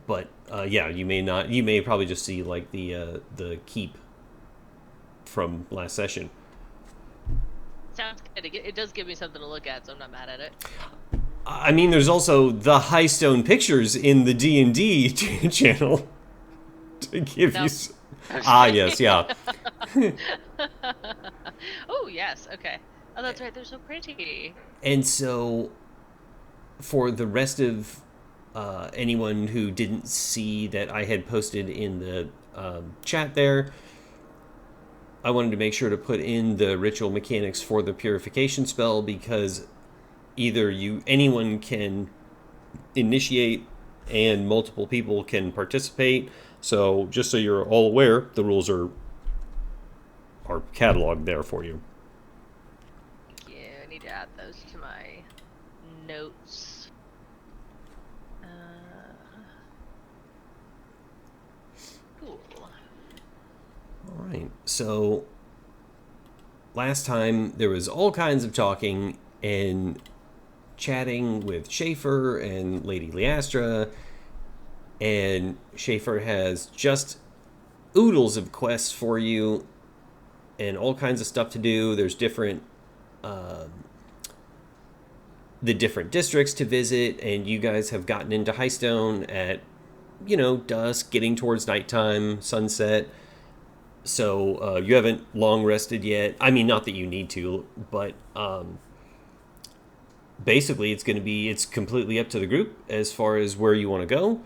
But yeah, you may not. You may probably just see like the keep from last session. Sounds good. It does give me something to look at, so I'm not mad at it. I mean, there's also the Highstone pictures in the D&D channel to give you. No. Ah, yes, yeah. Oh, yes. Okay. Oh, that's right. They're so pretty. And so, for the rest of anyone who didn't see that I had posted in the chat there, I wanted to make sure to put in the ritual mechanics for the purification spell because either anyone can initiate and multiple people can participate. So just so you're all aware, the rules are cataloged there for you. Yeah, I need to add those to my notes. Cool. All right. So last time there was all kinds of talking and chatting with Schaefer and Lady Leastra, and Schaefer has just oodles of quests for you and all kinds of stuff to do. There's different the different districts to visit, and you guys have gotten into Highstone at dusk, getting towards nighttime, sunset. So you haven't long rested yet. I mean, not that you need to, but basically it's completely up to the group as far as where you want to go.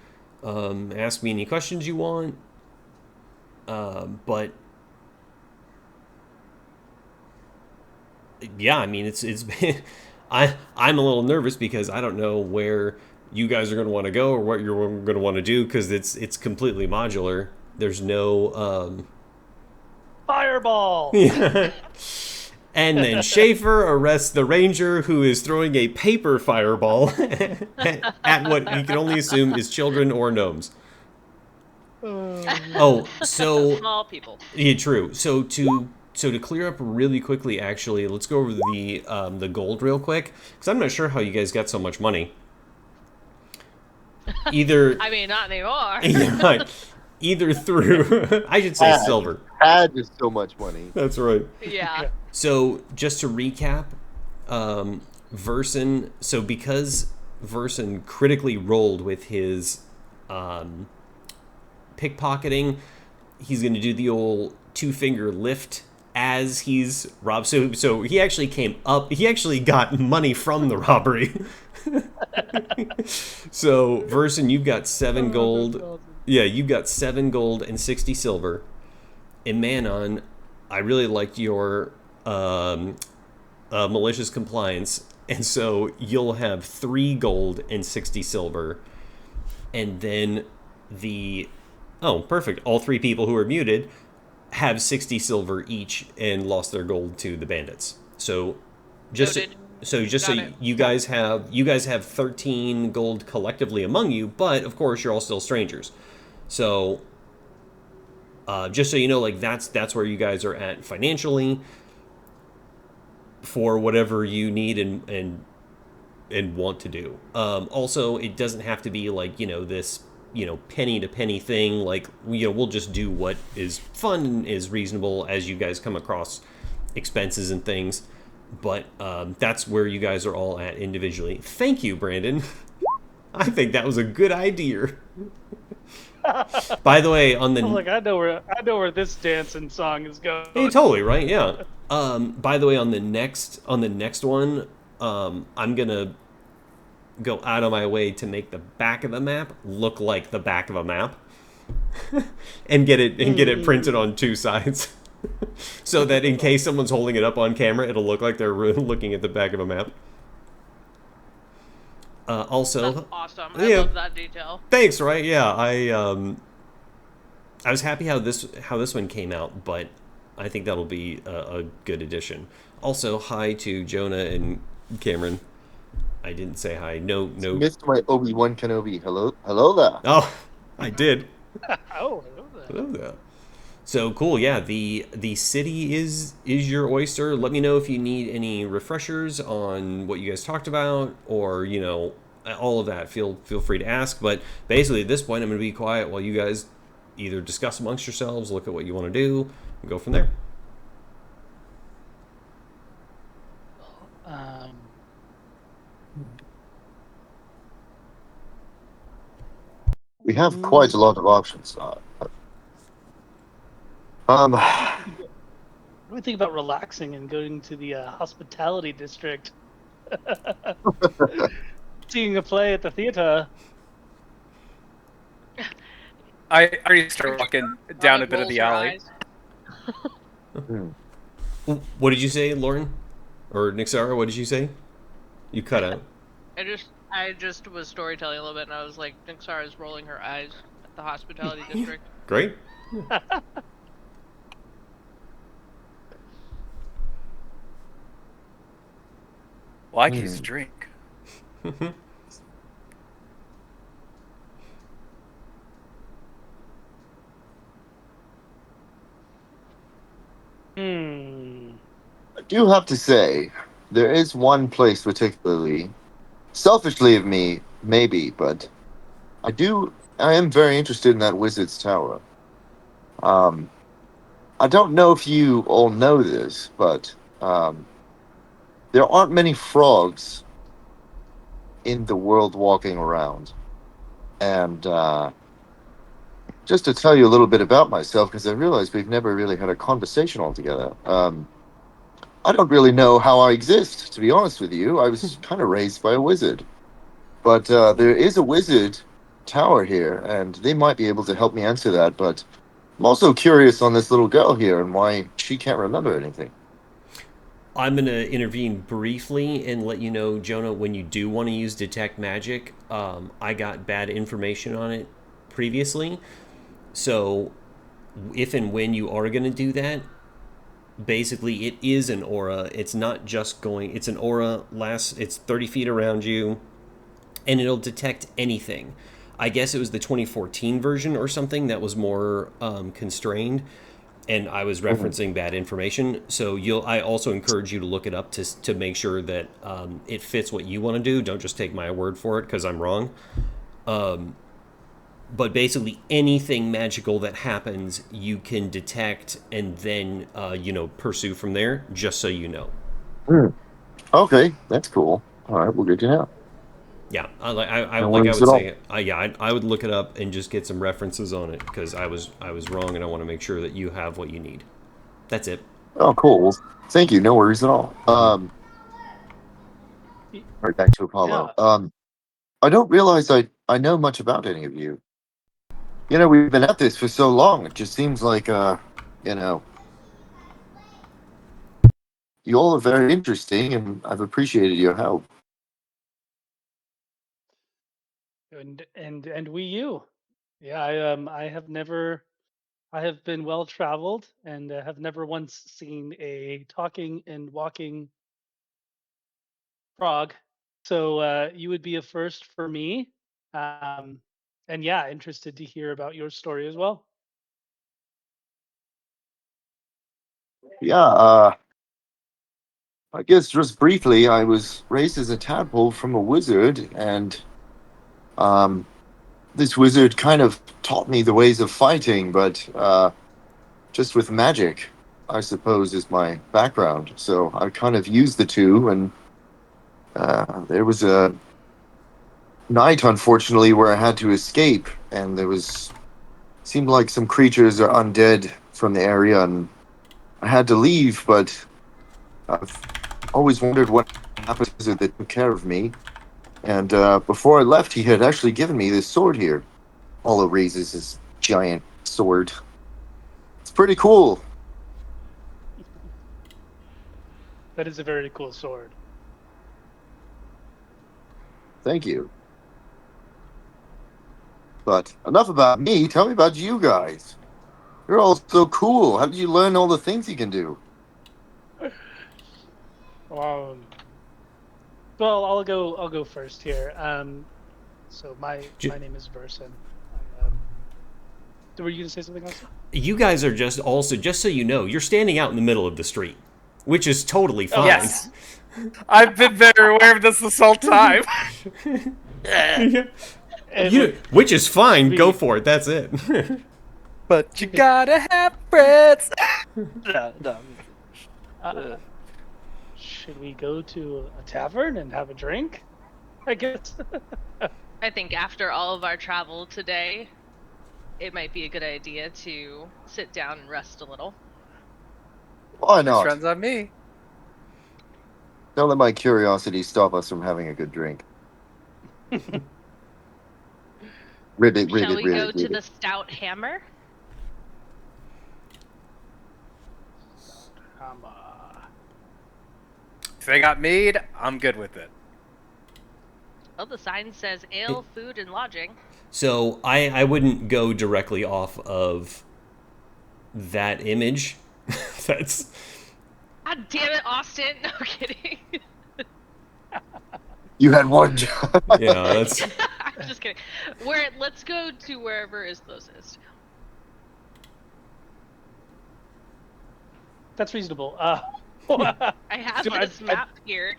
Ask me any questions you want. But yeah, I mean, it's been, I'm a little nervous because I don't know where you guys are going to want to go or what you're going to want to do because it's completely modular. There's no Fireball. yeah. And then Schaefer arrests the ranger who is throwing a paper fireball at what you can only assume is children or gnomes. Oh, so Small people. yeah, true. So to clear up really quickly, actually, let's go over the gold real quick because I'm not sure how you guys got so much money. Either I mean, not anymore. yeah, right. Either through I should say silver. Had just so much money. That's right. Yeah. So just to recap, Verson. So because Verson critically rolled with his pickpocketing, he's going to do the old two-finger lift as he's robbed. So he actually came up. He actually got money from the robbery. So Verson, you've got 7 gold. Yeah, you've got 7 gold and 60 silver. And Manon, I really liked your malicious compliance, and so you'll have 3 gold and 60 silver. And then perfect. All 3 people who are muted have 60 silver each and lost their gold to the bandits. So just Noted. So Got it. you guys have 13 gold collectively among you, but of course you're all still strangers. So just so you know, like that's where you guys are at financially for whatever you need and want to do. Also, it doesn't have to be like this penny to penny thing. Like we'll just do what is fun and is reasonable as you guys come across expenses and things. But that's where you guys are all at individually. Thank you, Brandon. I think that was a good idea. By the way, on the I know where this dancing song is going. hey, totally right, yeah. By the way, on the next one, I'm gonna go out of my way to make the back of the map look like the back of a map, and get it printed on 2 sides, so that in case someone's holding it up on camera, it'll look like they're looking at the back of a map. Also, That's awesome. I love that detail. thanks. Right? Yeah, I was happy how this one came out, but I think that'll be a good addition. Also, hi to Jonah and Cameron. I didn't say hi. No. Missed my Obi-Wan Kenobi. Hello there. Oh, I did. Oh, I Hello there. So cool. Yeah, the city is your oyster. Let me know if you need any refreshers on what you guys talked about, or all of that. Feel free to ask. But basically, at this point, I'm going to be quiet while you guys either discuss amongst yourselves, look at what you want to do, and go from there. Um, We have quite a lot of options. Um, what do we think about relaxing and going to the hospitality district? Seeing a play at the theater. I already start walking down Violet a bit of rolls the her alley. eyes. hmm. What did you say, Lauren? Or Nixara, what did you say? You cut out. I just was storytelling a little bit, and I was like, Nixara is rolling her eyes at the hospitality district. Great. Well, I can use a drink. I do have to say, there is one place particularly, selfishly of me, maybe, but I am very interested in that wizard's tower. Um, I don't know if you all know this, but there aren't many frogs in the world walking around. And just to tell you a little bit about myself, because I realize we've never really had a conversation altogether. I don't really know how I exist, to be honest with you. I was kind of raised by a wizard. But there is a wizard tower here, and they might be able to help me answer that. But I'm also curious on this little girl here and why she can't remember anything. I'm going to intervene briefly and let you know, Jonah, when you do want to use Detect Magic, I got bad information on it previously. So if and when you are going to do that, basically it is an aura. It's not just going, it's an aura, it's 30 feet around you, and it'll detect anything. I guess it was the 2014 version or something that was more constrained, and I was referencing bad information. So I also encourage you to look it up to make sure that it fits what you want to do. Don't just take my word for it because I'm wrong. But basically, anything magical that happens, you can detect and then pursue from there. Just so you know. Hmm. Okay, that's cool. All right, well, good to know. Yeah, No like I worries would at all. say, I would look it up and just get some references on it because I was wrong, and I want to make sure that you have what you need. That's it. Oh, cool. Well, thank you. No worries at all. Right back to Apollo. Yeah. I don't realize I know much about any of you. You know, we've been at this for so long. It just seems like, you know, you all are very interesting, and I've appreciated your help. And we you. Yeah, I have been well traveled and have never once seen a talking and walking frog. So you would be a first for me. Um, and yeah, interested to hear about your story as well. Yeah, I guess just briefly, I was raised as a tadpole from a wizard, and um, this wizard kind of taught me the ways of fighting, but just with magic, I suppose, is my background. So I kind of used the two, and there was a night, unfortunately, where I had to escape, and there was seemed like some creatures are undead from the area, and I had to leave. But I've always wondered what happened to the wizard that took care of me. And before I left, he had actually given me this sword here. All it raises is giant sword. It's pretty cool. That is a very cool sword. Thank you. But enough about me. Tell me about you guys. You're all so cool. How did you learn all the things you can do? Um, well, I'll go first here. So my name is Verson. Were you gonna say something else? You guys are just so you know, you're standing out in the middle of the street, which is totally Oh, fine. Yes, I've been very aware of this whole time. And Which is fine. Go Sweet. for it. That's it. But you gotta have friends. No. should we go to a tavern and have a drink? I guess. I think after all of our travel today, it might be a good idea to sit down and rest a little. Why First not? friends on me. Don't let my curiosity stop us from having a good drink. Ribbit, Shall ribbit, we go ribbit, to the ribbit. Stout Hammer? If they got mead, I'm good with it. Well, the sign says ale, food, and lodging. So I wouldn't go directly off of that image. That's God damn it, Austin! No kidding. You had one job. that's I'm just kidding. Let's go to wherever is closest. That's reasonable. I have So this map here.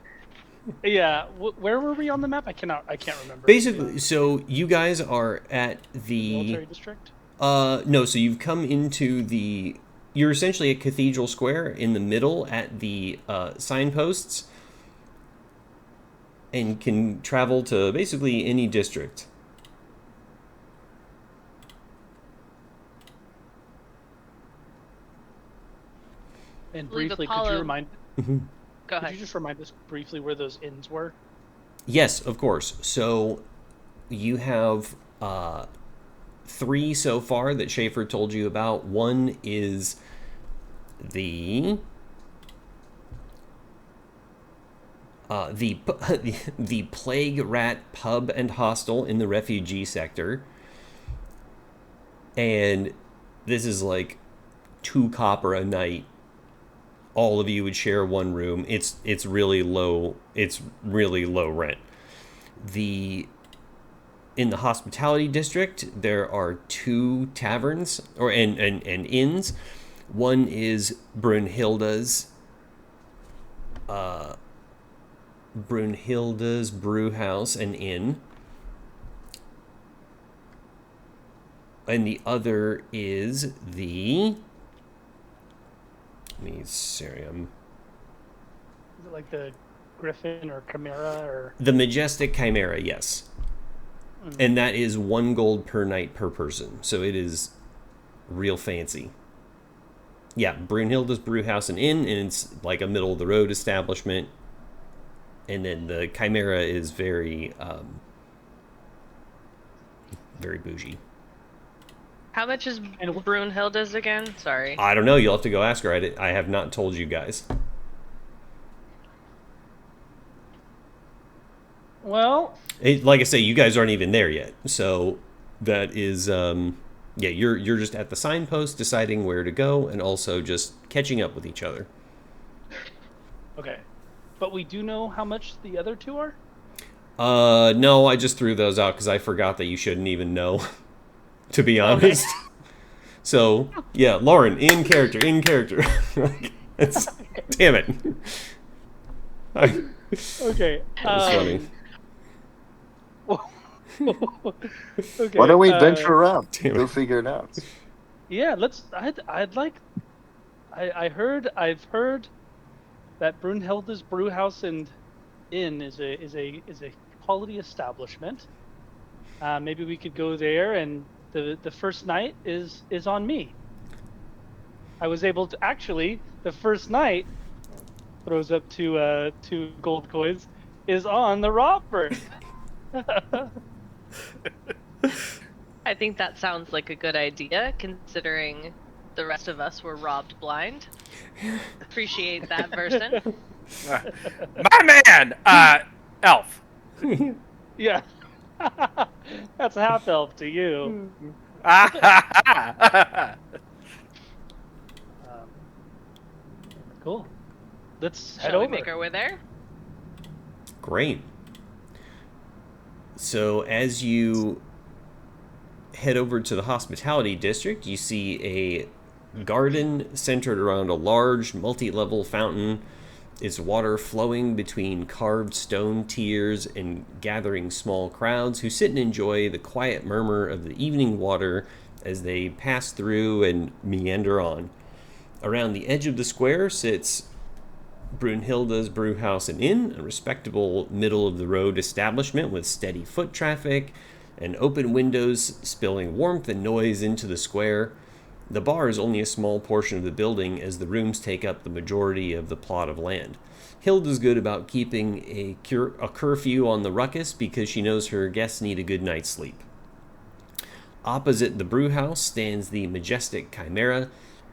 Yeah. Where were we on the map? I can't remember. basically. So you guys are at the Military district. no. So you've come into the. You're essentially at Cathedral Square in the middle at the signposts, and can travel to basically any district. And believe briefly, could Apollo- you remind? Go Could ahead. you just remind us briefly where those inns were? Yes, of course. So you have 3 so far that Schaefer told you about. One is the the Plague Rat Pub and Hostel in the refugee sector, and this is like 2 copper a night. All of you would share one room. It's really low. It's really low rent. In the hospitality district, there are 2 taverns and inns. One is Brunhilda's Brew House and Inn, and the other is the. Let me see. Is it like the Griffin or Chimera or? The Majestic Chimera, yes. And that is 1 gold per night per person. So it is real fancy. Yeah, Brunhilde's Brew House and Inn, and it's like a middle of the road establishment. And then the Chimera is very, very bougie. How much is Brunhilde's again? Sorry. I don't know. You'll have to go ask her. I have not told you guys. Well, Like I say, you guys aren't even there yet. So that is, yeah, you're just at the signpost deciding where to go, and also just catching up with each other. okay, but we do know how much the other 2 are. No, I just threw those out because I forgot that you shouldn't even know, to be honest. So, yeah, Lauren, in character. Damn it. Okay. That's funny. Okay. Why don't we venture around? damn it. We'll figure it out. Yeah, let's. I'd like. I've heard that Brunhilde's Brew House and Inn is a quality establishment. Maybe we could go there, and the first night is on me. I was able to actually the first night throws up 2 gold coins is on the Robert. I think that sounds like a good idea, considering the rest of us were robbed blind. Appreciate that, person. My man, Elf. Yeah. That's a half elf to you. Cool. Let's head Shall we over. make our way there? Great. So as you head over to the hospitality district, you see a garden centered around a large multi-level fountain its water flowing between carved stone tiers and gathering small crowds who sit and enjoy the quiet murmur of the evening water as they pass through and meander on. Around the edge of the square sits Brunhilde's Brewhouse and Inn, a respectable middle-of-the-road establishment with steady foot traffic and open windows spilling warmth and noise into the square. The bar is only a small portion of the building, as the rooms take up the majority of the plot of land. Hilda's good about keeping a curfew on the ruckus because she knows her guests need a good night's sleep. Opposite the brewhouse stands the majestic Chimera,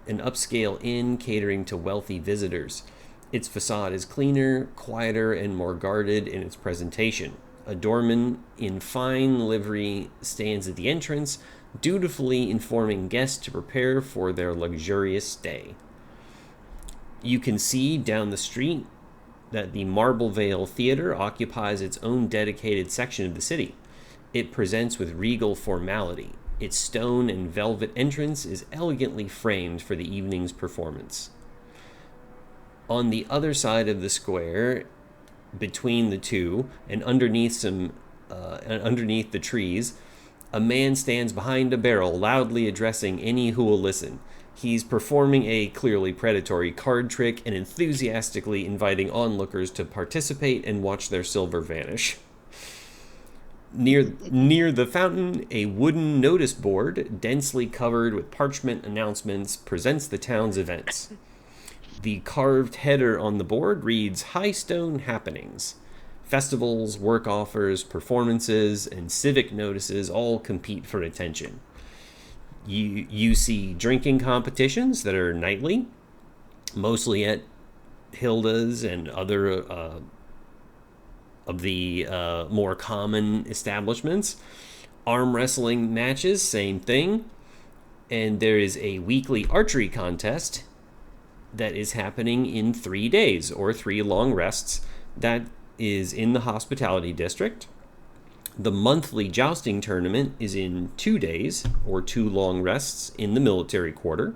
an upscale inn catering to wealthy visitors. Its facade is cleaner, quieter, and more guarded in its presentation. A doorman in fine livery stands at the entrance, dutifully informing guests to prepare for their luxurious stay. You can see down the street that the Marble Vale Theater occupies its own dedicated section of the city. It presents with regal formality. Its stone and velvet entrance is elegantly framed for the evening's performance. On the other side of the square, between the two, and underneath the trees, a man stands behind a barrel, loudly addressing any who will listen. He's performing a clearly predatory card trick and enthusiastically inviting onlookers to participate and watch their silver vanish. Near the fountain, a wooden notice board, densely covered with parchment announcements, presents the town's events. The carved header on the board reads Highstone Happenings. Festivals, work offers, performances, and civic notices all compete for attention. You see drinking competitions that are nightly, mostly at Hilda's and other of the more common establishments. Arm wrestling matches, same thing. And there is a weekly archery contest that is happening in 3 days, or 3 long rests, that is in the hospitality district. The monthly jousting tournament is in 2 days, or 2 long rests, in the military quarter.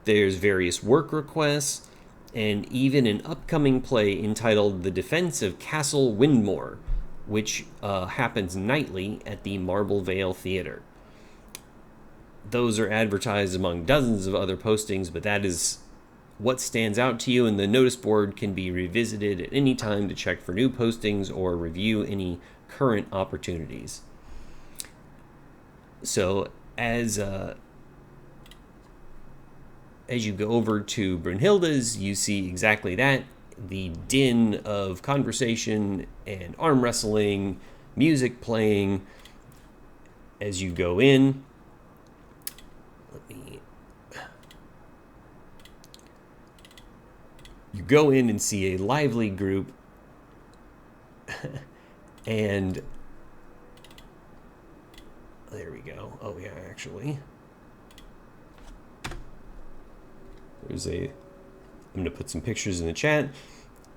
There's various work requests, and even an upcoming play entitled The Defense of Castle Windmore, which happens nightly at the Marble Vale Theater. Those are advertised among dozens of other postings, but that is what stands out to you, and the notice board can be revisited at any time to check for new postings or review any current opportunities. So as you go over to Brunhilde's, you see exactly that. The din of conversation and arm wrestling, music playing as you go in. You go in and see a lively group, and there we go. Oh yeah, actually, I'm going to put some pictures in the chat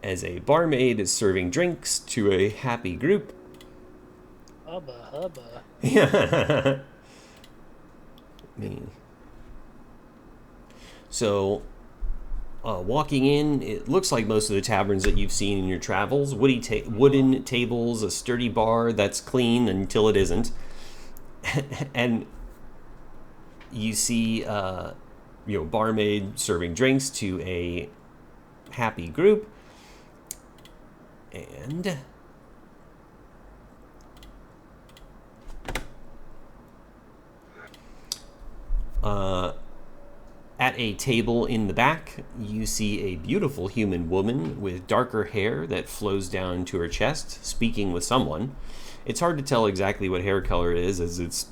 as a barmaid is serving drinks to a happy group. Hubba hubba. Yeah. So, walking in, it looks like most of the taverns that you've seen in your travels. Wooden tables, a sturdy bar that's clean until it isn't. And you see, barmaid serving drinks to a happy group. And at a table in the back, you see a beautiful human woman with darker hair that flows down to her chest, speaking with someone. It's hard to tell exactly what hair color it is, as it's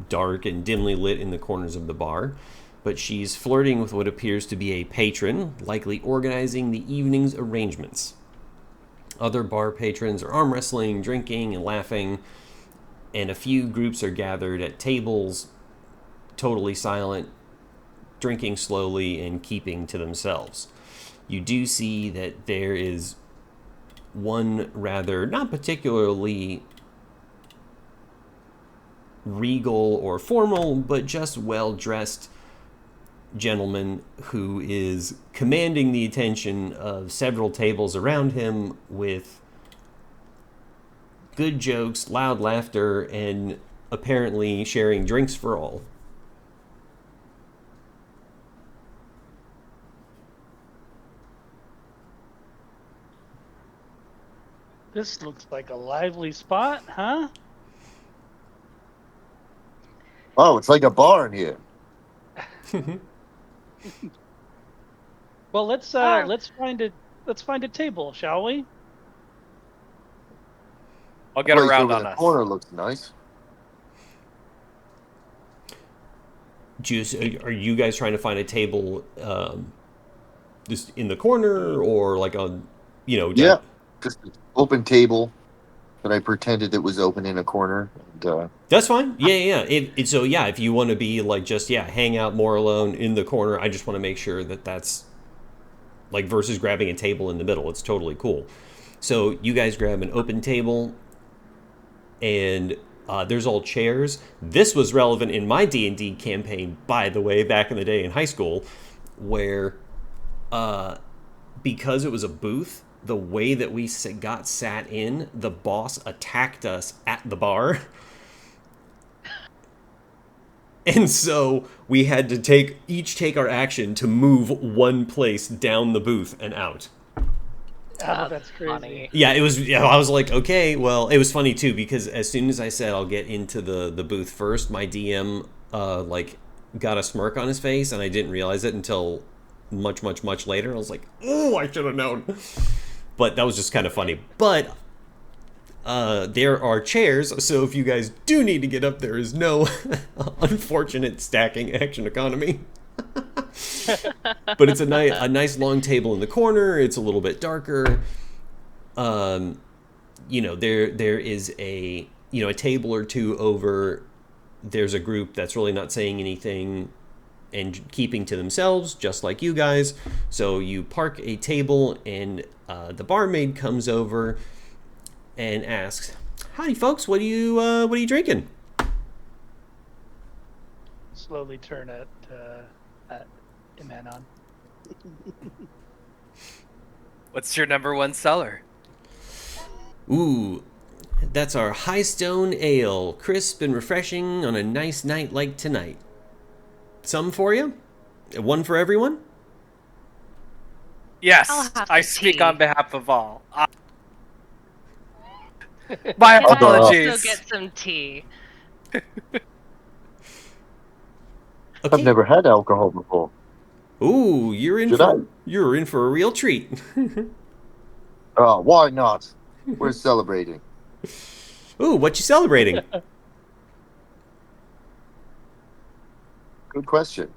dark and dimly lit in the corners of the bar, but she's flirting with what appears to be a patron, likely organizing the evening's arrangements. Other bar patrons are arm wrestling, drinking, and laughing, and a few groups are gathered at tables, totally silent, drinking slowly and keeping to themselves. You do see that there is one rather not particularly regal or formal, but just well-dressed gentleman who is commanding the attention of several tables around him with good jokes, loud laughter, and apparently sharing drinks for all. This looks like a lively spot, huh? Oh, it's like a bar in here. Well, let's find a table, shall we? I'll get Place around over on the us. corner looks nice. Juice, are you guys trying to find a table just in the corner or like on, Yeah, just an open table that I pretended it was open in a corner. And, That's fine. Yeah. If you want to be like just hang out more alone in the corner, I just want to make sure that that's like versus grabbing a table in the middle. It's totally cool. So you guys grab an open table, and there's all chairs. This was relevant in my D&D campaign, by the way, back in the day in high school, where because it was a booth, the way that we got sat in, the boss attacked us at the bar. And so we had to take our action to move one place down the booth and out. Oh, that's crazy. Funny. Yeah, it was. Yeah, I was like, okay, well, it was funny too because as soon as I said I'll get into the booth first, my DM like got a smirk on his face, and I didn't realize it until much later. I was like, oh, I should have known. But that was just kind of funny. But there are chairs, so if you guys do need to get up, there is no unfortunate stacking action economy. But it's a nice long table in the corner. It's a little bit darker. There is a table or two over. There's a group that's really not saying anything and keeping to themselves, just like you guys. So you park a table, and the barmaid comes over and asks, "Howdy, folks. What are you drinking?" Slowly turn at Imanon. What's your number one seller? Ooh, that's our Highstone Ale, crisp and refreshing on a nice night like tonight. Some for you? One for everyone? Yes, I'll have I the speak tea. on behalf of all. My Can I apologies. also get some tea? I've Okay. never had alcohol before. Ooh, you're in for a real treat. Why not? We're celebrating. Ooh, what you celebrating? Good question.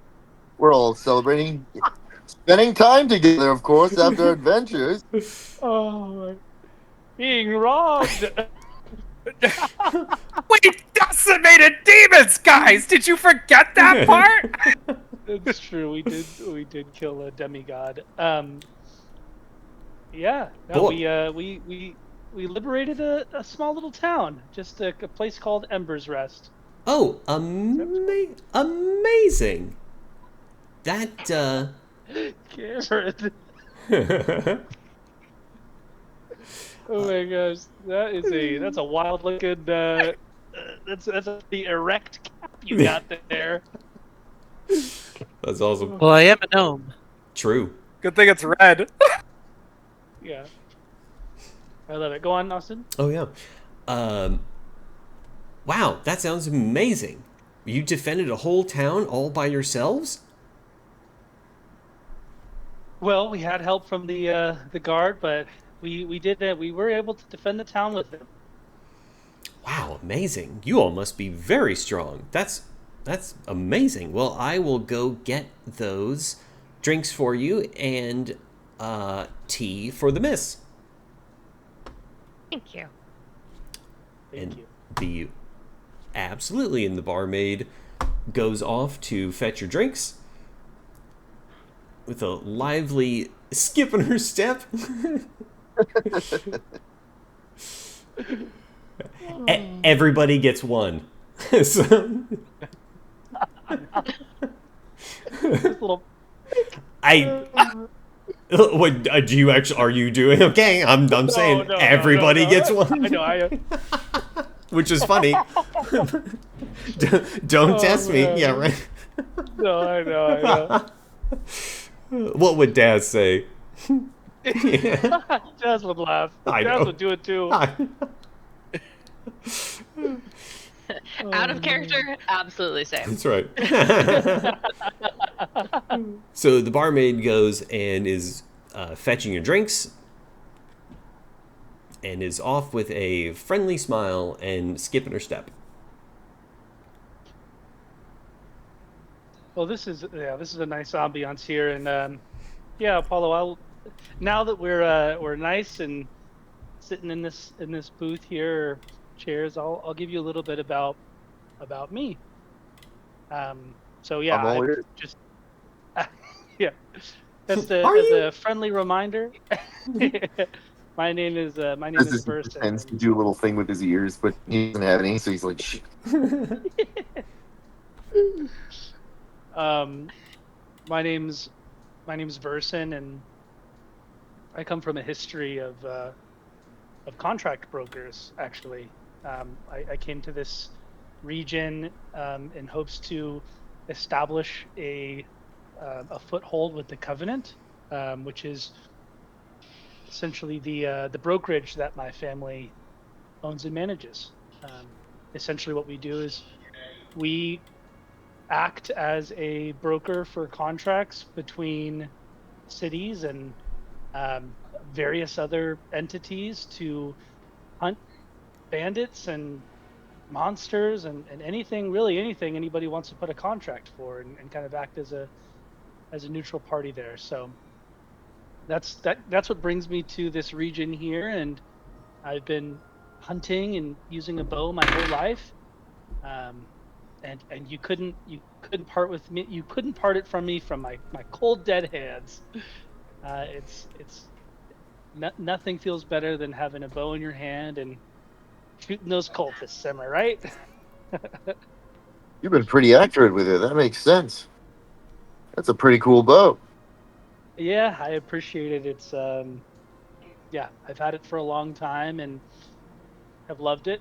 We're all celebrating spending time together, of course, after adventures. Oh, being robbed. We decimated demons, guys! Did you forget that part? It's true. We did kill a demigod. Yeah. No, Boy. we liberated a small little town, just a place called Ember's Rest. Oh, amazing. That, Cameron. Oh my gosh, that's a wild looking. That's the erect cap you got there. That's awesome. Well, I am a gnome. True. Good thing it's red. Yeah. I love it. Go on, Austin. Oh, yeah. Wow, that sounds amazing. You defended a whole town all by yourselves? Well, we had help from the guard, but we did that. We were able to defend the town with them. Wow, amazing. You all must be very strong. That's amazing. Well, I will go get those drinks for you and tea for the miss. Thank you. Thank you. Absolutely, and the barmaid goes off to fetch your drinks with a lively skip in her step. Everybody gets one. So- This little. I. What do you actually? Are you doing okay? I'm saying No, everybody gets one. I know. Which is funny. Don't test me. Man. Yeah, right. No, I know. What would Daz say? Jazz would laugh. I Jazz know. would do it too. Out of character, absolutely same. That's right. So the barmaid goes and is fetching your drinks and is off with a friendly smile and skip in her step. Well, this is a nice ambiance here, and yeah, Apollo. Now that we're nice and sitting in this booth here, chairs, I'll give you a little bit about me. So yeah, I'm all I've ears. just yeah, as Are you? a friendly reminder. My name is This is Burson. tends to do a little thing with his ears, but he doesn't have any, so he's like, shh. My name's Burson, and I come from a history of contract brokers. Actually, I came to this region in hopes to establish a foothold with the Covenant, which is essentially the brokerage that my family owns and manages. Essentially, what we do is we act as a broker for contracts between cities and various other entities to hunt bandits and monsters and anything, really anything anybody wants to put a contract for, and kind of act as a neutral party there. So that's what brings me to this region here, and I've been hunting and using a bow my whole life. And you couldn't part with me. You couldn't part it from me from my cold dead hands. Nothing feels better than having a bow in your hand and shooting those cultists. Am I right? You've been pretty accurate with it. That makes sense. That's a pretty cool bow. Yeah, I appreciate it. It's yeah, I've had it for a long time and have loved it.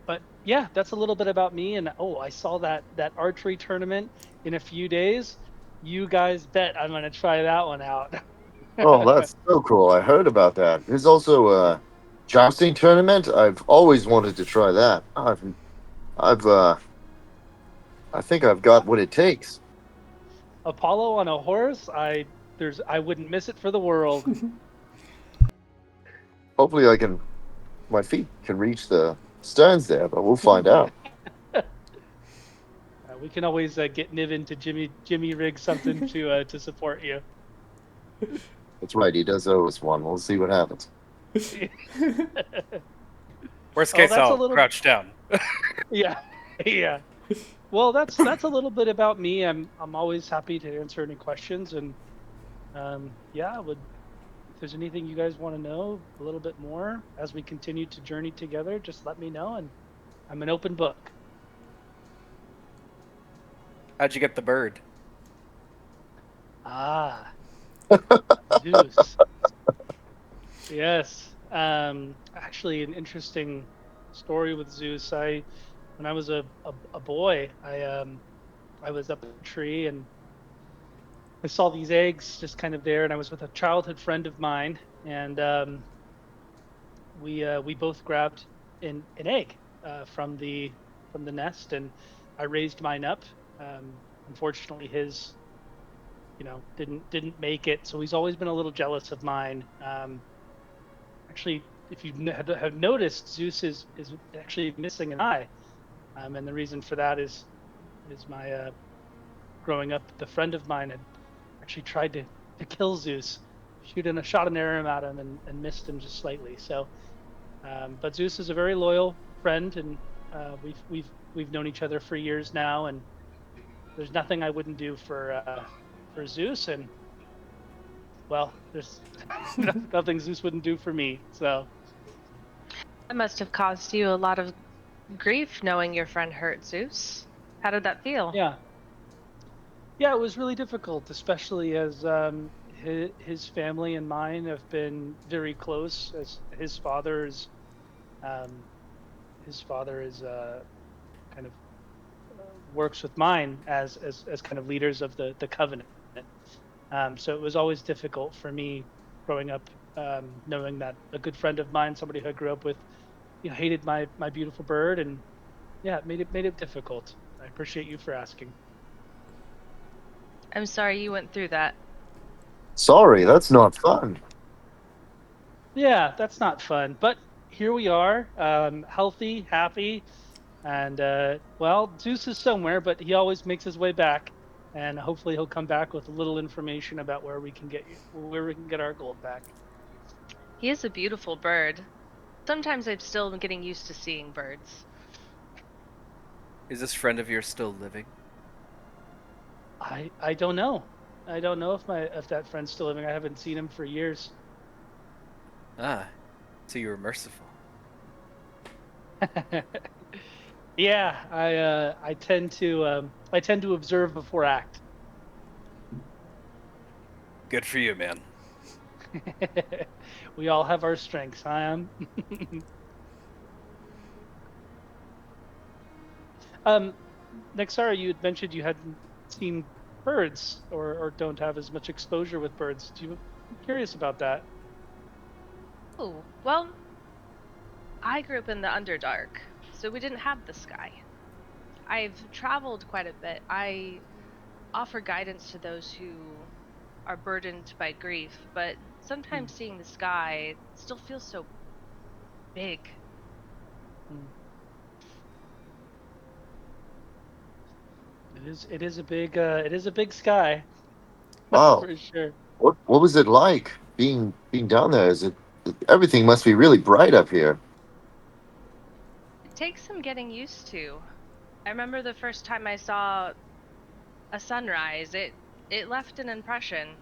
But yeah, that's a little bit about me. And oh, I saw that archery tournament in a few days. You guys bet I'm gonna try that one out. Oh, that's so cool. I heard about that. There's also a jousting tournament. I've always wanted to try that. I've I think I've got what it takes. Apollo on a horse, I wouldn't miss it for the world. Hopefully my feet can reach the stones there, but we'll find out. We can always get Niven to Jimmy rig something to support you. That's right. He does owe us one. We'll see what happens. Worst case, that's I'll a little- crouch down. Yeah, yeah. Well, that's a little bit about me. I'm always happy to answer any questions, and yeah, if there's anything you guys want to know a little bit more as we continue to journey together, just let me know, and I'm an open book. How'd you get the bird? Ah, Zeus. Yes. Actually, an interesting story with Zeus. When I was a boy, I was up a tree and I saw these eggs just kind of there, and I was with a childhood friend of mine, and we both grabbed an egg from the nest, and I raised mine up. Unfortunately, his didn't make it, so he's always been a little jealous of mine. Actually, if you have noticed, Zeus is actually missing an eye, and the reason for that is my growing up, the friend of mine had actually tried to kill Zeus, shot an arrow at him and missed him just slightly. So, but Zeus is a very loyal friend, and we've known each other for years now, and there's nothing I wouldn't do for Zeus, and well, there's nothing Zeus wouldn't do for me. So That must have caused you a lot of grief knowing your friend hurt Zeus. How did that feel? yeah, Yeah, it was really difficult, especially as his family and mine have been very close. As um, his father is kind of works with mine as kind of leaders of the covenant. So it was always difficult for me growing up, knowing that a good friend of mine, somebody who I grew up with, hated my beautiful bird, and yeah, it made it difficult. I appreciate you for asking. I'm sorry you went through that. Sorry, that's not fun. Yeah, that's not fun, but here we are, healthy, happy, and well, Zeus is somewhere, but he always makes his way back, and hopefully he'll come back with a little information about where we can get our gold back. He is a beautiful bird. Sometimes I'm still getting used to seeing birds. Is this friend of yours still living? I don't know. I don't know if that friend's still living. I haven't seen him for years. Ah, so you were merciful. Yeah, I tend to observe before act. Good for you, man. We all have our strengths. I am. um, Nexara, you had mentioned you hadn't seen birds or don't have as much exposure with birds. I'm curious about that. Oh, well, I grew up in the Underdark, so we didn't have the sky. I've traveled quite a bit. I offer guidance to those who are burdened by grief, but Hmm, sometimes seeing the sky still feels so big. hmm. It is a big sky. That's Wow. for sure. What was it like being down there? Everything must be really bright up here? It takes some getting used to. I remember the first time I saw a sunrise, it left an impression.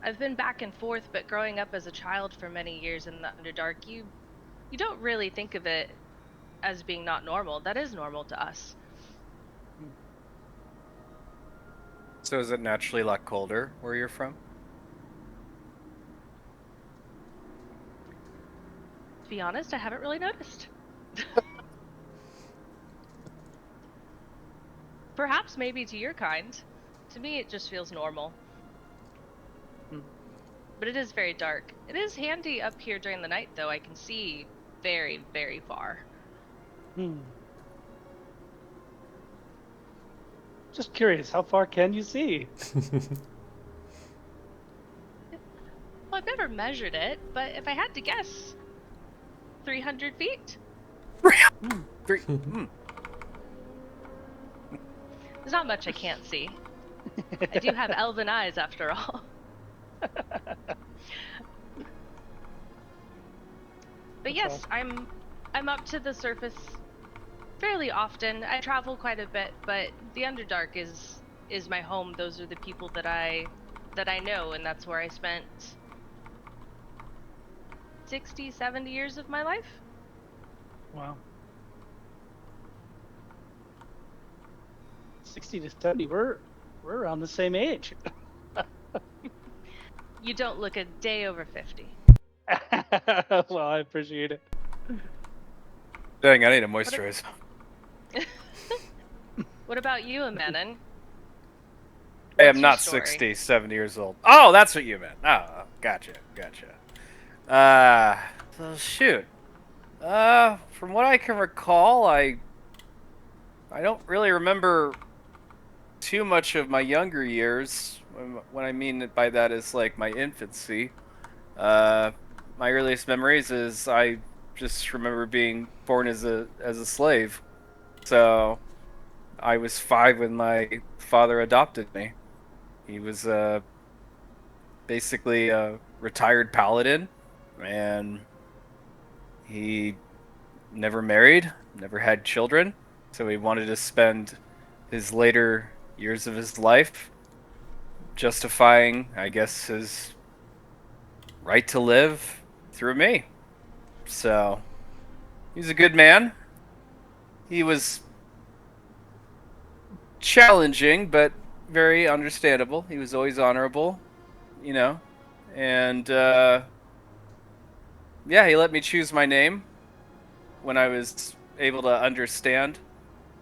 I've been back and forth, but growing up as a child for many years in the Underdark, you don't really think of it as being not normal. That is normal to us. Hmm. So is it naturally a lot colder where you're from? To be honest, I haven't really noticed. Perhaps maybe to your kind. To me, it just feels normal. Hmm. But it is very dark. It is handy up here during the night, though. I can see very, very far. Hmm. Just curious, how far can you see? Well, I've never measured it, but if I had to guess, 300 feet? Hmm. Three. Hmm. There's not much I can't see. I do have elven eyes, after all. But That's yes, awesome. I'm up to the surface fairly often. I travel quite a bit, but the Underdark is my home. Those are the people that I know, and that's where I spent 60, 70 years of my life. Wow. 60 to 70. We're around the same age. You don't look a day over 50. Well, I appreciate it. Dang, I need to What a- moisturize. what about you, Amanon? I am What's your not story? 60, 70 years old. Oh, that's what you meant. Oh, gotcha, gotcha. So shoot. From what I can recall, I don't really remember too much of my younger years. What I mean by that is like my infancy. Uh, my earliest memories is I just remember being born as a slave. So I was 5 when my father adopted me. He was basically a retired paladin, and he never married, never had children. So he wanted to spend his later years of his life justifying, I guess, his right to live through me. So he's a good man. He was challenging, but very understandable. He was always honorable, you know, and yeah, he let me choose my name when I was able to understand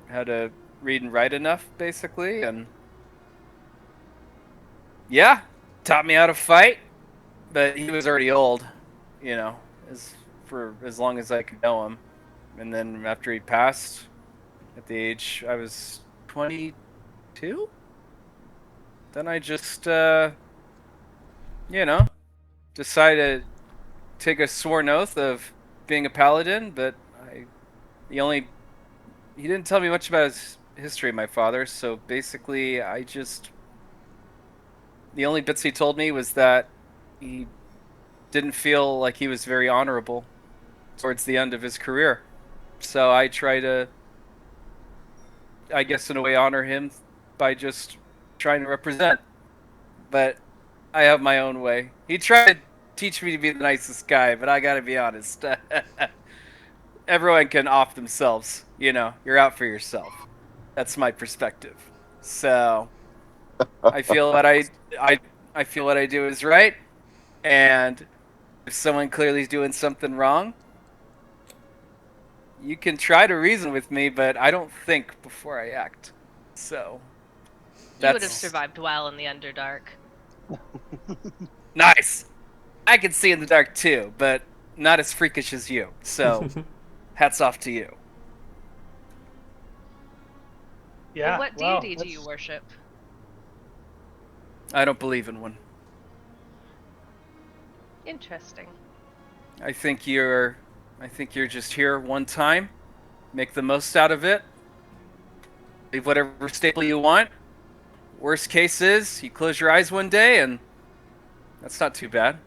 how to read and write enough, basically, and yeah, taught me how to fight. But he was already old, you know, as for as long as I could know him. And then after he passed, at the age I was 22, then I just, you know, decided to take a sworn oath of being a paladin. But the only he didn't tell me much about his history, my father. So basically, the only bits he told me was that he didn't feel like he was very honorable towards the end of his career. So I try to, I guess, in a way, honor him by just trying to represent. But I have my own way. He tried to teach me to be the nicest guy, but I gotta be honest. Everyone can off themselves. You know, you're out for yourself. That's my perspective. So I feel I feel what I do is right, and if someone clearly is doing something wrong, you can try to reason with me, but I don't think before I act. So You would have that's survived well in the Underdark. nice. I can see in the dark too, but not as freakish as you. So hats off to you. Yeah. What wow, deity do you worship? I don't believe in one. Interesting. I think you're just here one time. Make the most out of it. Leave whatever staple you want. Worst case is you close your eyes one day and that's not too bad.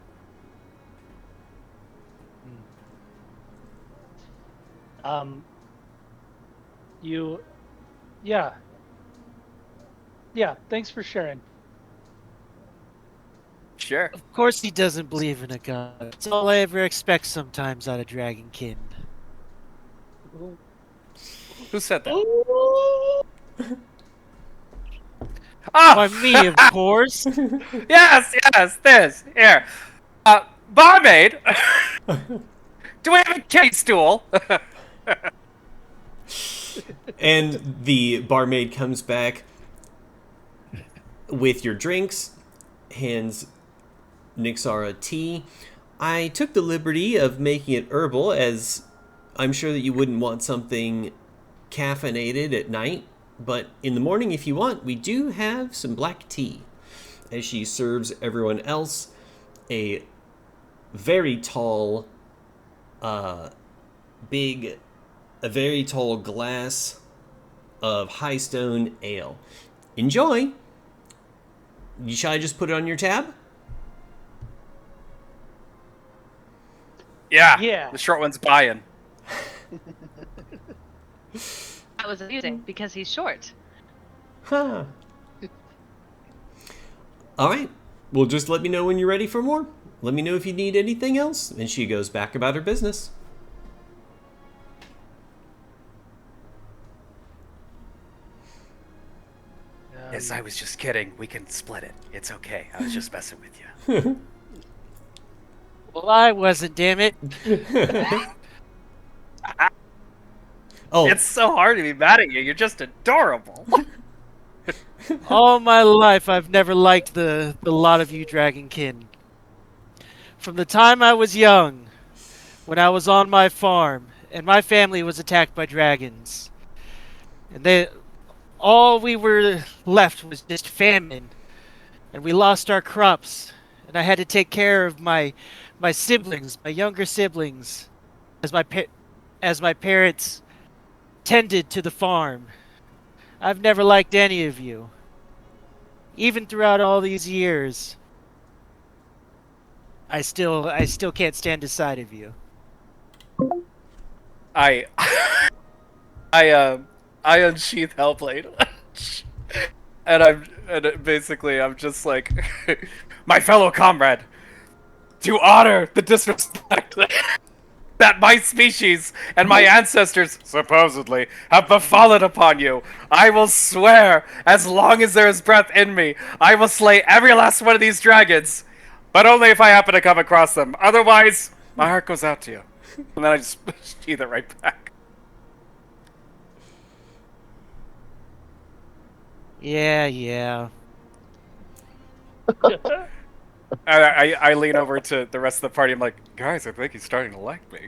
You, yeah, yeah. Thanks for sharing. Sure. Of course he doesn't believe in a god. That's all I ever expect sometimes out of Dragonkin. Who said that? Oh, Why, me, of course. Yes, this. Here. Barmaid! Do we have a kitty stool? And the barmaid comes back with your drinks, hands Nixara tea. I took the liberty of making it herbal, as I'm sure that you wouldn't want something caffeinated at night, but in the morning, if you want, we do have some black tea. As she serves everyone else a very tall, a very tall glass of Highstone ale. Enjoy! Shall I just put it on your tab? Yeah. Yeah. The short one's buying. That was amusing because he's short. Huh. Alright. Well, just let me know when you're ready for more. Let me know if you need anything else. And she goes back about her business. Yes, I was just kidding. We can split it. It's okay. I was just messing with you. Well, I wasn't, damn it. Oh, It's so hard to be mad at you. You're just adorable. All my life, I've never liked the lot of you Dragonkin. From the time I was young, when I was on my farm, and my family was attacked by dragons. And all we were left was just famine. And we lost our crops. And I had to take care of my siblings, my younger siblings, as my parents tended to the farm. I've never liked any of you. Even throughout all these years, I still can't stand the sight of you. I I unsheath Hellblade. and basically I'm just like my fellow comrade, to honor the disrespect. that my species and my ancestors, supposedly, have befallen upon you. I will swear, as long as there is breath in me, I will slay every last one of these dragons. But only if I happen to come across them. Otherwise, my heart goes out to you. And then I just sheath it right back. Yeah. I lean over to the rest of the party. I'm like, guys, I think he's starting to like me.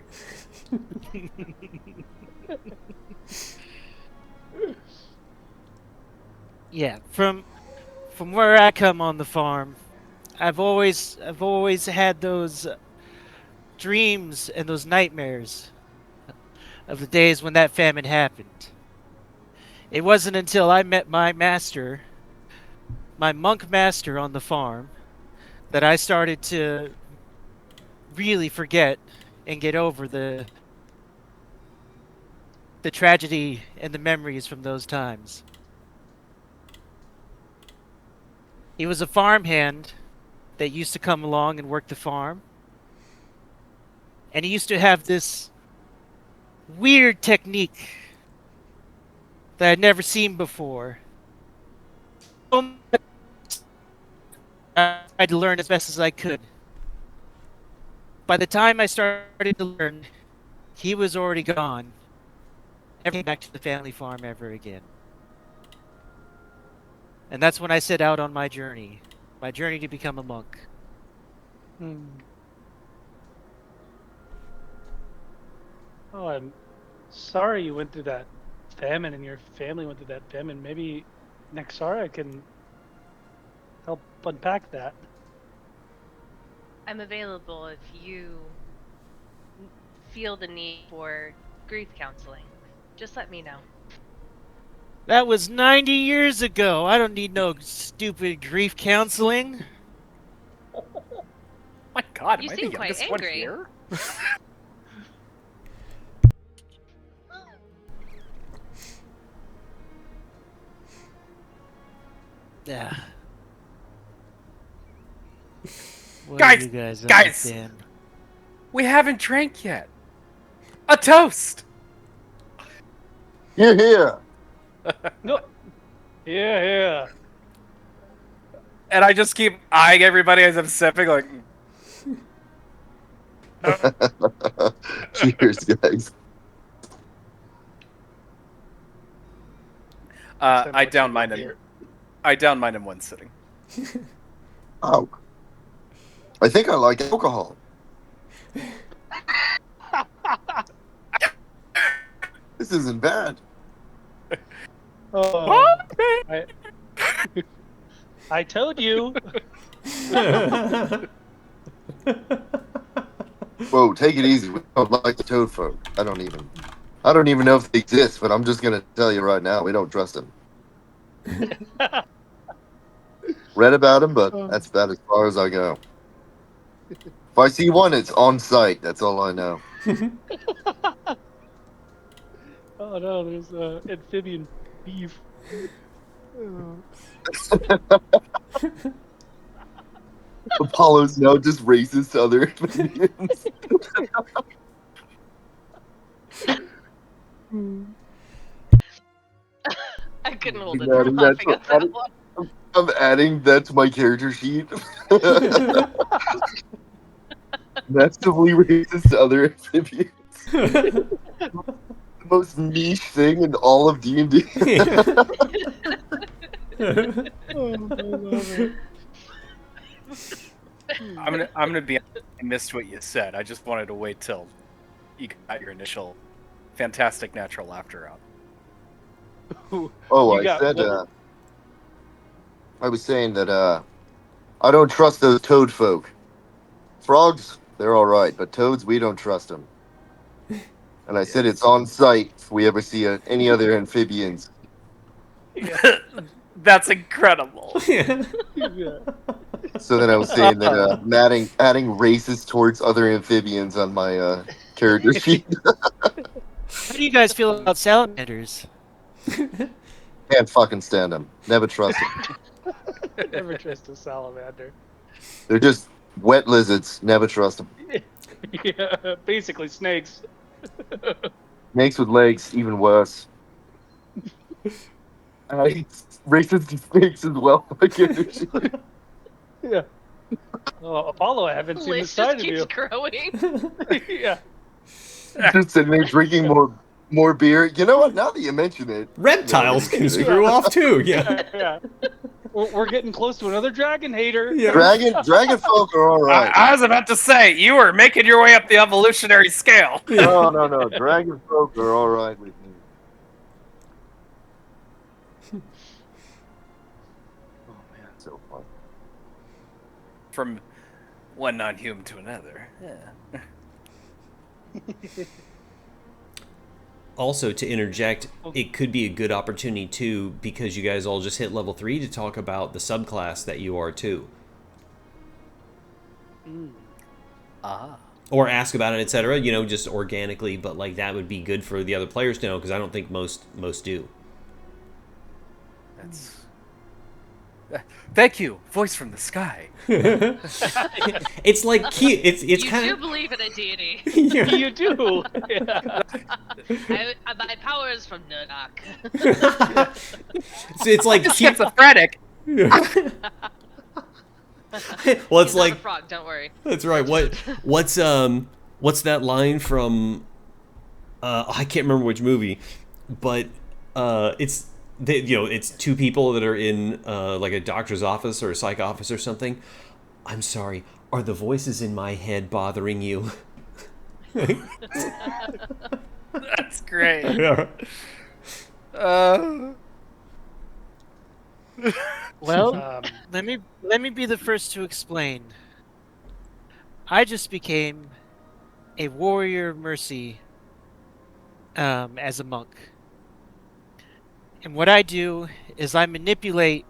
Yeah, from where I come on the farm, I've always had those dreams and those nightmares of the days when that famine happened. It wasn't until I met my master, my monk master on the farm, that I started to really forget and get over the tragedy and the memories from those times. He was a farmhand that used to come along and work the farm. And he used to have this weird technique that I'd never seen before. I tried to learn as best as I could. By the time I started to learn, he was already gone. Never came back to the family farm ever again. And that's when I set out on my journey to become a monk. Oh, I'm sorry you went through that famine and your family went through that famine. Maybe Nexara can help unpack that. I'm available if you feel the need for grief counseling. Just let me know. That was 90 years ago. I don't need no stupid grief counseling. My God, You am I seem the quite youngest one angry. here? Yeah. What Guys, do you guys guys! understand? We haven't drank yet. A toast! You're here. No. Yeah. And I just keep eyeing everybody as I'm sipping, like, Cheers, guys. I down mine in one sitting. Oh, I think I like alcohol. This isn't bad. Oh, I told you. Whoa, take it easy. We don't like the toad folk. I don't even know if they exist, but I'm just gonna tell you right now, we don't trust them. Read about them, but that's about as far as I go. If I see one, it's on site. That's all I know. Oh no, there's amphibian beef. Apollo's now just racist to other amphibians. I couldn't hold it Yeah, from that's laughing at that one. I'm adding that to my character sheet. Massively racist to other amphibians. The most niche thing in all of D&D. I'm gonna be honest, I missed what you said. I just wanted to wait till you got your initial fantastic natural laughter out. Oh, You I got said, what- I was saying that, I don't trust those toad folk. Frogs, they're alright, but toads, we don't trust them. And I said it's on site if we ever see any other amphibians. That's incredible. Yeah. So then I was saying that I'm adding racist towards other amphibians on my character sheet. How do you guys feel about salamanders? Can't fucking stand them. Never trust them. Never trust a salamander. They're just wet lizards. Never trust them. Yeah, basically snakes. Snakes with legs, even worse. Racist snakes as well. I can't do shit. Yeah. Oh, Apollo, I haven't The seen this list just side of keeps you. growing. Yeah. Just sitting there drinking more beer. You know what? Now that you mention it, Reptiles can Yeah. screw off too. Yeah. Yeah. We're getting close to another dragon hater. Yeah. dragon folk are all right. I was about to say, you were making your way up the evolutionary scale. No. Dragon folk are all right with me. Oh man, so fun. From one non-human to another. Yeah. Also, to interject, it could be a good opportunity too, because you guys all just hit level 3, to talk about the subclass that you are too, Ah. or ask about it, etc. You know, just organically. But like that would be good for the other players to know, because I don't think most do. That's. Thank you, voice from the sky. It's like key. It's You kind do of believe in a deity. You do. Yeah. My power is from Nurdak. it's like key. Schizophrenic. Well, it's He's not like a frog. Don't worry. that's right. What's that line from? I can't remember which movie, but it's it's two people that are in like a doctor's office or a psych office or something. I'm sorry. Are the voices in my head bothering you? That's great. Yeah. Well, Um, let me be the first to explain. I just became a warrior of mercy as a monk. And what I do is I manipulate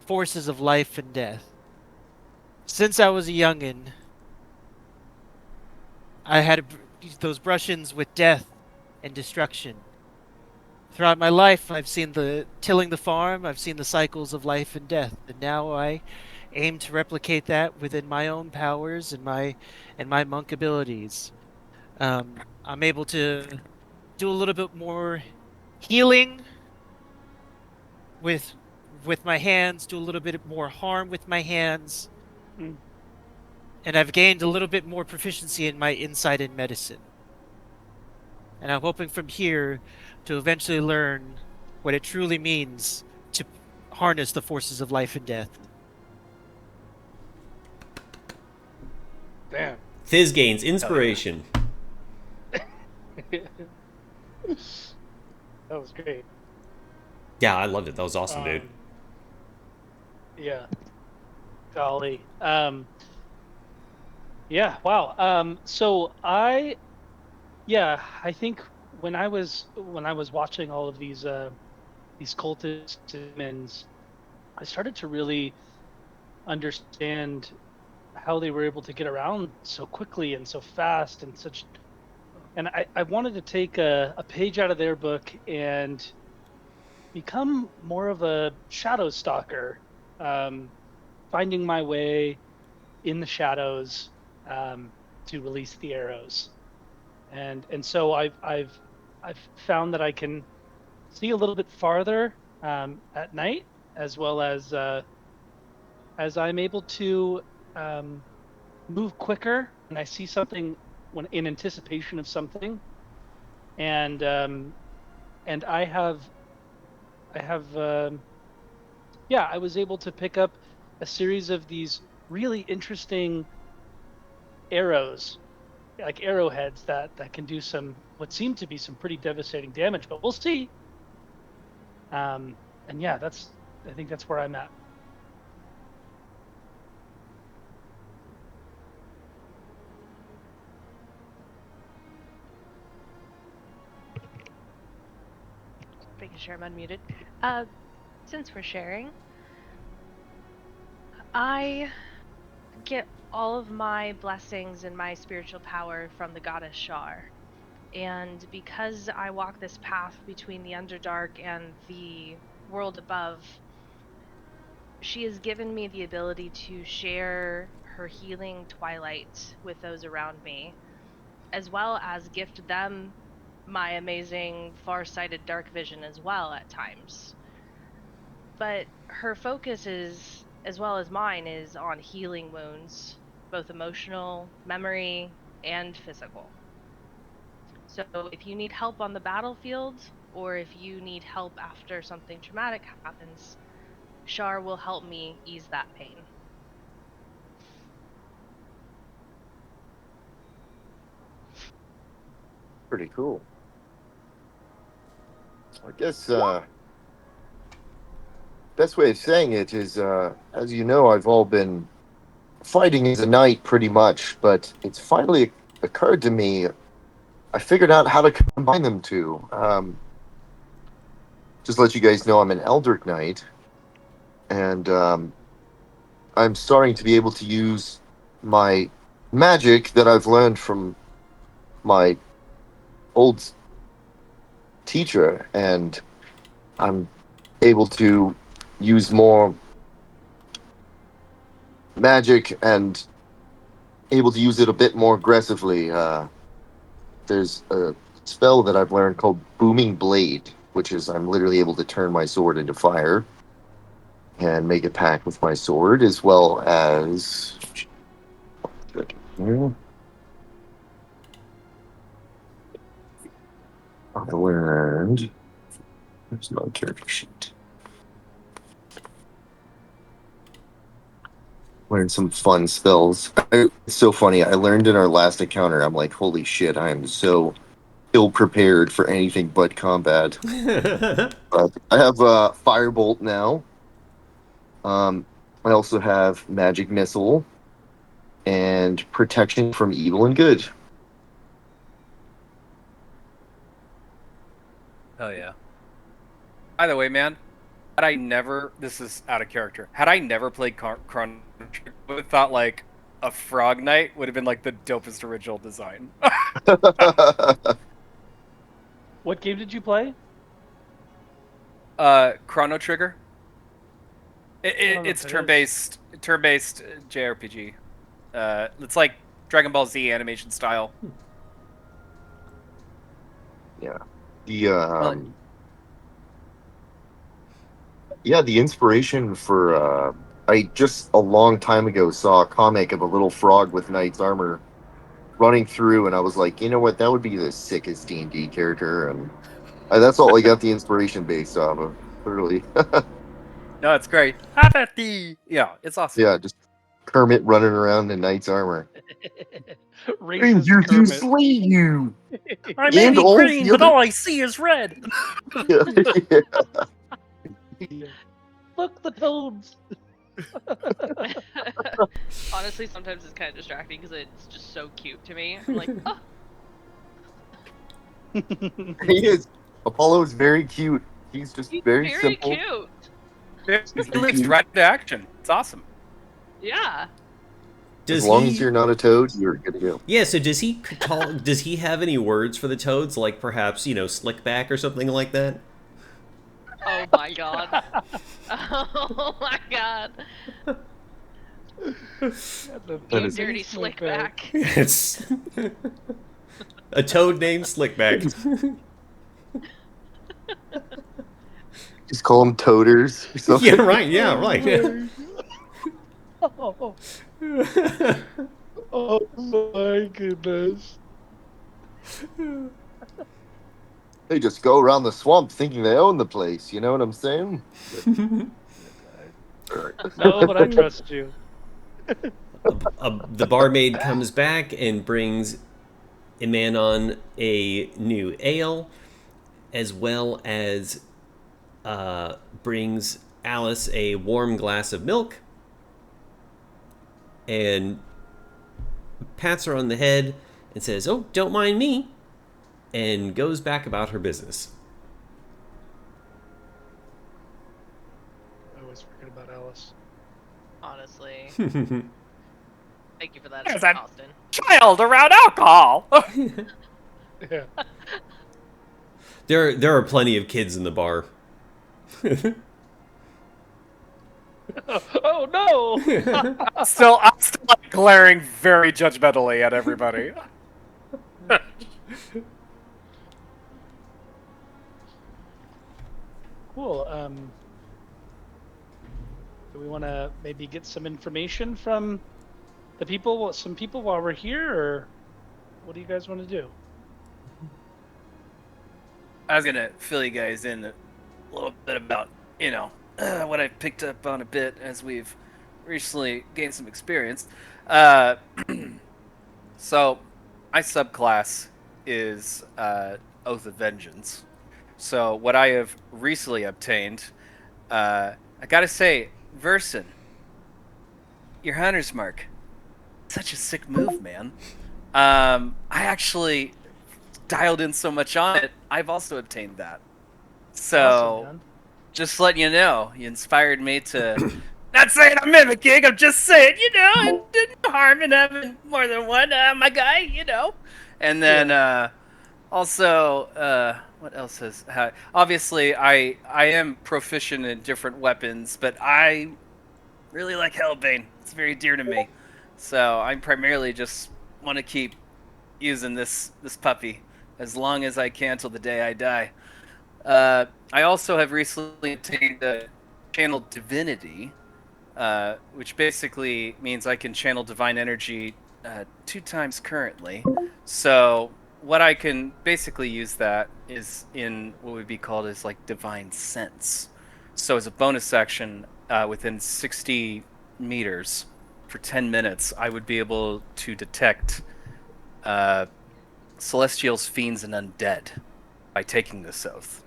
forces of life and death. Since I was a youngin', I had those brush-ins with death and destruction. Throughout my life, I've seen the tilling the farm, I've seen the cycles of life and death, and now I aim to replicate that within my own powers and my monk abilities. I'm able to do a little bit more healing with my hands, do a little bit more harm with my hands, mm. and I've gained a little bit more proficiency in my insight in medicine. And I'm hoping from here to eventually learn what it truly means to harness the forces of life and death. Damn. Fizz gains inspiration. That was great. Yeah, I loved it. That was awesome, dude. Yeah. Golly. Yeah. Wow. So I think when I was watching all of these cultist demons, I started to really understand how they were able to get around so quickly and so fast and such. And I wanted to take a page out of their book and become more of a shadow stalker, finding my way in the shadows to release the arrows. And so I've found that I can see a little bit farther at night, as well as I'm able to move quicker when I see something, when in anticipation of something, and I have yeah, I was able to pick up a series of these really interesting arrows, like arrowheads that can do some what seem to be some pretty devastating damage, but we'll see. And yeah, I think that's where I'm at. Making sure I'm unmuted. Since we're sharing, I get all of my blessings and my spiritual power from the goddess Shar. And because I walk this path between the Underdark and the world above, she has given me the ability to share her healing twilight with those around me, as well as gift them my amazing far-sighted dark vision as well at times. But her focus is, as well as mine, is on healing wounds, both emotional, memory, and physical. So if you need help on the battlefield, or if you need help after something traumatic happens, Shar will help me ease that pain. Pretty cool. I guess best way of saying it is, as you know, I've all been fighting as a knight pretty much, but it's finally occurred to me. I figured out how to combine them two. Just to let you guys know, I'm an Eldritch Knight, and I'm starting to be able to use my magic that I've learned from my old teacher, and I'm able to use more magic and able to use it a bit more aggressively. There's a spell that I've learned called Booming Blade, which is I'm literally able to turn my sword into fire and make a pact with my sword, as well as I learned. There's no character sheet. Learned some fun spells. It's so funny. I learned in our last encounter. I'm like, holy shit! I am so ill prepared for anything but combat. But I have Firebolt now. I also have Magic Missile and Protection from Evil and Good. Oh yeah. By the way, man, had I never, this is out of character, had I never played Chrono Trigger, I would have thought like a Frog Knight would have been like the dopest original design. What game did you play? Chrono Trigger. I don't know It's what that turn-based JRPG. It's like Dragon Ball Z animation style. Yeah. The yeah, the inspiration for I just a long time ago saw a comic of a little frog with knight's armor running through, and I was like, you know what, that would be the sickest D&D character, and that's all I got the inspiration based off of. Literally, No, it's great. Apathy. Yeah, it's awesome. yeah, just Kermit running around in knight's armor. Racist Danger to Kermit. slay you. I may be green, but all I see is red. Yeah. Look, the toads. Honestly, sometimes it's kind of distracting because it's just so cute to me. I'm like, oh, He is. Apollo is very cute. He's just he's very very simple. cute. He lives right into action. It's awesome. Yeah. Does As long he? as you're not a toad, you're good to go. Yeah. So does he call? Does he have any words for the toads, like perhaps slickback or something like that? Oh my god. Oh my god. That You is- dirty slickback. It's a toad named Slickback. Just call them toaders or something. Yeah. Right. Yeah. Right. Oh. Oh my goodness. They just go around the swamp thinking they own the place. You know what I'm saying? No, but I trust you. The barmaid comes back and brings Imanon a new ale, as well as brings Alice a warm glass of milk, and pats her on the head and says, "Oh, don't mind me," and goes back about her business. I always forget about Alice. Honestly. Thank you for that, Yes, I'm- Austin. Child around alcohol. Yeah. There are plenty of kids in the bar. Oh no! I'm still like glaring very judgmentally at everybody. Cool. Do we want to maybe get some information from the people, some people while we're here, or what do you guys want to do? I was gonna fill you guys in a little bit about, what I've picked up on a bit as we've recently gained some experience. Uh, so, my subclass is Oath of Vengeance. So, what I have recently obtained, I gotta say, Versin, your hunter's mark, such a sick move, man. I actually dialed in so much on it, I've also obtained that. Awesome, So, man. just letting you know, you inspired me to. Not saying I'm mimicking, I'm just saying, it didn't harm in having more than one, my guy. And then, also, what else has. Obviously, I am proficient in different weapons, but I really like Hellbane. It's very dear to me. So, I primarily just want to keep using this puppy as long as I can till the day I die. I also have recently obtained a channel divinity, which basically means I can channel divine energy 2 times currently. So what I can basically use that is in what would be called as like divine sense. So as a bonus action, within 60 meters for 10 minutes, I would be able to detect celestials, fiends, and undead by taking this oath.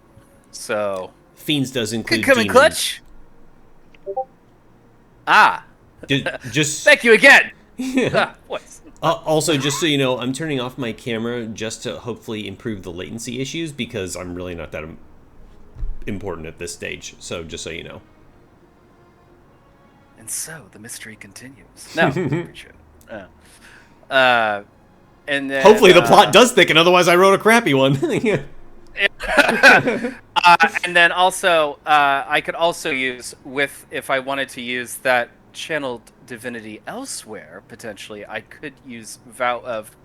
So Fiends does could include come in demons. clutch. Ah, Just thank you again. yeah. Boys. Also, just so you know, I'm turning off my camera just to hopefully improve the latency issues because I'm really not that important at this stage. So just so you know. And so the mystery continues. No, appreciate it. And then, Hopefully the plot does thicken, otherwise I wrote a crappy one. and then also, I could also use if I wanted to use that channeled divinity elsewhere. Potentially, I could use Vow of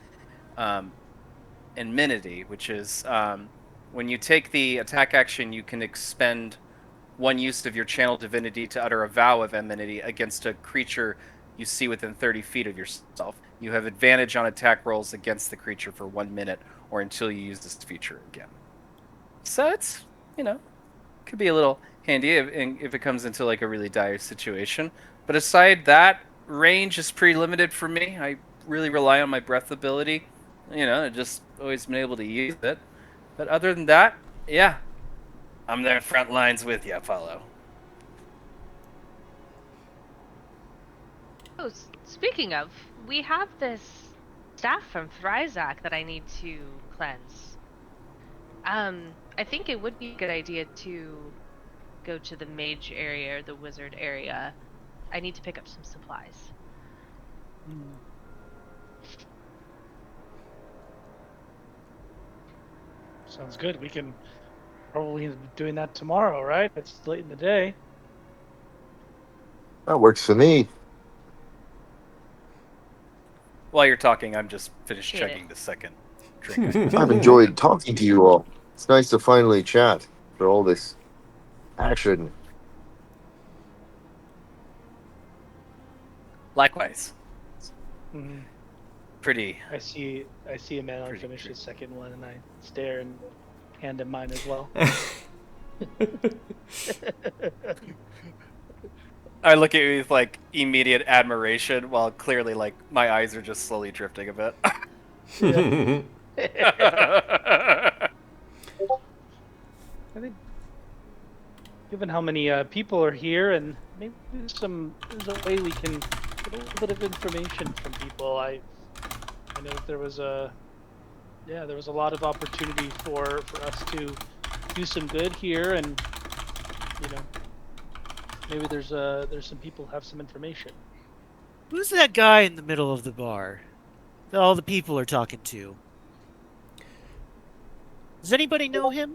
Enmity, which is when you take the attack action, you can expend one use of your channel divinity to utter a vow of enmity against a creature you see within 30 feet of yourself. You have advantage on attack rolls against the creature for 1 minute or until you use this feature again. So it's, could be a little handy if it comes into like a really dire situation. But aside that, range is pretty limited for me. I really rely on my breath ability. I just always been able to use it. But other than that, yeah, I'm there front lines with you, Apollo. Oh, speaking of, we have this staff from Thryzak that I need to cleanse. I think it would be a good idea to go to the mage area or the wizard area. I need to pick up some supplies. Sounds good. We can probably end up doing that tomorrow, right? It's late in the day. That works for me. While you're talking, I'm just finished Appreciate chugging it. the second drink. I've enjoyed talking to you all. It's nice to finally chat for all this action. Likewise. Mm-hmm. Pretty. I see a man on finish his second one, and I stare and hand him mine as well. I look at you with like immediate admiration, while clearly like my eyes are just slowly drifting a bit. I think, given how many people are here, and maybe there's a way we can get a little bit of information from people. I know that there was a lot of opportunity for us to do some good here, and maybe there's some people who have some information. Who's that guy in the middle of the bar that all the people are talking to? Does anybody know him?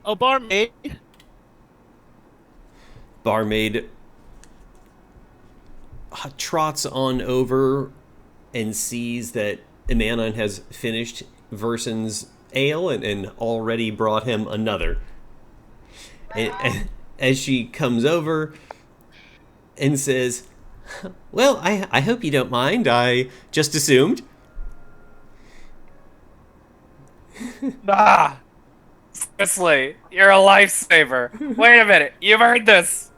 Oh, barmaid. Barmaid trots on over and sees that Emanon has finished Verson's ale and already brought him another. And as she comes over and says, "Well, I hope you don't mind. I just assumed." Ah, seriously, you're a lifesaver. Wait a minute, you've earned this.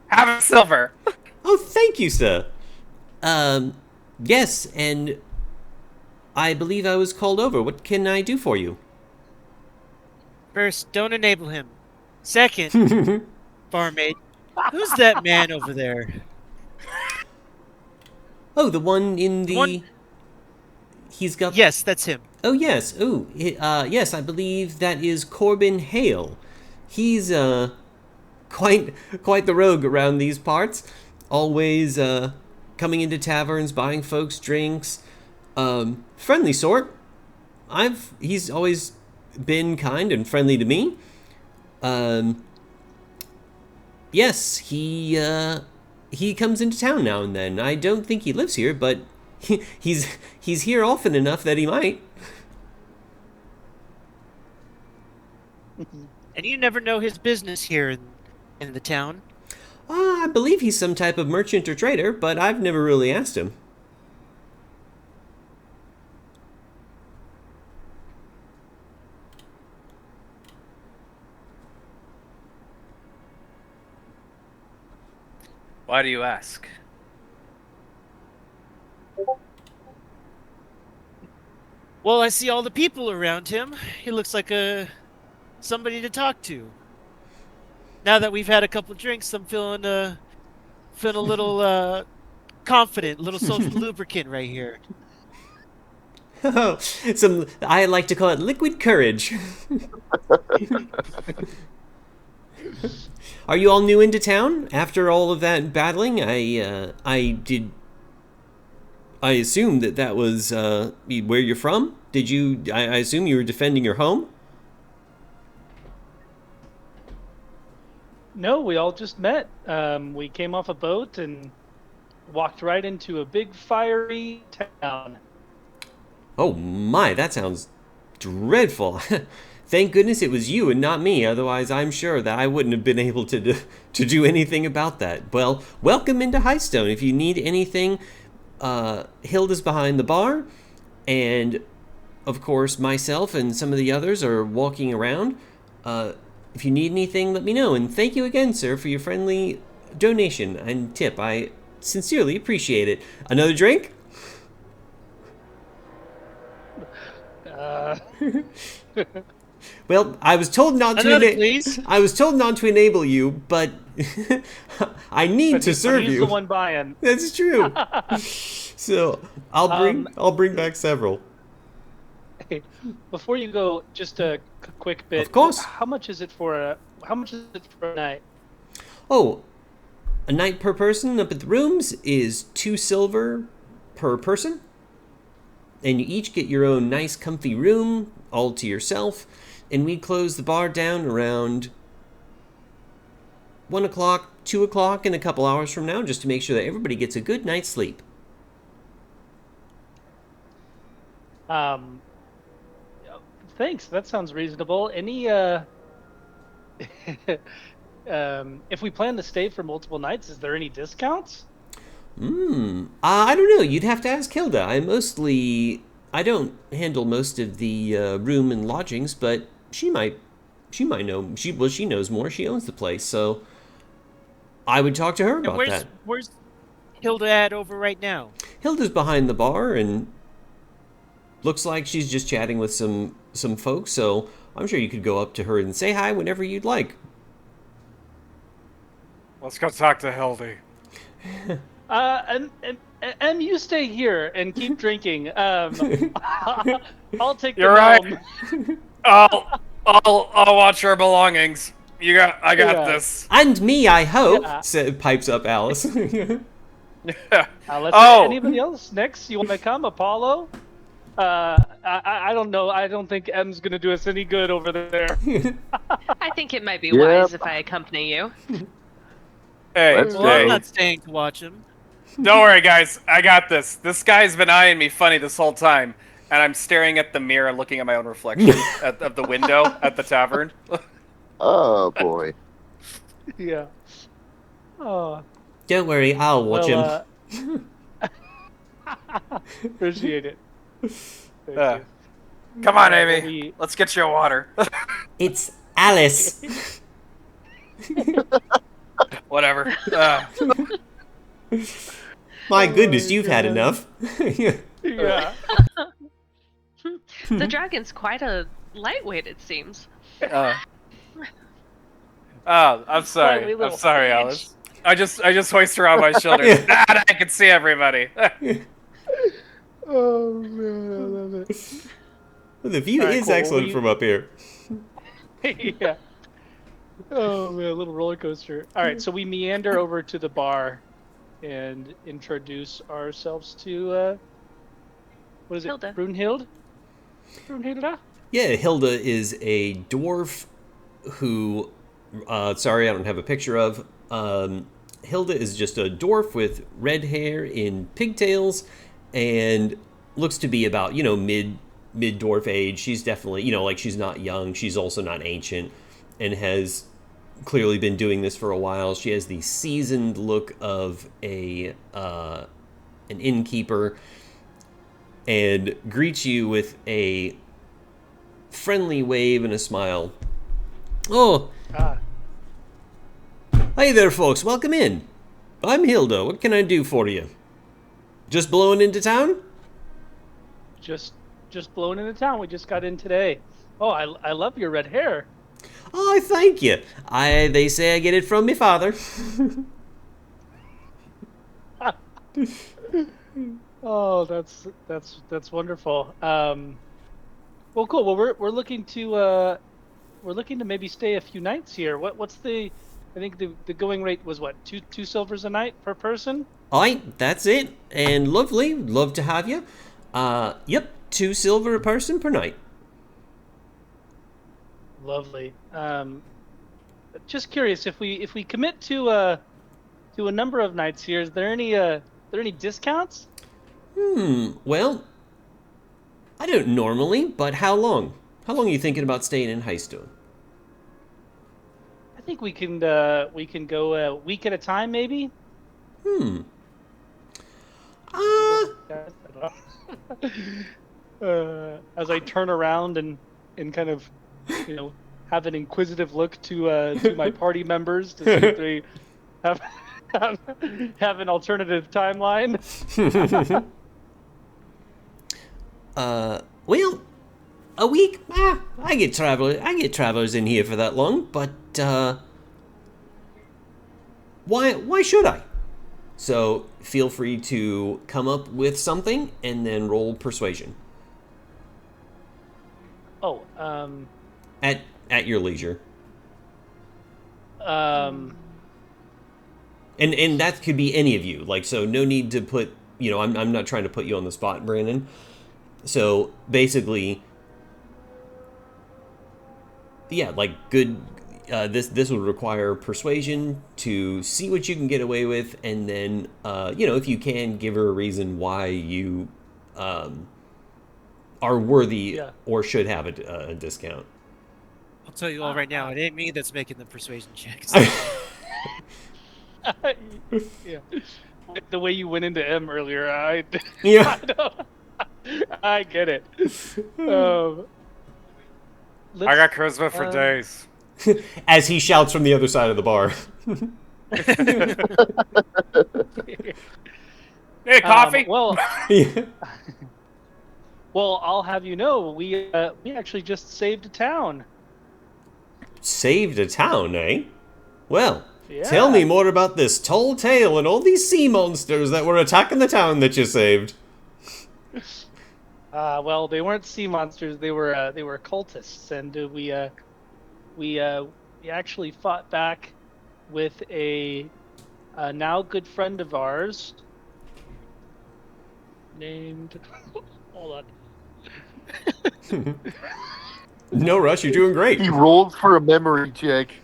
Have a silver. "Oh, thank you, sir. Yes, and I believe I was called over. What can I do for you?" First, don't enable him. Second, barmaid, who's that man over there? "Oh, the one in the... one- He's got... Yes, that's him. Oh, yes. Oh, yes, I believe that is Corbin Hale. He's, quite the rogue around these parts. Always, coming into taverns, buying folks drinks. Friendly sort. He's always been kind and friendly to me. Yes, he comes into town now and then. I don't think he lives here, but he's here often enough that he might." And you never know his business here in the town. I believe he's some type of merchant or trader, but I've never really asked him. Why do you ask? Well, I see all the people around him. He looks like somebody to talk to. Now that we've had a couple drinks, I'm feeling a little confident, a little social lubricant right here. Oh, I like to call it liquid courage. Are you all new into town after all of that battling? I assume that was where you're from. Did you? I assume you were defending your home. No, we all just met. We came off a boat and walked right into a big fiery town. Oh my, that sounds dreadful. Thank goodness it was you and not me, otherwise I'm sure that I wouldn't have been able to do anything about that. Well, welcome into Highstone. If you need anything, Hilda's behind the bar, and of course myself and some of the others are walking around. If you need anything, let me know, and thank you again, sir, for your friendly donation and tip. I sincerely appreciate it. Another drink? Well, I was told not to. Please. I was told not to enable you, but I need to serve he's you. the one buying. That's true. So I'll bring back several. Hey, before you go, just a quick bit. Of course. How much is it for a night? Oh, a night per person up at the rooms is 2 silver per person, and you each get your own nice, comfy room all to yourself. And we close the bar down around 1 o'clock, 2 o'clock, in a couple hours from now, just to make sure that everybody gets a good night's sleep. Thanks. That sounds reasonable. Any if we plan to stay for multiple nights, is there any discounts? I don't know. You'd have to ask Hilda. I don't handle most of the room and lodgings, but she might know. She knows more. She owns the place, so I would talk to her about that. Where's Hilda at over right now? Hilda's behind the bar and looks like she's just chatting with some folks, so I'm sure you could go up to her and say hi whenever you'd like. Let's go talk to Hildy. And you stay here and keep drinking. I'll take the You're right. helm. I'll watch our belongings. I got this. And me, I hope, Yeah. pipes up Alice. Anybody else next? You want to come, Apollo? I don't know. I don't think M's gonna do us any good over there. I think it might be Yep. wise if I accompany you. Hey, Let's Well, I'm hey, not staying to watch him. Don't worry, guys. I got this. This guy's been eyeing me funny this whole time, and I'm staring at the mirror, looking at my own reflection of the window at the tavern. Oh boy. Yeah. Oh, Don't worry, I'll watch well, him. appreciate it. Thank Uh, you. Come on, Well, Amy. Let's get you a water. It's Alice. Whatever. My goodness, my you've had God. enough. Yeah. The dragon's quite a lightweight, it seems. Oh, I'm sorry. Slightly I'm little sorry, bitch. Alice. I just hoist her on my shoulders. Yeah. Ah, I can see everybody. Oh man, I love it. The view All right, is cool. Well, excellent from up here. Yeah. Oh man, a little roller coaster. All right, so we meander over to the bar and introduce ourselves to what is it? Hilda. Brunhild? Brunhilda? Yeah, Hilda is a dwarf who, sorry, I don't have a picture of. Hilda is just a dwarf with red hair in pigtails and looks to be about, mid dwarf age. She's definitely, like she's not young. She's also not ancient and has clearly been doing this for a while. She has the seasoned look of an innkeeper and greets you with a friendly wave and a smile. Oh, Ah, hey there, folks. Welcome in. I'm Hilda. What can I do for you? Just blowing into town? just blown into town. We just got in today. Oh, I love your red hair. Oh, thank you. They say I get it from my father. Oh, that's wonderful. Well, cool. Well, we're looking to maybe stay a few nights here. What's the? I think the going rate was what, two silvers a night per person. Aye, that's it. And lovely. Love to have you. Yep, 2 silver a person per night. Lovely. Just curious, if we commit to a number of nights here, is there any discounts? Well, I don't normally, but how long? How long are you thinking about staying in Highstone? I think we can go a week at a time, maybe. As I turn around and kind of, have an inquisitive look to my party members to see if they have have an alternative timeline. Well, a week? I get travelers in here for that long, but why should I? So feel free to come up with something and then roll persuasion Oh, at your leisure. um, And that could be any of you. Like, so no need to put, I'm not trying to put you on the spot, Brandon. So basically, yeah, like good. This would require persuasion to see what you can get away with, and then if you can, give her a reason why you are worthy Yeah. or should have a discount. I'll tell you all right now, it ain't me that's making the persuasion checks. yeah. The way you went into M earlier, Yeah. I get it. I got charisma for days. As he shouts from the other side of the bar. Hey, coffee. Well, Yeah. well, I'll have you know, we actually just saved a town. Saved a town, eh? Well, Yeah. tell me more about this tall tale and all these sea monsters that were attacking the town that you saved. Well, they weren't sea monsters; they were cultists, and we actually fought back with a now good friend of ours named. Hold on. No rush, you're doing great. He rolled for a memory check.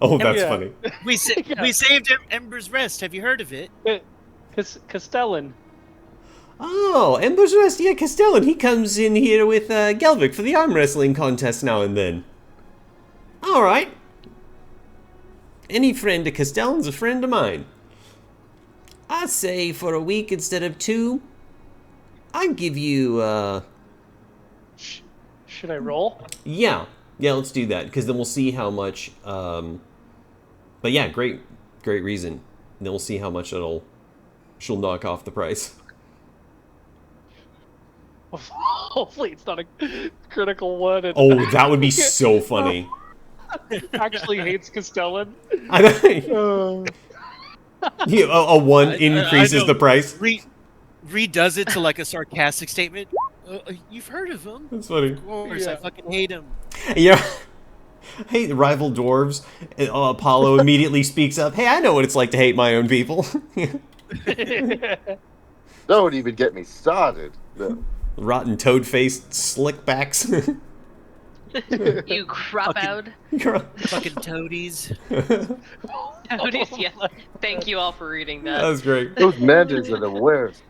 Oh, that's Yeah. funny. We Yeah. saved Ember's Rest. Have you heard of it? Castellan. Oh, Ember's Rest, yeah, Castellan. He comes in here with Gelvic for the arm wrestling contest now and then. Alright. Any friend of Castellan's a friend of mine. I say for a week instead of 2, I'd give you, Should I roll? yeah, let's do that, because then we'll see how much, but yeah, great reason. And then we'll see how much she'll knock off the price. Hopefully it's not a critical one. And Oh, that would be so funny. actually hates Castellan. I know. Yeah, a 1 increases know. the price. Redoes it to like a sarcastic statement. You've heard of him? That's funny. Of course, I fucking hate him. Yeah. Hey, the rival dwarves. And, Apollo immediately speaks up. Hey, I know what it's like to hate my own people. Don't even get me started. No. Rotten toad-faced slickbacks. You crap-out. Fucking toadies. Toadies, yeah. Thank you all for reading that. That was great. Those mantas are the worst.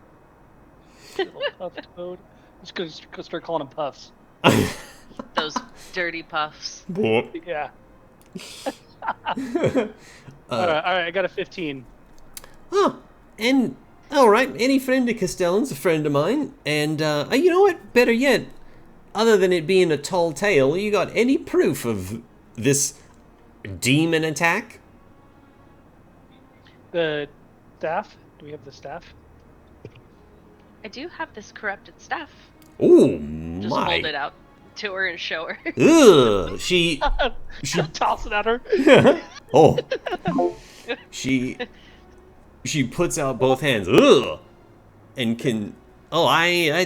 Puff toad. Just gonna start calling them puffs. Those dirty puffs. Yeah. All right, I got a 15. Huh. And, alright, any friend of Castellan's a friend of mine. And, you know what? Better yet, other than it being a tall tale, you got any proof of this demon attack? The staff? Do we have the staff? I do have this corrupted staff. Ooh, Just my. hold it out to her and show her. Ugh, she Toss it at her. oh, she puts out both hands. Ugh, and can. Oh,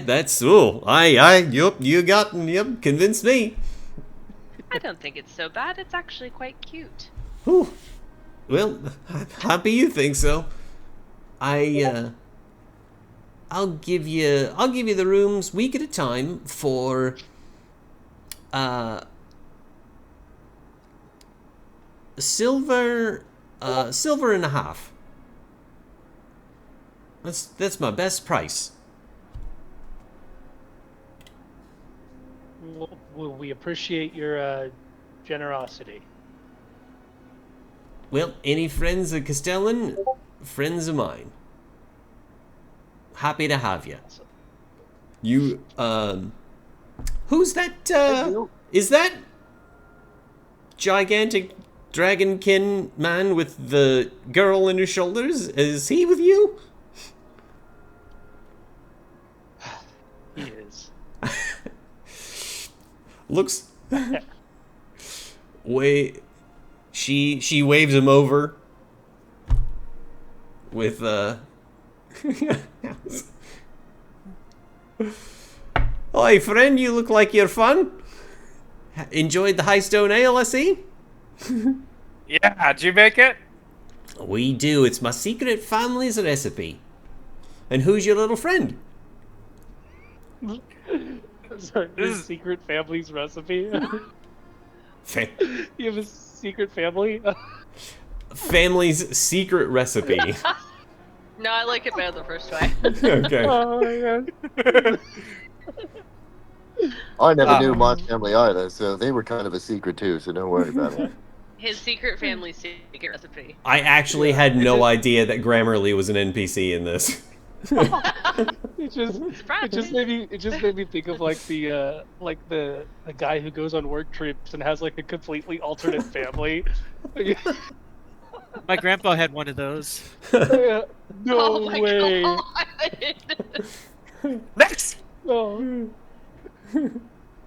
that's. Oh, yup, yep, convinced me. I don't think it's so bad. It's actually quite cute. Ooh, well, happy you think so. I'll give you the rooms week at a time for silver and a half. That's my best price. Well, we appreciate your generosity. Well, any friends of Castellan, friends of mine. Happy to have you. You, who's that, is that gigantic dragonkin man with the girl on his shoulders? Is he with you? He is. Looks... She waves him over with, Oi, friend, you look like you're fun. Enjoyed the Highstone Ale, I see? Yeah, did you make it? We do. It's my secret family's recipe. And who's your little friend? Sorry, his secret family's recipe. You have a secret family? Family's secret recipe. No, I like it better the first way. Okay. Oh my god. I never knew my family either, so they were kind of a secret too, so don't worry about it. His secret family's secret recipe. I actually had no idea that Grammarly was an NPC in this. It just made me think of like the guy who goes on work trips and has like a completely alternate family. My grandpa had one of those. No Oh my way. God. Next! Oh.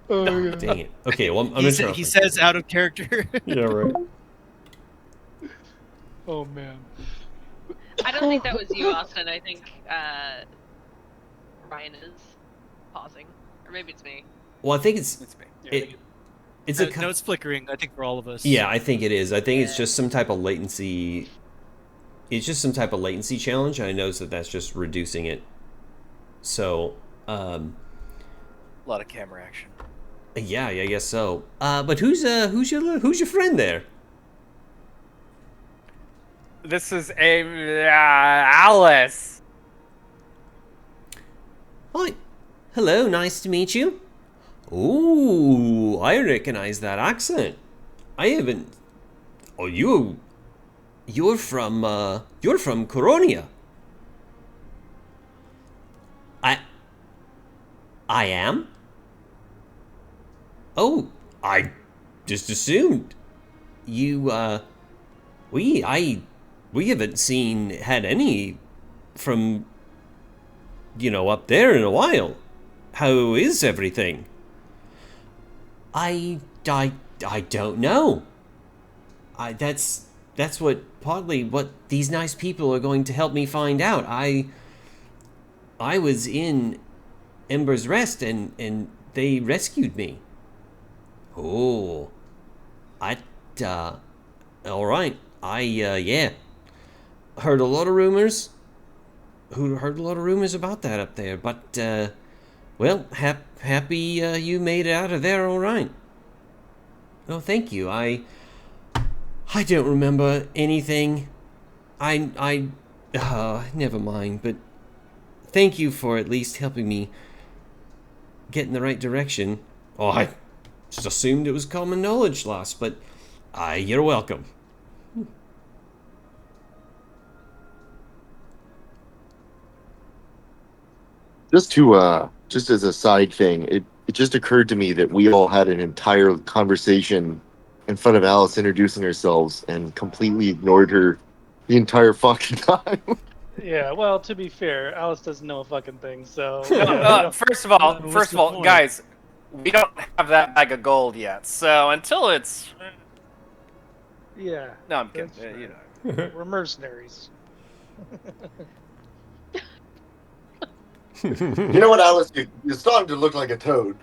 Oh, God. Dang it. Okay, well, I'm gonna He says out of character. Yeah, right. Oh man. I don't think that was you, Austin. I think Ryan is pausing, or maybe it's me. Well, I think it's It's me. it's no, a no, it's flickering. I think for all of us. yeah, I think it is. I think it's just some type of latency. It's just some type of latency challenge. I noticed that that's just reducing it. So, A lot of camera action. yeah, I guess so. But who's your friend there? This is a Alice. Hi. Hello, nice to meet you. Ooh, I recognize that accent. I haven't. Oh, you're from Coronia. I I am. Oh, I just assumed you. We I we haven't had any from up there in a while. How is everything? I I I don't know. That's what partly what these nice people are going to help me find out. I was in Ember's Rest and they rescued me. Oh, I uh all right. Yeah, heard a lot of rumors. Who heard a lot of rumors about that up there, but well, happy you made it out of there all right. Oh, thank you. I don't remember anything. Never mind, but thank you for at least helping me get in the right direction. Oh, I just assumed it was common knowledge loss, but you're welcome. Just as a side thing, it just occurred to me that we all had an entire conversation in front of Alice introducing ourselves and completely ignored her the entire fucking time. Yeah, well, to be fair, Alice doesn't know a fucking thing, so No, yeah, we don't. What's the point? guys, we don't have that bag of gold yet. So until it's Yeah, no, I'm kidding. that's You right. know, We're mercenaries. You know what, Alice? You're starting to look like a toad.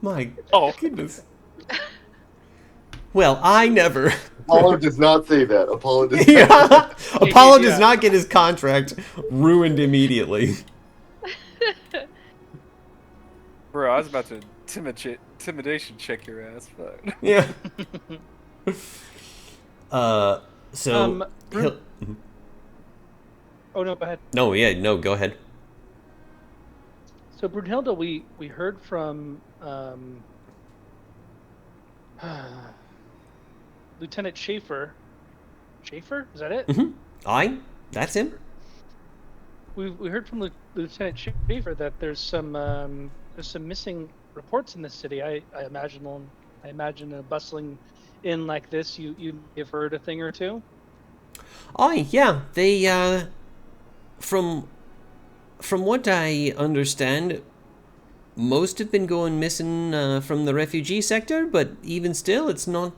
My oh, goodness. Well, I never. Apollo does not say that. Apollo does not. Yeah. Apollo does Yeah. not get his contract ruined immediately. bro, I was about to intimidation check your ass, but Yeah. So Brun- oh no, go ahead. no, yeah, no, go ahead. So Brunhilde, we heard from Lieutenant Schaefer. Schaefer, is that it? That's him. We heard from Lieutenant Schaefer that there's some missing reports in the city. I imagine a bustling inn like this, you've heard a thing or two. Yeah, they from what I understand, most have been going missing from the refugee sector, but even still, it's not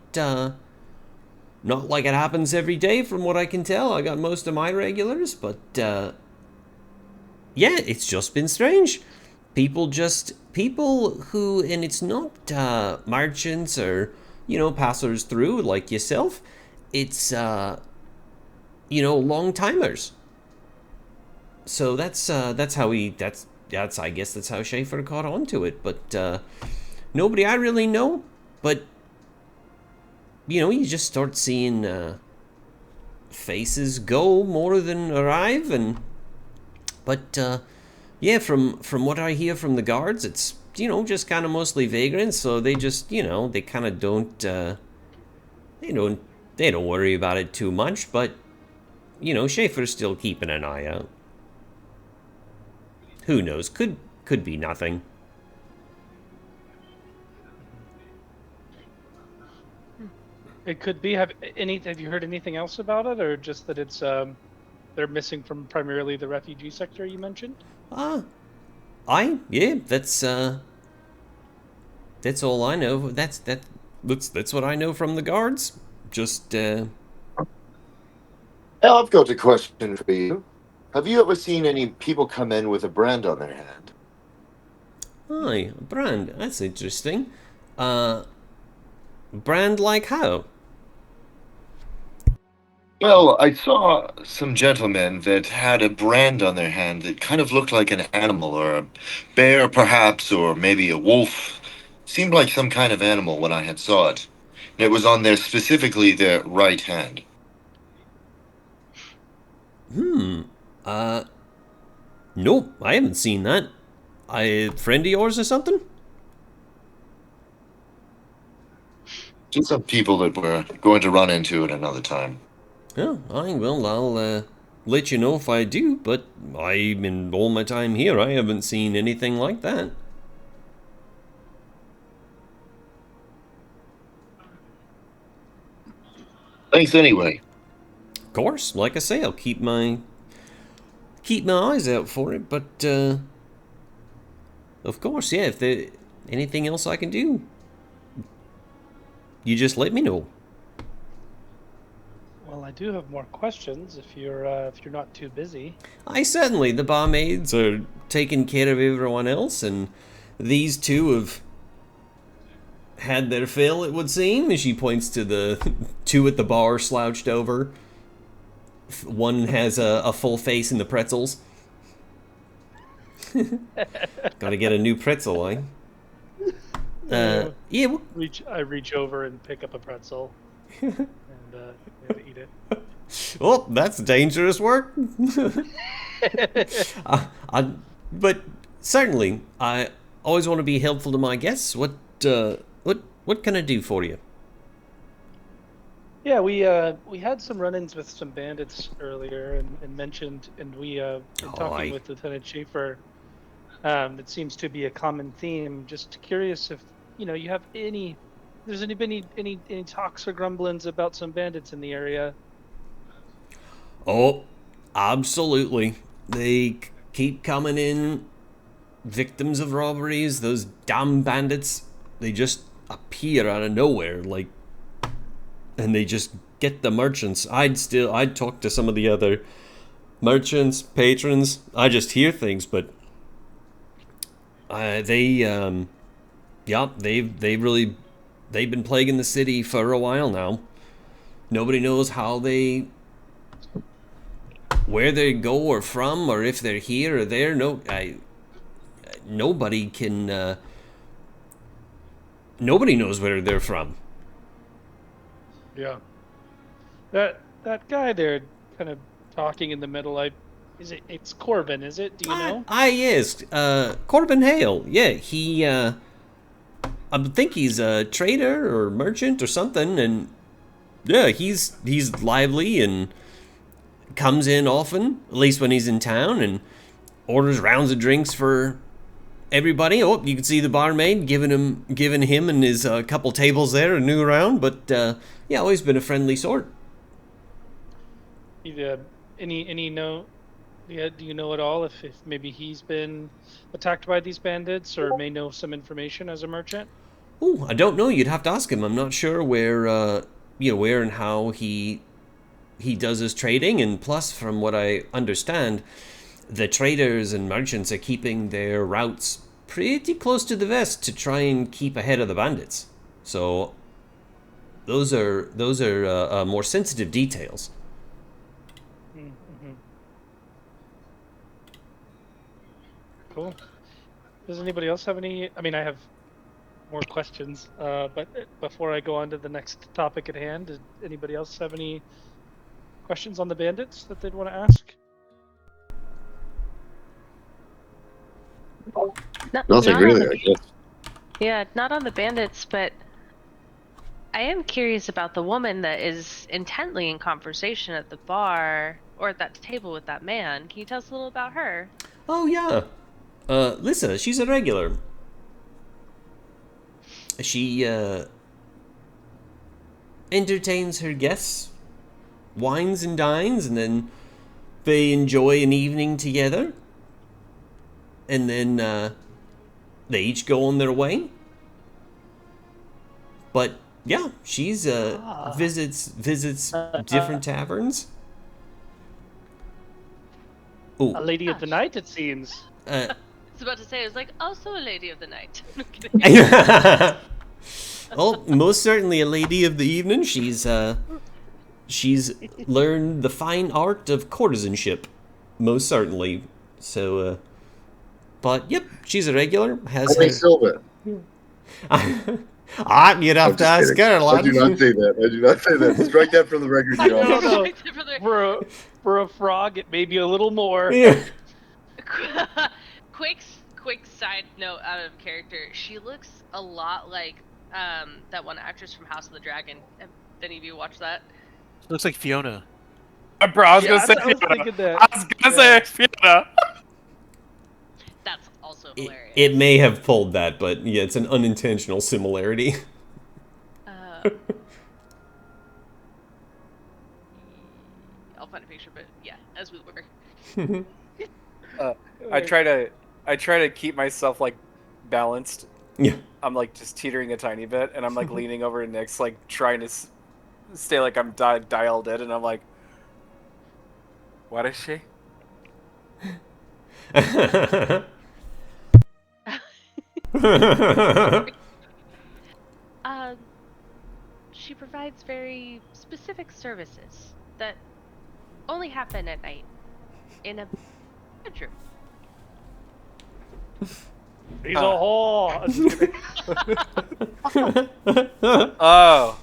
like it happens every day. From what I can tell, I got most of my regulars, but yeah, it's just been strange. People who, and it's not merchants or passers through like yourself. It's long timers. So that's how that's I guess that's how Schaefer caught on to it. But nobody I really know. But you just start seeing faces go more than arrive, and but yeah, from what I hear from the guards, it's just kind of mostly vagrants. So they just they kind of don't they don't they don't worry about it too much. But Schaefer's still keeping an eye out. Who knows? Could be nothing. It could be. Have you heard anything else about it, or just that it's they're missing from primarily the refugee sector you mentioned? Yeah, that's all I know. That's what I know from the guards. Just Now I've got a question for you. Have you ever seen any people come in with a brand on their hand? hi, brand. That's interesting. Uh, brand like how? Well, I saw some gentlemen that had a brand on their hand that kind of looked like an animal, or a bear perhaps, or maybe a wolf. Seemed like some kind of animal when I had saw it. And it was on their specifically their right hand. Uh, Nope, I haven't seen that. A friend of yours or something? Just some people that we're going to run into at another time. Oh, I'll let you know if I do, but in all my time here, I haven't seen anything like that. Thanks anyway. Of course, like I say, I'll keep my eyes out for it, but of course, yeah, if there anything else I can do, you just let me know. Well, I do have more questions if you're not too busy. Certainly, the barmaids are taking care of everyone else, and these two have had their fill, it would seem, as she points to the two at the bar slouched over. One has a full face in the pretzels. Gotta get a new pretzel, eh? Yeah. I reach over and pick up a pretzel and eat it. Oh, that's dangerous work. But certainly, I always want to be helpful to my guests. What can I do for you? Yeah, we had some run-ins with some bandits earlier, and mentioned, and we in talking with Lieutenant Schaefer. It seems to be a common theme. Just curious if you have there's been any talks or grumblings about some bandits in the area. Oh, absolutely. They keep coming in, victims of robberies. Those damn bandits. They just appear out of nowhere, and they just get the merchants. I'd talk to some of the other merchants, patrons. I just hear things, but they've been plaguing the city for a while now. Nobody knows where they go or from, or if they're here or there. Nobody knows where they're from. Yeah. That guy there, kind of talking in the middle. It's Corbin, is it? Do you know? Yes. Corbin Hale. Yeah, he. I think he's a trader or merchant or something, and yeah, he's lively and comes in often, at least when he's in town, and orders rounds of drinks for everybody. Oh, you can see the barmaid giving him and his couple tables there a new round, but yeah, always been a friendly sort. Any know? Yeah, do you know at all if maybe he's been attacked by these bandits, or may know some information as a merchant? Oh, I don't know. You'd have to ask him. I'm not sure where where and how he does his trading, and plus, from what I understand, the traders and merchants are keeping their routes pretty close to the vest to try and keep ahead of the bandits. So those are more sensitive details. Mm-hmm. Cool. Does anybody else have any? I mean, I have more questions, but before I go on to the next topic at hand, does anybody else have any questions on the bandits that they'd want to ask? Nothing really, I guess. Yeah, not on the bandits, but I am curious about the woman that is intently in conversation at the bar or at that table with that man. Can you tell us a little about her? Oh yeah, Lissa. She's a regular. She entertains her guests, wines and dines, and then they enjoy an evening together. And then they each go on their way. But yeah, she's visits different taverns. Ooh. A lady of the night, it seems. I was about to say, I was like, also a lady of the night. No kidding. Well, most certainly a lady of the evening. She's learned the fine art of courtesanship, most certainly. So, but yep, she's a regular. Has How many silver? You'd have to ask her, lad. I do not say that. I do not say that. Strike that from the record, John. No. For a frog, it may be a little more. Yeah. quick side note out of character. She looks a lot like that one actress from House of the Dragon. Have any of you watched that? She looks like Fiona. Bro, I was Yeah, gonna say I was Fiona. thinking that. I was gonna say Fiona. That's also hilarious. It may have pulled that, but yeah, it's an unintentional similarity. I'll find a picture, but yeah, as we were. I try to keep myself like balanced. Yeah. I'm like just teetering a tiny bit, and I'm like leaning over to Nick's, like trying to stay like I'm dialed in, and I'm like, what is she? She provides very specific services that only happen at night in a bedroom. He's a whore. I'm just kidding. Oh.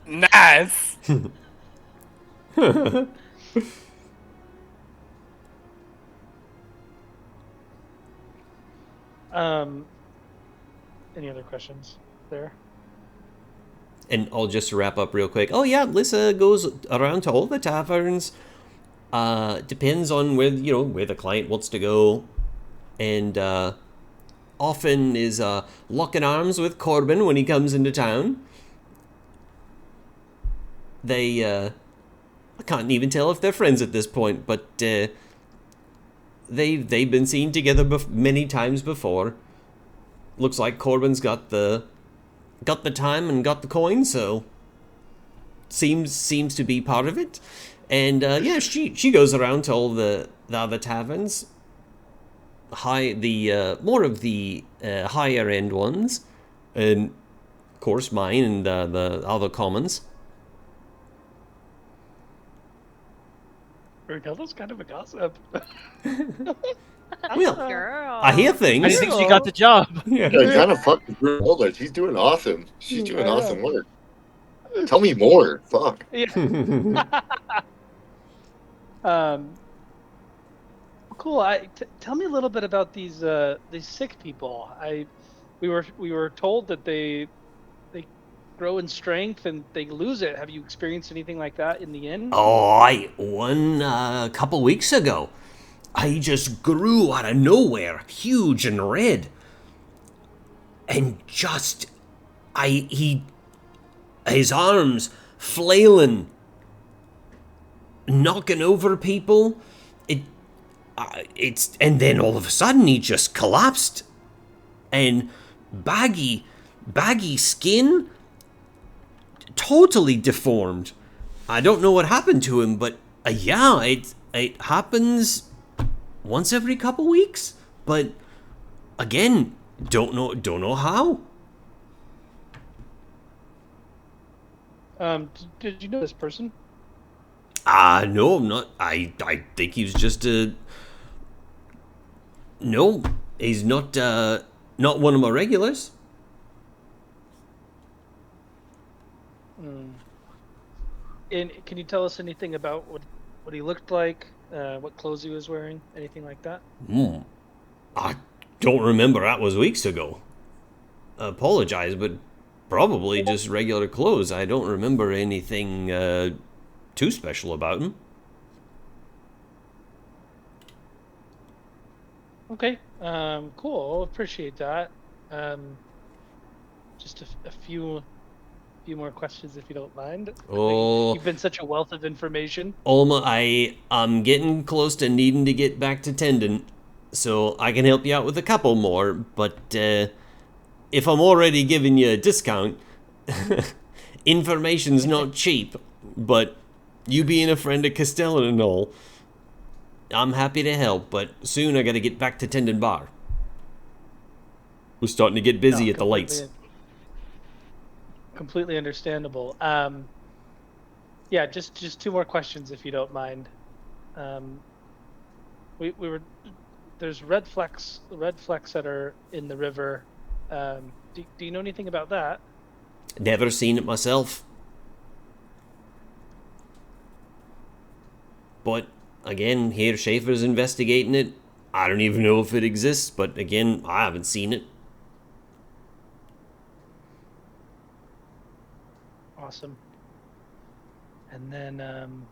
Nice. Any other questions there? And I'll just wrap up real quick. Oh yeah, Lissa goes around to all the taverns. Depends on where the client wants to go, and often is locking arms with Corbin when he comes into town. They I can't even tell if they're friends at this point, but they've been seen together many times before. Looks like Corbin's got the time and got the coin, so seems to be part of it. And yeah, she goes around to all the other taverns, more of the higher end ones, and of course mine and the other commons. Rigelda's kind of a gossip. Well, Girl. I hear I things. didn't think she got the job. Yeah. I kind of fucking Brunhilde. She's doing awesome. She's doing awesome work. Tell me more. Fuck. Cool. Tell me a little bit about these sick people. We were told that they grow in strength and they lose it. Have you experienced anything like that in the inn? Oh, one couple weeks ago. I just grew out of nowhere, huge and red. And his arms flailing, knocking over people. And then all of a sudden he just collapsed. And baggy skin, totally deformed. I don't know what happened to him, but yeah, it happens once every couple weeks. But again, don't know how. Did you know this person? No, I'm not. I think he was just a. No, he's not. Not one of my regulars. And can you tell us anything about what he looked like, what clothes he was wearing, anything like that? I don't remember. That was weeks ago. Apologize, but probably just regular clothes. I don't remember anything too special about him. Okay. Cool. Appreciate that. Just a few more questions, if you don't mind. Oh, You've been such a wealth of information. Olma, I'm getting close to needing to get back to Tendon, so I can help you out with a couple more. But if I'm already giving you a discount, information's not cheap. But you being a friend of Castellan and all, I'm happy to help. But soon I got to get back to Tendon Bar. We're starting to get busy at the lights. Completely understandable. Yeah, just two more questions, if you don't mind. There's red flecks that are in the river. Do you know anything about that? Never seen it myself. But again, here Schaefer's investigating it. I don't even know if it exists, but again, I haven't seen it. Awesome. And then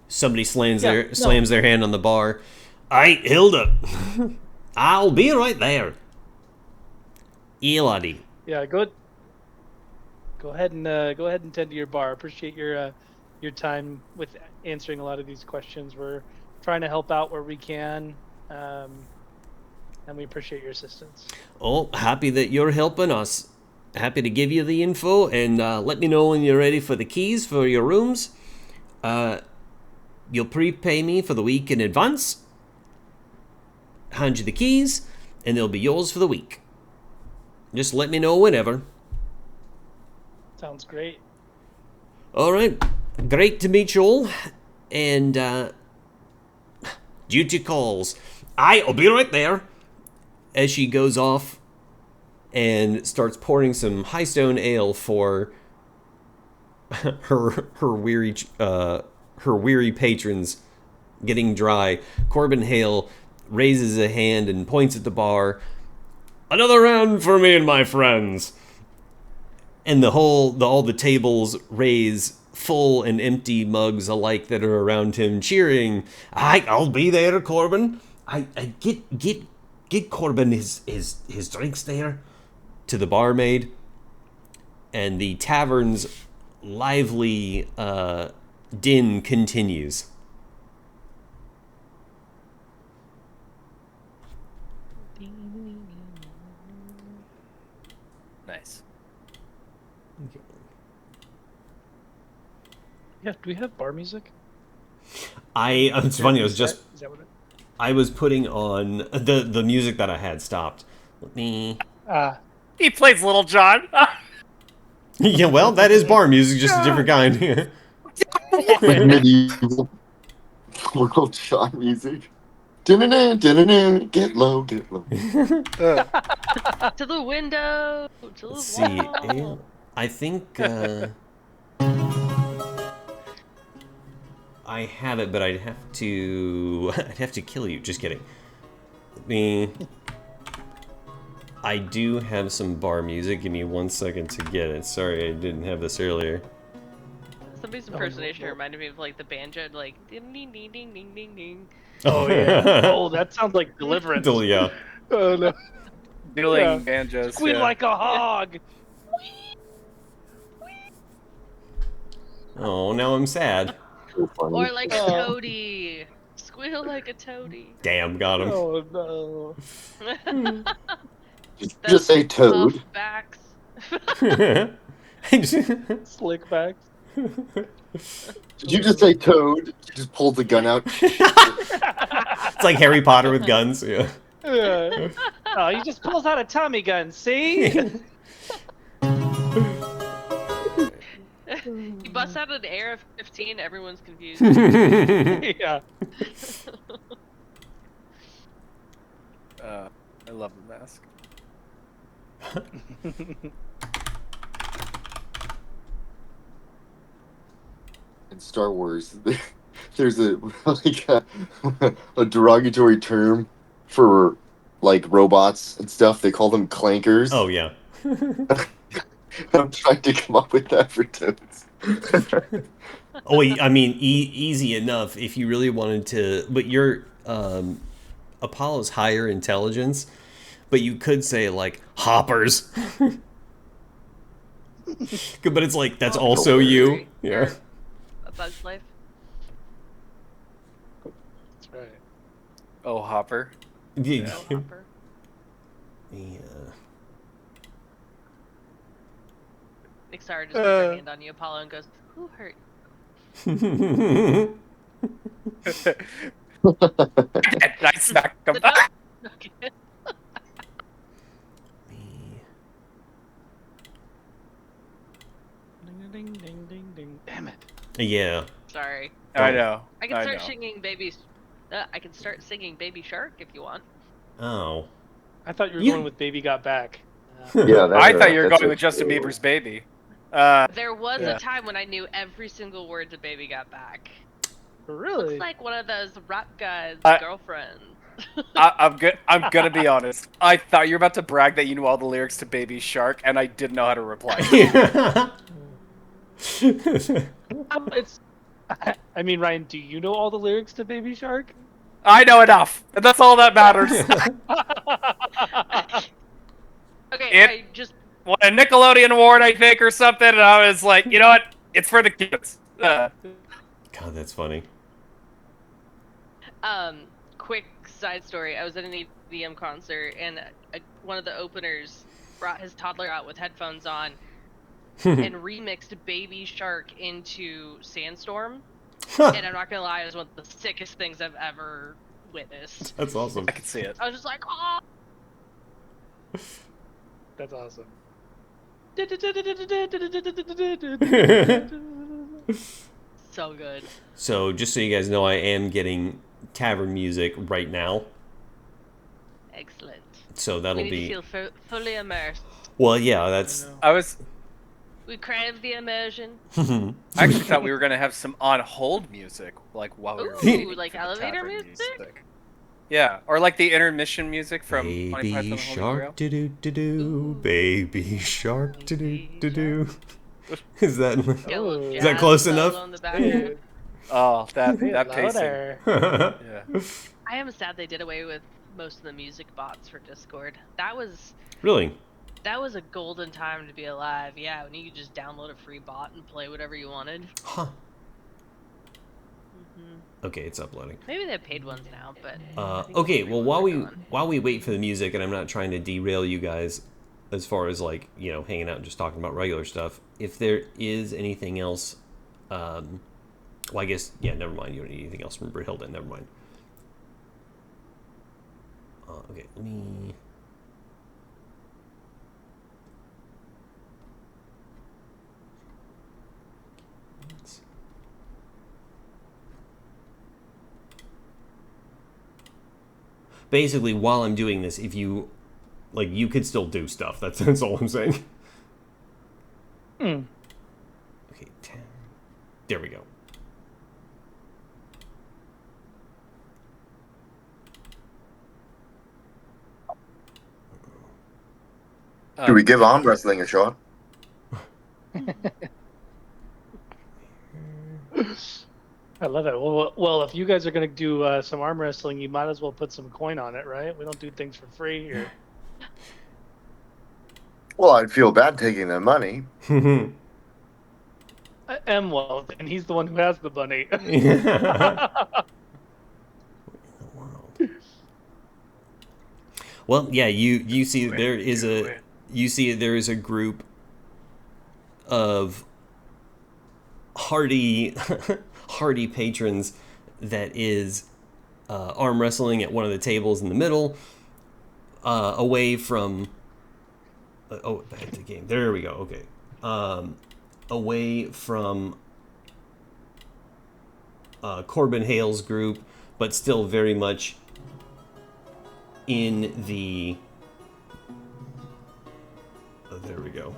Somebody slams Yeah, their no. slams their hand on the bar. Aight, Hilda. I'll be right there. Elodie. yeah, go ahead and tend to your bar. Appreciate your time with answering a lot of these questions. We're trying to help out where we can, and we appreciate your assistance. Oh, happy that you're helping us. Happy to give you the info, and let me know when you're ready for the keys for your rooms. You'll prepay me for the week in advance. Hand you the keys, and they'll be yours for the week. Just let me know whenever. Sounds great. All right, great to meet you all, and duty calls. I'll be right there. As she goes off and starts pouring some Highstone ale for her weary patrons, getting dry. Corbin Hale raises a hand and points at the bar. Another round for me and my friends. And all the tables raise full and empty mugs alike that are around him, cheering. I'll be there, Corbin. I get Corbin his drinks there, to the barmaid. And the tavern's lively din continues. Nice. Yeah, do we have bar music? It's funny, I was just Is that what it? I was putting on the music that I had stopped. Let me. He plays Little John. Yeah, well, that is bar music, just a different kind. Like medieval world shot music. Dun-dun-dun, dun-dun-dun, get low, get low. To the window. To the Let's see. wall. I think I have it, but I'd have to kill you. Just kidding. Let me. I do have some bar music. Give me 1 second to get it. Sorry, I didn't have this earlier. Somebody's impersonation reminded me of like the banjo, like ding ding ding ding ding ding ding. Oh yeah. Oh, that sounds like Deliverance. Yeah. Oh no. Dueling Yeah. banjos. Squeal yeah. like a hog. Oh, now I'm sad. So funny. Or like a toady. Squeal like a toady. Damn, got him. Oh no. Did you just say toad? Backs. Slick backs. Did you just say toad? He just pulled the gun out. It's like Harry Potter with guns. Yeah. Yeah. Oh, he just pulls out a Tommy gun. See? He busts out an air of 15. Everyone's confused. Yeah. I love the mask. In Star Wars, there's a like a derogatory term for like robots and stuff. They call them clankers. Oh yeah. I'm trying to come up with that for toads. Oh, I mean, easy enough if you really wanted to. But your Apollo's higher intelligence, but you could say like hoppers. But it's like that's also you. Yeah. A Bug's Life. That's right. Oh, Hopper. Yeah. Hopper. Nick Sara just puts her hand on you, Apollo, and goes, "Who hurt I smacked him. you?" Okay. Ding ding ding ding. Damn it. Yeah. Sorry. I know. I can start know. singing Baby. I can start singing Baby Shark if you want. Oh. I thought you were You- going with Baby Got Back. Yeah, I thought you were that's going with Justin okay. Bieber's baby. There was Yeah. a time when I knew every single word to Baby Got Back. Really? Looks like one of those rap guys' I- girlfriends. I'm good. I'm gonna be honest. I thought you were about to brag that you knew all the lyrics to Baby Shark, and I didn't know how to reply. It's. I mean, Ryan, do you know all the lyrics to Baby Shark? I know enough, and that's all that matters. Okay, It- I just Won a Nickelodeon award, I think, or something, and I was like, you know what? It's for the kids. God, that's funny. quick side story. I was at an EDM concert and one of the openers brought his toddler out with headphones on and remixed Baby Shark into Sandstorm. And I'm not gonna lie, it was one of the sickest things I've ever witnessed. That's awesome. I can see it. I was just like, oh. That's awesome. So good. So, just so you guys know, I am getting tavern music right now. Excellent. So We that'll need be. to feel fully immersed. Well, yeah, that's. I was. We crave the immersion. I actually thought we were gonna have some on-hold music, like while we were Ooh, waiting like for the elevator tavern music? Yeah, or like the intermission music from 25 Baby from the Holy shark, Grail. do do do do. Baby shark, do do do do. Is that? Get a little Is that jazz close solo enough? in the background. Oh, that Say it that pacing. louder. Yeah. I am sad they did away with most of the music bots for Discord. That was Really? a golden time to be alive. Yeah, when you could just download a free bot and play whatever you wanted. Huh. Hmm. Okay, it's uploading. Maybe they have paid ones now, but I think Okay, the free well, ones are gone. while we wait for the music, and I'm not trying to derail you guys as far as like hanging out and just talking about regular stuff. If there is anything else, well, I guess never mind. You don't need anything else from Brihilda. Never mind. Okay, let me. Basically, while I'm doing this, if you you could still do stuff. That's all I'm saying. Hmm. Okay, 10. There we go. Should we give arm wrestling a shot? I love it. Well, if you guys are gonna do some arm wrestling, you might as well put some coin on it, right? We don't do things for free here. Well, I'd feel bad taking their money. Well, and he's the one who has the bunny. Well, yeah, you see there is a group of hardy hardy patrons that is arm wrestling at one of the tables in the middle, away from back to the game. There we go. Okay, away from Corbin Hale's group, but still very much in the. Oh, there we go.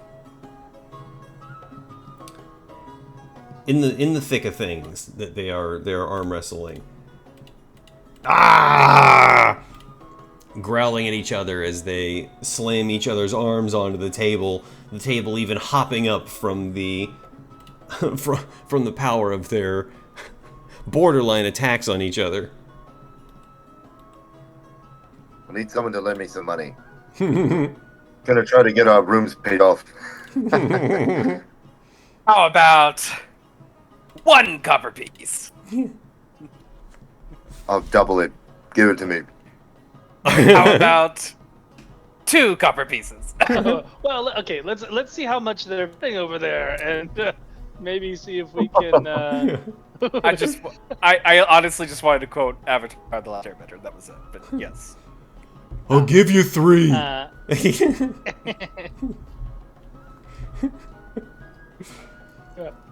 In the thick of things that they're arm wrestling. Ah! Growling at each other as they slam each other's arms onto the table even hopping up from the from the power of their borderline attacks on each other. I need someone to lend me some money. Gonna try to get our rooms paid off. How about one copper piece? I'll double it. Give it to me. How about 2 copper pieces? Well, okay. Let's see how much they're paying over there, and maybe see if we can. I honestly just wanted to quote Avatar: The Last Airbender. That was it. But yes. I'll give you 3.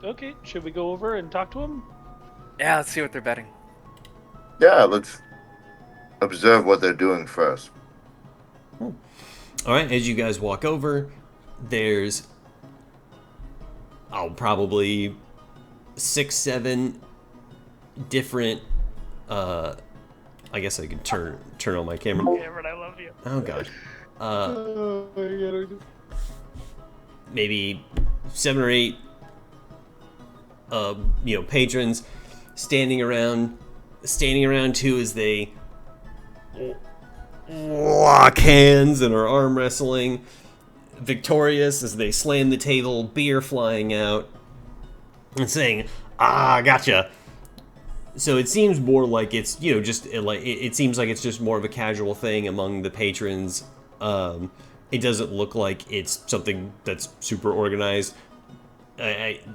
Okay. Should we go over and talk to him? Yeah, let's see what they're betting. Yeah, let's observe what they're doing first. All right, as you guys walk over, there's probably 6, 7 different. I guess I could turn on my camera. Cameron, I love you. Oh god. Oh my god. Maybe 7 or 8 patrons standing around too as they lock hands and are arm wrestling, victorious as they slam the table, beer flying out, and saying, gotcha. So it seems more like it's, just like it seems like it's just more of a casual thing among the patrons. It doesn't look like it's something that's super organized. It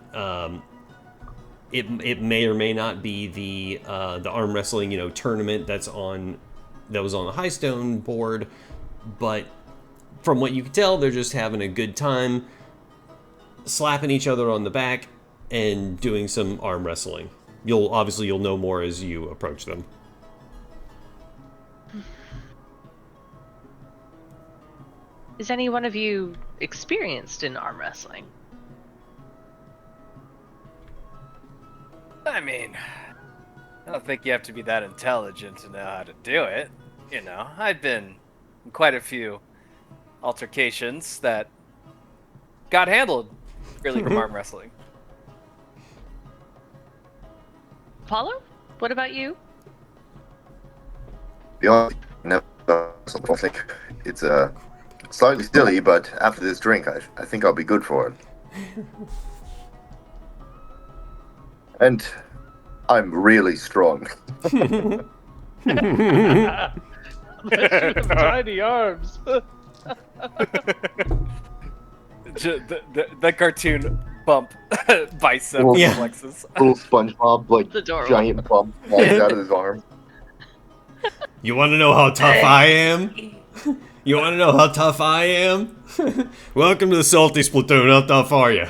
may or may not be the arm wrestling tournament that was on the Highstone board, but from what you can tell, they're just having a good time, slapping each other on the back and doing some arm wrestling. You'll know more as you approach them. Is any one of you experienced in arm wrestling? I mean, I don't think you have to be that intelligent to know how to do it. I've been in quite a few altercations that got handled really from arm wrestling. Apollo, what about you? Be honest, no, I don't think it's slightly silly, but after this drink, I think I'll be good for it. And I'm really strong. Unless you have tiny arms. The cartoon bump bicep Yeah. flexes. Little SpongeBob, like, The door. giant bump falls out of his arm. You want to know how tough I am? You want to know how tough I am? Welcome to the Salty Splatoon. How tough are you?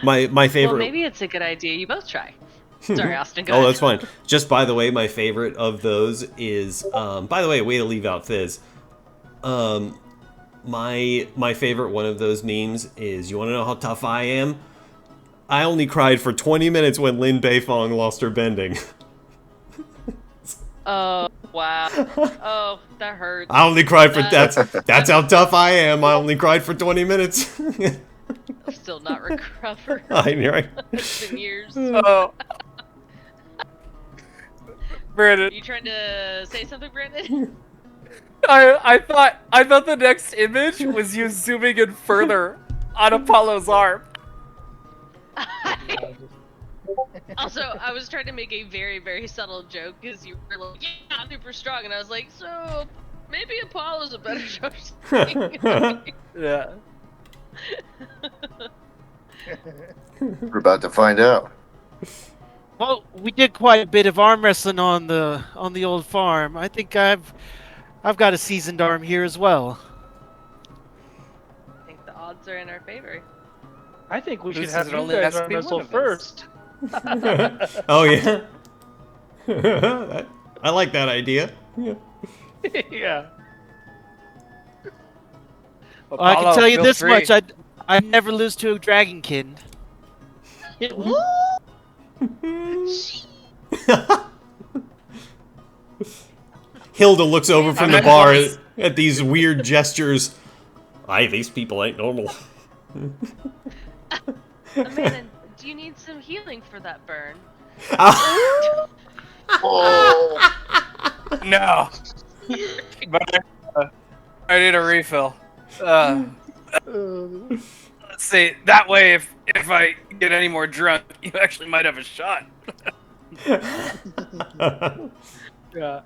my favorite. Well, maybe it's a good idea you both try. Sorry, Austin, go Oh, ahead. that's fine. Just by the way, my favorite of those is, by the way, way to leave out Fizz. My favorite one of those memes is, you want to know how tough I am? I only cried for 20 minutes when Lin Beifong lost her bending. Oh, wow. Oh, that hurts. I only cried for that's how tough I am. I only cried for 20 minutes. I'm still not recovered. I know. It's been years. Oh. Brandon, You trying to say something, Brandon? I thought the next image was you zooming in further on Apollo's arm. Also, I was trying to make a very, very subtle joke because you were like, yeah, I'm super strong. And I was like, so maybe Apollo's a better choice. Yeah. We're about to find out. Well, we did quite a bit of arm wrestling on the old farm. I think I've got a seasoned arm here as well. I think the odds are in our favor. I think we should This have is you only guys has to arm be wrestle one of us. first. Oh yeah. I like that idea. Yeah. Yeah. I can Apollo, tell you feel this free. much: I'd never lose to a dragonkin. Hilda looks over from the bar at these weird gestures. These people ain't normal. Amanda, do you need some healing for that burn? Oh, No. But I need a refill. Let's see. That way, if I get any more drunk, you actually might have a shot. Yeah.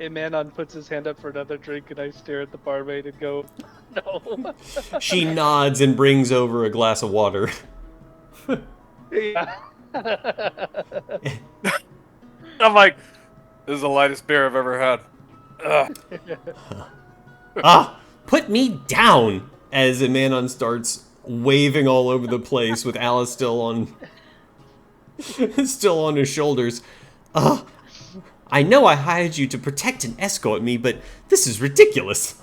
Manon puts his hand up for another drink, and I stare at the barmaid and go, no. She nods and brings over a glass of water. Yeah. I'm like, this is the lightest beer I've ever had. Put me down! As Amanon starts waving all over the place with Alice still on his shoulders. I know I hired you to protect and escort me, but this is ridiculous.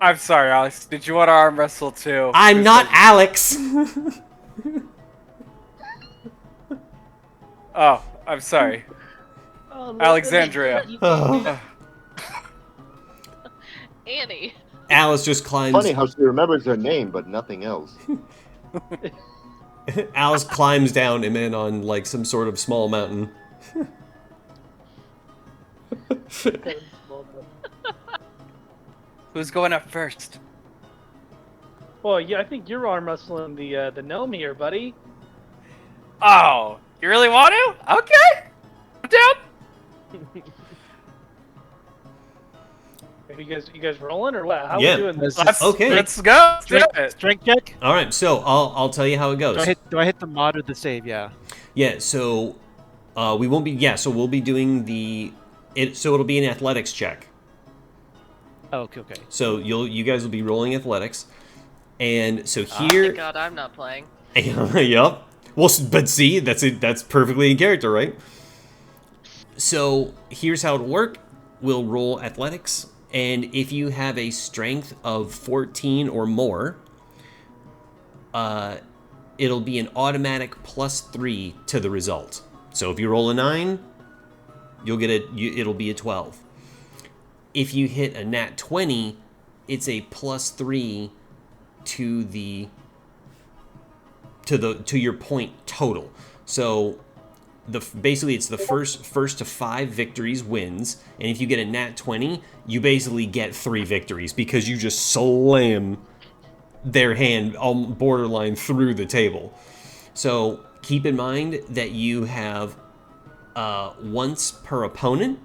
I'm sorry, Alex. Did you want to arm wrestle too? I'm Who not says- Alex. Oh, I'm sorry. Oh, Alexandria. Oh. Annie. Alice just climbs. Funny how she remembers her name, but nothing else. Alice climbs down and then on like some sort of small mountain. Who's going up first? Well, yeah, I think you're arm wrestling the gnome here, buddy. Oh, you really want to? Okay. I'm down. Are you guys rolling or what? How Yeah. we doing this? Okay. Let's go. Let's do it. Strength check. All right, so I'll tell you how it goes. Do I hit the mod or the save? Yeah. Yeah, so we won't be. Yeah, so we'll be doing So it'll be an athletics check. Oh, okay. So you guys will be rolling athletics, and so Thank here. God I'm not playing. Yep. Well, but see, that's perfectly in character, right? So here's how it'll work. We'll roll athletics, and if you have a strength of 14 or more, it'll be an automatic +3 to the result. So if you roll a 9, you'll get it'll be a 12. If you hit a nat 20, it's a +3 to your point total. So basically it's the first to 5 victories wins, and if you get a nat 20, you basically get 3 victories because you just slam their hand borderline through the table. So keep in mind that you have once per opponent,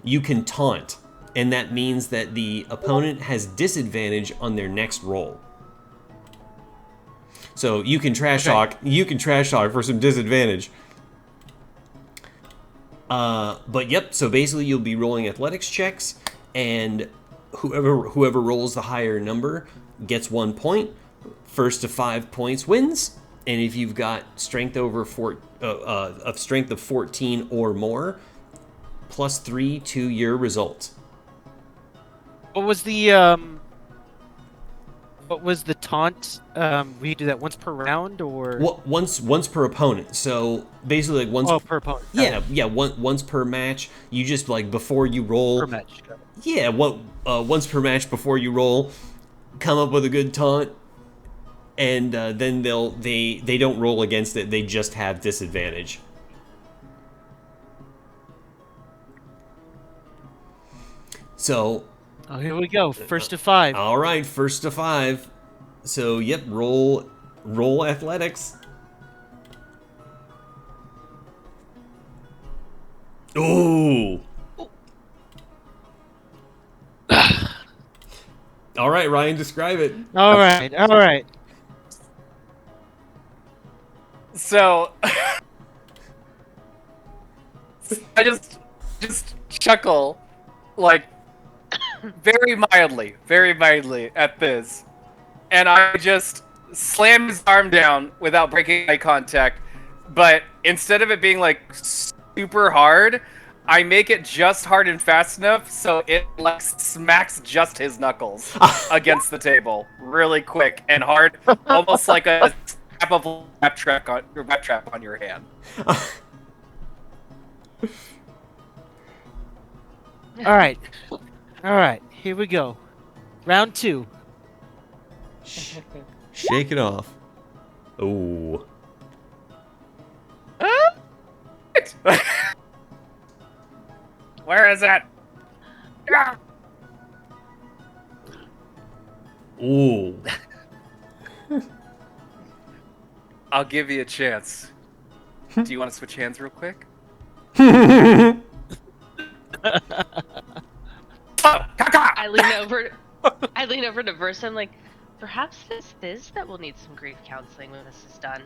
you can taunt, and that means that the opponent has disadvantage on their next roll. So you can trash talk. You can trash talk for some disadvantage. But yep. So basically, you'll be rolling athletics checks, and whoever rolls the higher number gets 1 point. First to 5 points wins, and if you've got strength strength of 14 or more, +3 to your result. What was the taunt? We do that once per round, or Once per opponent. So basically, like once. Oh, per opponent. Yeah. Once per match. You just like before you roll. Per match. Yeah. Once per match before you roll, come up with a good taunt, and then they don't roll against it. They just have disadvantage. So. Oh, here we go. First to 5. All right, first to 5. So yep, roll athletics. Ooh. All right, Ryan, describe it. All right. So I just chuckle, like very mildly at this, and I just slam his arm down without breaking eye contact. But instead of it being like super hard, I make it just hard and fast enough so it like smacks just his knuckles against the table really quick and hard, almost like a snap of a rat trap on your hand. All right. Here we go. Round 2. Shake it off. Ooh. Where is it? Ooh. I'll give you a chance. Do you want to switch hands real quick? I lean over to Versa. I'm like, perhaps this is that we'll need some grief counseling when this is done.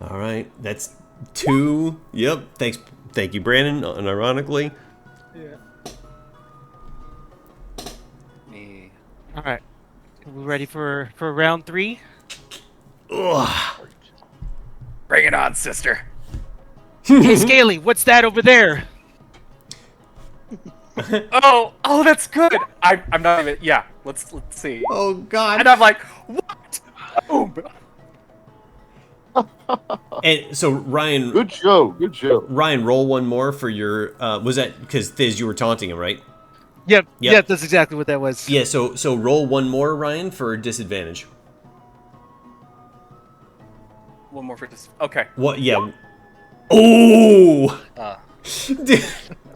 All right, that's 2. Yep. Thank you, Brandon. Unironically. Yeah. Me. All right. We ready for round 3? Ugh. Bring it on, sister. Hey, Scaly, what's that over there? Oh, that's good. I'm not even. Yeah, let's see. Oh God! And I'm like, what? Boom. And so Ryan, Good show. Good show. Ryan, roll one more for your. Was that because Thiz, you were taunting him, right? Yep. Yep. Yep, that's exactly what that was. Yeah. So roll one more, Ryan, for disadvantage. One more for this. Okay. What? Yeah. Oh.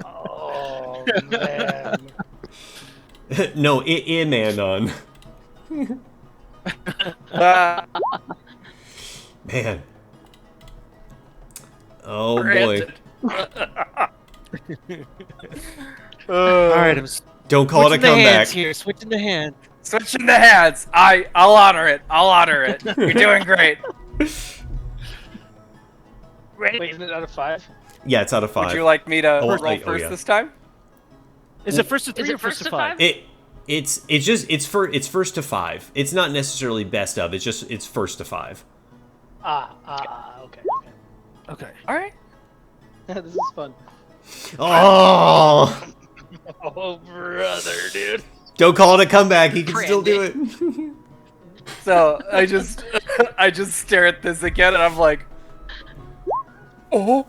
Oh man. No, man on. Man. Oh boy. All right, I'm Don't call it a switching the comeback. hands here. Switching the hand. Switching the hands. I'll honor it. I'll honor it. You're doing great. Wait, isn't it out of 5? Yeah, it's out of 5. Would you like me to roll oh, first yeah. this time? Is it first to 3 Is it or first to first to 5? five? It's first to 5. It's not necessarily best of. It's first to 5. Okay. Okay. All right. This is fun. Oh! Oh, brother, dude. Don't call it a comeback. He can still do it. So I just stare at this again, and I'm like, oh.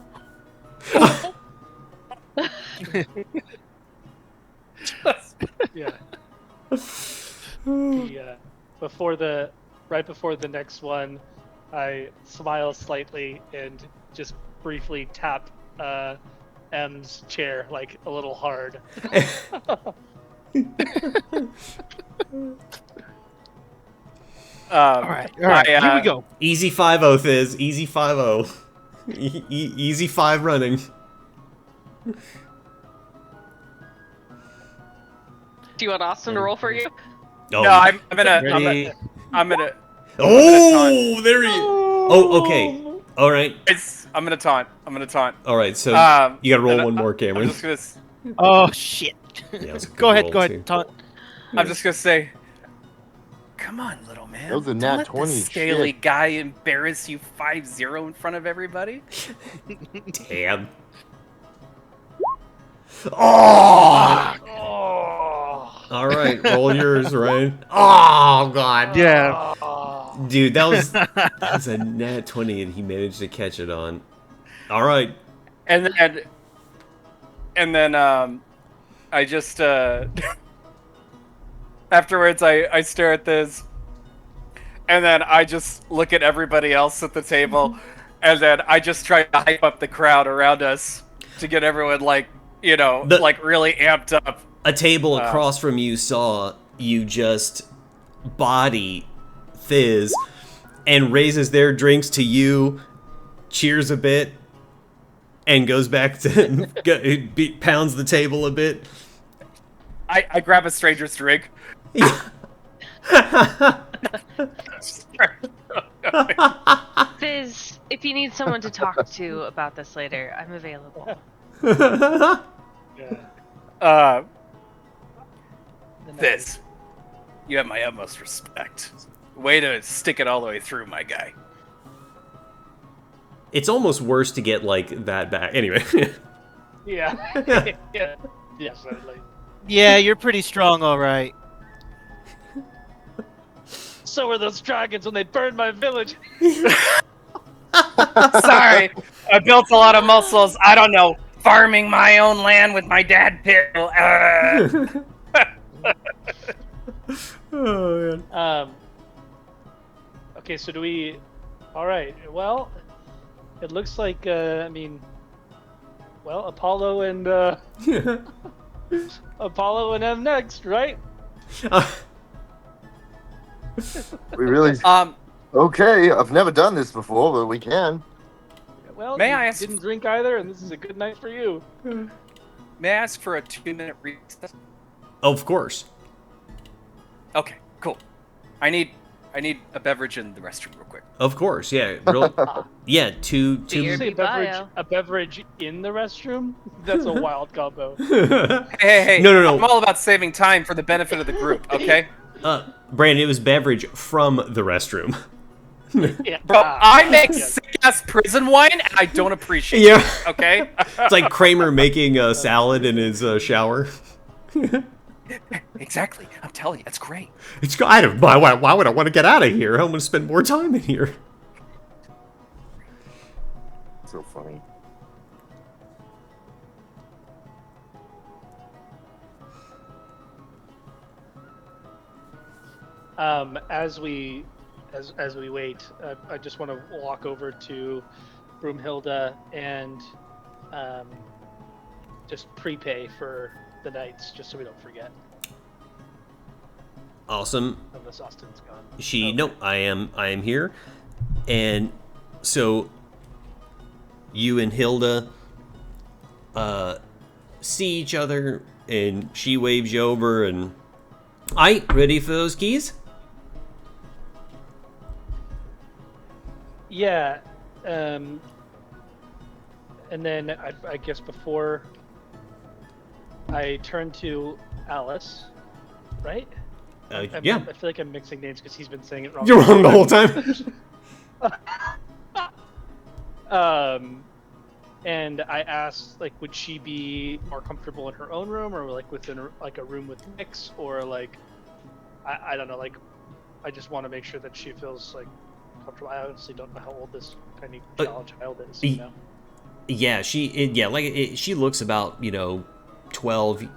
Yeah. Right before the next one, I smile slightly and just briefly tap M's chair like a little hard. All right. Here we go. Easy 5-0, Thiz. Easy 5-0. Easy 5 running. Do you want Austin to roll for you? Oh. No, I'm gonna. Oh, there he. Oh, okay. All right. I'm gonna taunt. All right. So you gotta roll one more, I'm Cameron. just gonna. Oh shit. Yeah, it was a good Go ahead. roll, Go too. ahead. Taunt. I'm just gonna say. Come on, little man. That was a Don't nat let 20, this scaly shit. guy embarrass you 5-0 in front of everybody. Damn. Oh! Oh. All right, roll yours, Ryan. Oh God. Yeah. Dude, that was a nat 20, and he managed to catch it on. All right. And then I just afterwards I stare at this, and then I just look at everybody else at the table, and then I just try to hype up the crowd around us to get everyone like really amped up. A table across from you saw you just body Thiz and raises their drinks to you, cheers a bit, and goes back to pounds the table a bit. I grab a stranger's drink. Fizz, if you need someone to talk to about this later, I'm available. Yeah. This. You have my utmost respect. Way to stick it all the way through, my guy. It's almost worse to get like that back. Anyway. Yeah. Yeah. Yeah, certainly. Yeah, you're pretty strong, all right. So were those dragons when they burned my village. Sorry, I built a lot of muscles. I don't know, farming my own land with my dad pill. Oh man. Okay, so do we? All right. Well, it looks like Apollo and Apollo and M next, right? We really. Okay, I've never done this before, but we can. Well, May you I ask- didn't drink either, and this is a good night for you. May I ask for a 2-minute recess? Of course. Okay, cool. I need a beverage in the restroom real quick. Of course. Yeah. Yeah. Two. Did you Beer. say Bio. a beverage in the restroom? That's a wild combo. Hey. No. I'm all about saving time for the benefit of the group, okay? Brandon, it was beverage from the restroom. Yeah. Bro, I make yes. sick ass prison wine, and I don't appreciate Yeah. it. Okay. It's like Kramer making a salad in his shower. Exactly. I'm telling you, that's great. It's I don't. Why would I want to get out of here? I want to spend more time in here. So funny. As we wait, I just want to walk over to Broomhilda and just prepay for the nights, just so we don't forget. Awesome. Unless Austin's gone. No, I am here, and so you and Hilda see each other, and she waves you over, and ready for those keys? Yeah, and then I guess before I turn to Alice, right? Yeah. I feel like I'm mixing names because he's been saying it wrong. You're wrong the whole time. And I asked, like, would she be more comfortable in her own room, or like within like a room with Mix, or like, I don't know, like, I just want to make sure that she feels like comfortable. I honestly don't know how old this tiny child is. You know? Yeah, she looks about 12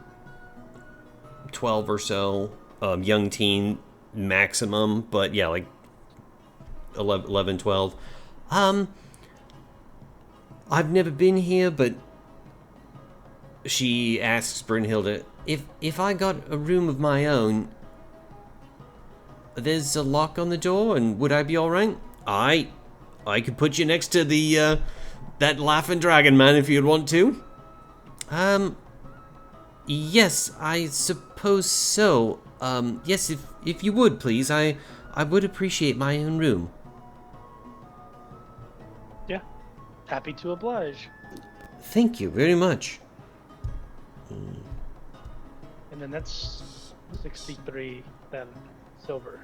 or so, young teen maximum, but yeah, like 11, 12. I've never been here, but she asks Brynhilde, if I got a room of my own, there's a lock on the door, and would I be alright? I could put you next to the that laughing dragon man if you'd want to. Yes, I suppose so. Yes, if you would, please, I would appreciate my own room. Yeah, happy to oblige. Thank you very much. And then that's 63 then silver,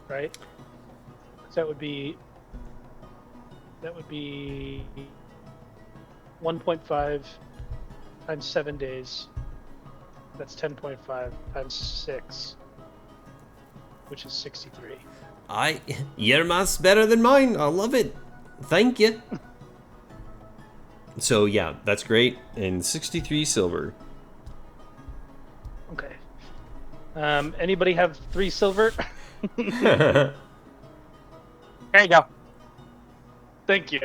right? So that would be 1.5 times 7 days. That's 10.5 times 6, which is 63. Your math's better than mine. I love it. Thank you. So yeah, that's great. And 63 silver. Okay. Anybody have 3 silver? There you go. Thank you.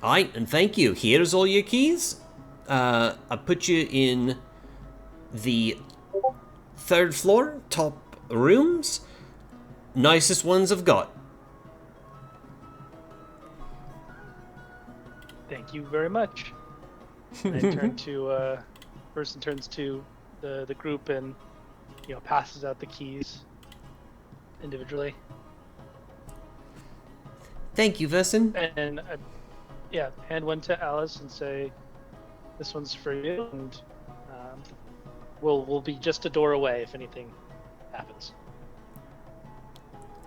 Alright, and thank you. Here's all your keys. I put you in the 3rd floor, top rooms. Nicest ones I've got. Thank you very much. And I turn to person turns to the group and passes out the keys individually. Thank you, Vesson. And hand one to Alice and say, "This one's for you," and we'll be just a door away if anything happens.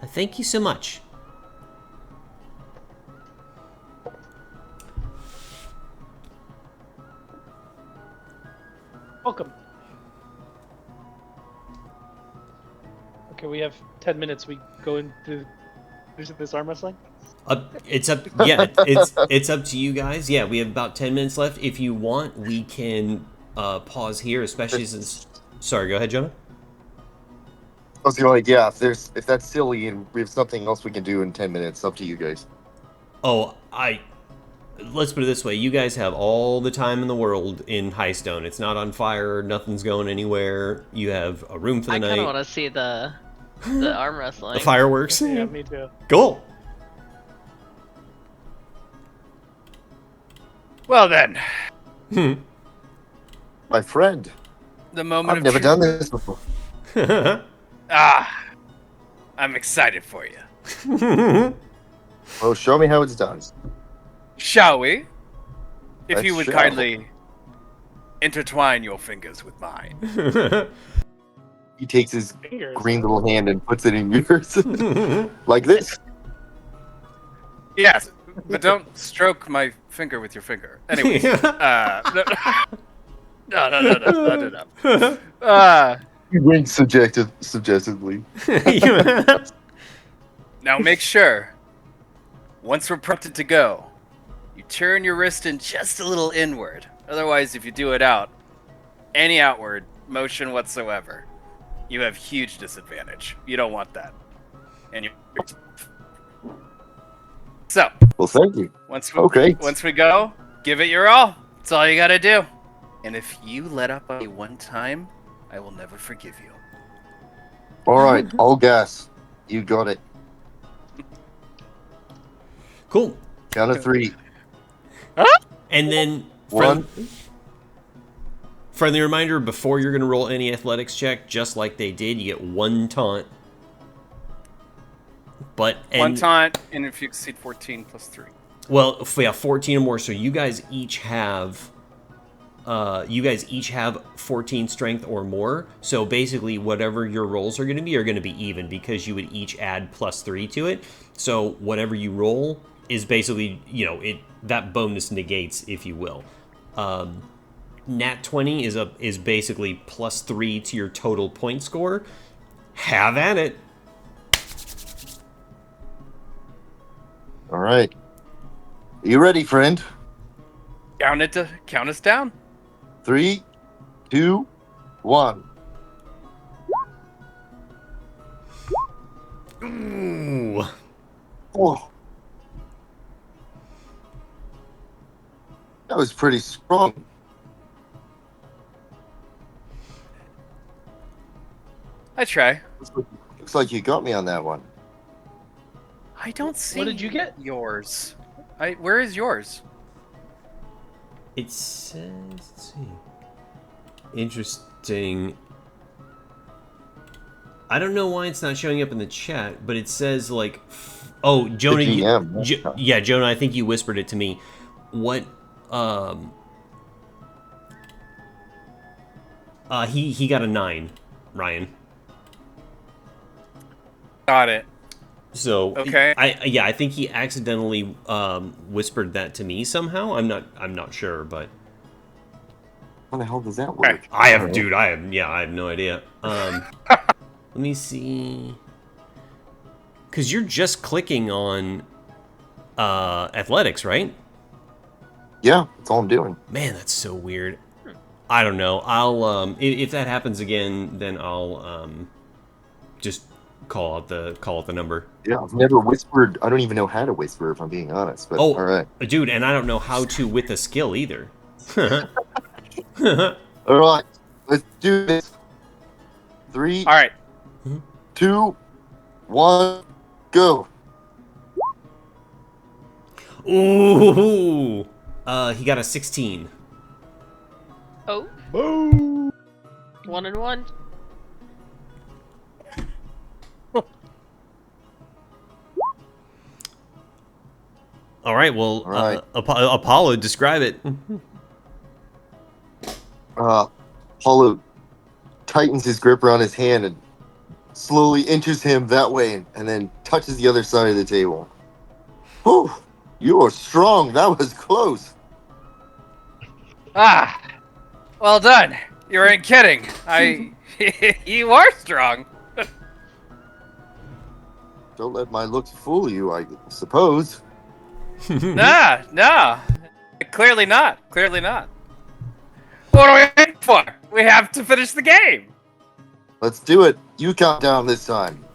Thank you so much. Welcome. Okay, we have 10 minutes. We go into this arm wrestling. It's up. Yeah, it's up to you guys. Yeah, we have about 10 minutes left. If you want, we can pause here, especially since. Sorry, go ahead, Jonah. I was going yeah, if that's silly and we have something else we can do in 10 minutes, up to you guys. Oh, let's put it this way. You guys have all the time in the world in Highstone. It's not on fire. Nothing's going anywhere. You have a room for the I night. kind of want to see the arm wrestling. The fireworks. Yeah, me too. Cool. Well then, My friend, the moment I've of never truth. done this before. I'm excited for you. Well, show me how it's done. Shall we? If Let's you would shall. kindly intertwine your fingers with mine. He takes his Fingers. green little hand and puts it in yours. Like this. Yes, but don't stroke my finger with your finger. Anyways, no. He winks suggestively. Now make sure, once we're prompted to go, you turn your wrist in just a little inward. Otherwise, if you do it out, any outward motion whatsoever, you have huge disadvantage. You don't want that. And you. So, Well, thank you. Okay. once we go, give it your all. That's all you gotta do. And if you let up on me one time, I will never forgive you. All right. All gas. You got it. Cool. Count of 3. And then One. friendly reminder, before you're going to roll any athletics check, just like they did, you get 1 taunt. One taunt, and if you exceed 14 plus 3. Well, yeah, 14 or more. So you guys each have 14 strength or more. So basically, whatever your rolls are going to be even because you would each add +3 to it. So whatever you roll is basically, that bonus negates, if you will. Nat 20 is basically +3 to your total point score. Have at it. All right. You ready, friend? Count us down. 3, 2, 1. Ooh. Oh. That was pretty strong. I try. Looks like you got me on that one. I don't see. What did you get? Yours. Where is yours? It says, let's see. Interesting. I don't know why it's not showing up in the chat, but it says like, oh, Jonah, The GM. yeah, Jonah, I think you whispered it to me. What, he got a 9, Ryan. Got it. So okay. I think he accidentally whispered that to me somehow. I'm not sure, but How the hell does that work? I have no idea. Let me see, because you're just clicking on athletics, right? Yeah, that's all I'm doing. Man, that's so weird. I don't know. I'll if that happens again, then I'll just call out the number. Yeah, I've never whispered. I don't even know how to whisper, if I'm being honest. But all right. Dude, and I don't know how to with a skill either. All right, let's do this. 3, All right. 2, 1, go. Ooh, he got a 16. Oh, Boom. 1 and 1. All right, well, All right. Apollo, describe it. Paulo tightens his grip around his hand and slowly inches him that way, and then touches the other side of the table. Whew, you are strong. That was close. Ah, well done. You weren't kidding. You are strong. Don't let my looks fool you, I suppose. No. Clearly not. Clearly not. What are we waiting for? We have to finish the game. Let's do it. You count down this time.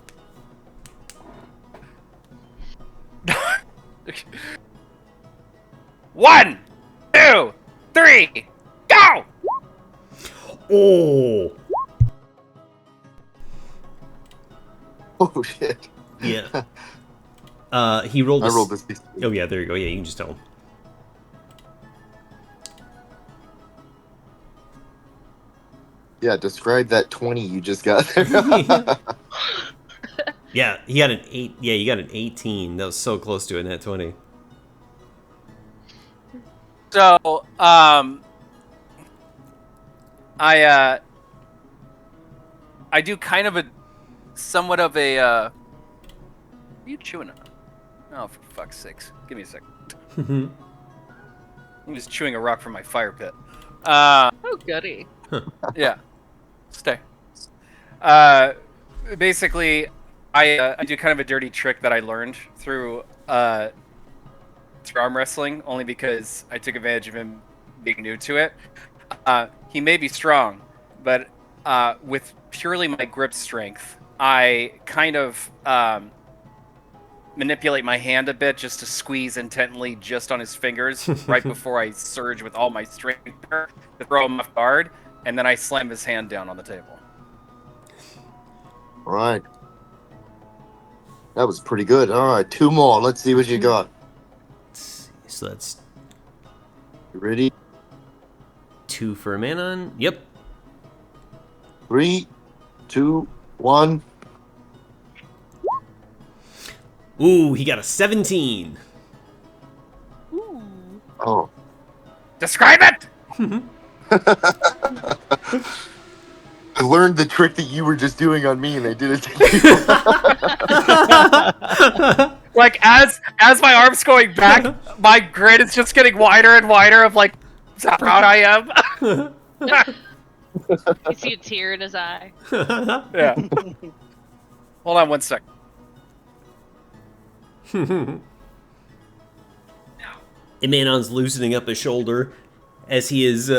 One, 2, 3, go! Oh, Oh shit. yeah. He rolled. I rolled this. Oh yeah, there you go. Yeah, you can just tell him. Yeah, describe that 20 you just got there. Yeah, he got an 8. Yeah, you got an 18. That was so close to a net 20. So, I do kind of somewhat of a, what are you chewing on? Oh, for fuck's sakes. Give me a sec. I'm just chewing a rock from my fire pit. Oh, goody. Yeah. Stay. Basically, I do kind of a dirty trick that I learned through arm wrestling, only because I took advantage of him being new to it. He may be strong, but with purely my grip strength, I kind of manipulate my hand a bit just to squeeze intently just on his fingers right before I surge with all my strength to throw him off guard, and then I slam his hand down on the table. All right. That was pretty good. All right, 2 more. Let's see what you got. So that's You ready? 2 for Manon. Yep. 3, 2, 1. Ooh, he got a 17. Ooh. Oh. Describe it! I learned the trick that you were just doing on me, and I did it to you. Like, as my arm's going back, my grin is just getting wider and wider of, like, how proud I am. You see a tear in his eye. Yeah. Hold on 1 sec. Emanon's loosening up his shoulder as he is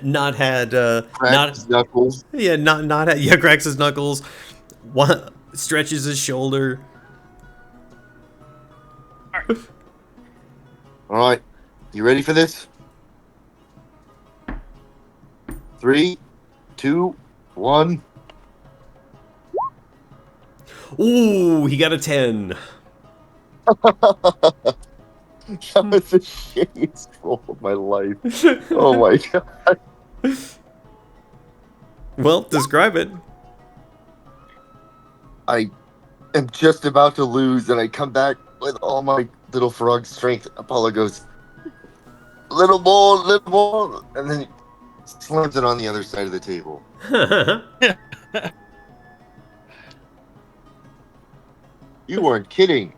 not had Cracked his knuckles. cracks his knuckles, stretches his shoulder. All right, you ready for this? 3, 2, 1. Ooh, he got a 10. That was the shittiest roll of my life. Oh my god. Well, describe it. I am just about to lose, and I come back with all my little frog strength. Apollo goes, little more, and then he slams it on the other side of the table. You weren't kidding.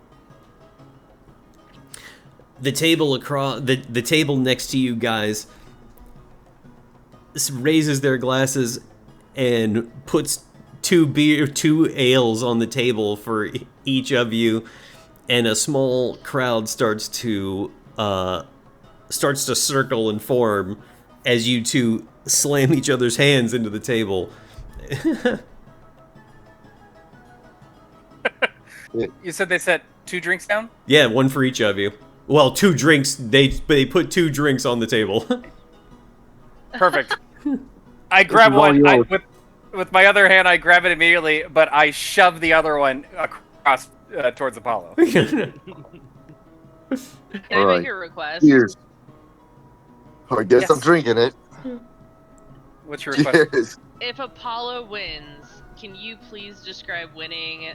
The table across the table next to you guys raises their glasses and puts 2 ales on the table for each of you, and a small crowd starts to circle and form as you two slam each other's hands into the table. You said they set 2 drinks down? Yeah, 1 for each of you. Well, 2 drinks. They put 2 drinks on the table. Perfect. I grab is all one yours. with my other hand. I grab it immediately, but I shove the other one across towards Apollo. Can I All right. make a request? Cheers. I guess Yes. I'm drinking it. What's your request? Cheers. If Apollo wins, can you please describe winning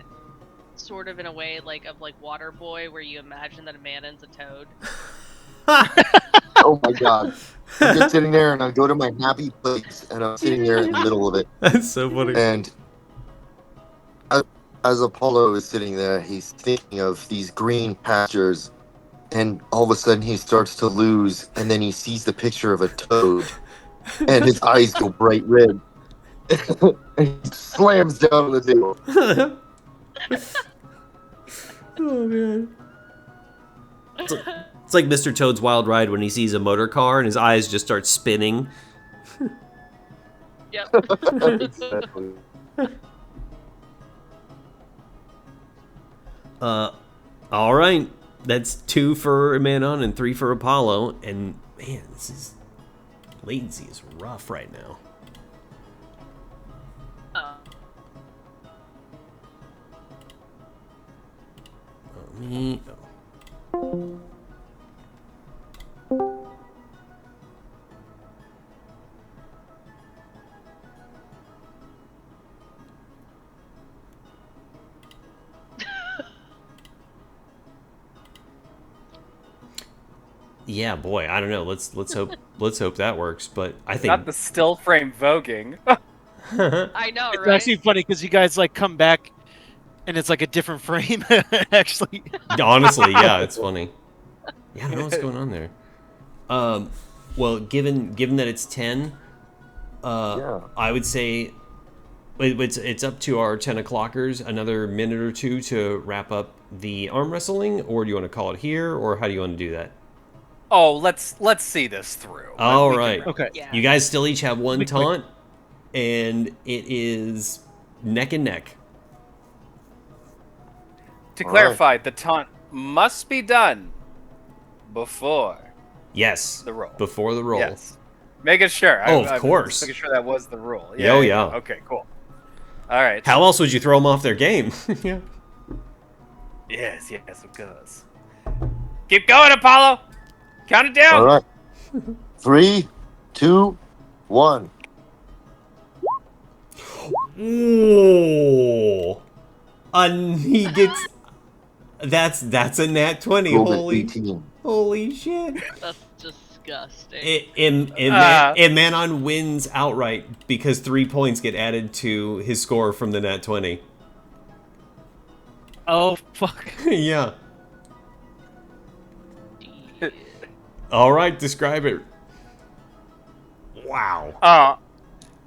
sort of in a way like Waterboy, where you imagine that Amanon's a toad? Oh my god. I'm just sitting there, and I go to my happy place, and I'm sitting there in the middle of it. That's so funny. And as Apollo is sitting there, he's thinking of these green pastures, and all of a sudden he starts to lose, and then he sees the picture of a toad, and his eyes go bright red. And he slams down on the table. Oh man. It's like Mr. Toad's Wild Ride when he sees a motor car and his eyes just start spinning. Yep. Exactly. All right. That's 2 for Manon and 3 for Apollo. And man, latency is rough right now. Me. Oh. Yeah, boy, I don't know. Let's hope that works. But I think Not the still frame voguing. I know, It's right? actually funny because you guys like come back And it's like a different frame, actually. Honestly, yeah, it's funny. Yeah, I don't know what's going on there. Well, given that it's 10, Yeah. I would say it's up to our 10 o'clockers. Another minute or two to wrap up the arm wrestling, or do you want to call it here, or how do you want to do that? Oh, let's see this through. All We can right. wrap Okay. Yeah. You guys still each have one Be quick. taunt, and it is neck and neck. To All clarify, the taunt must be done before Yes. the roll. Before the roll. Yes. Making sure. Oh, of I was course. making sure that was the rule. Oh, yeah. Okay, cool. All right. How else would you throw them off their game? Yeah. Yes, of course. Keep going, Apollo. Count it down. All right. 3, 2, 1. Ooh. He gets. That's a nat 20. Rolled an Holy 18. holy shit. That's disgusting. Manon wins outright because 3 points get added to his score from the nat 20. Oh, fuck. Yeah. All right, describe it. Wow.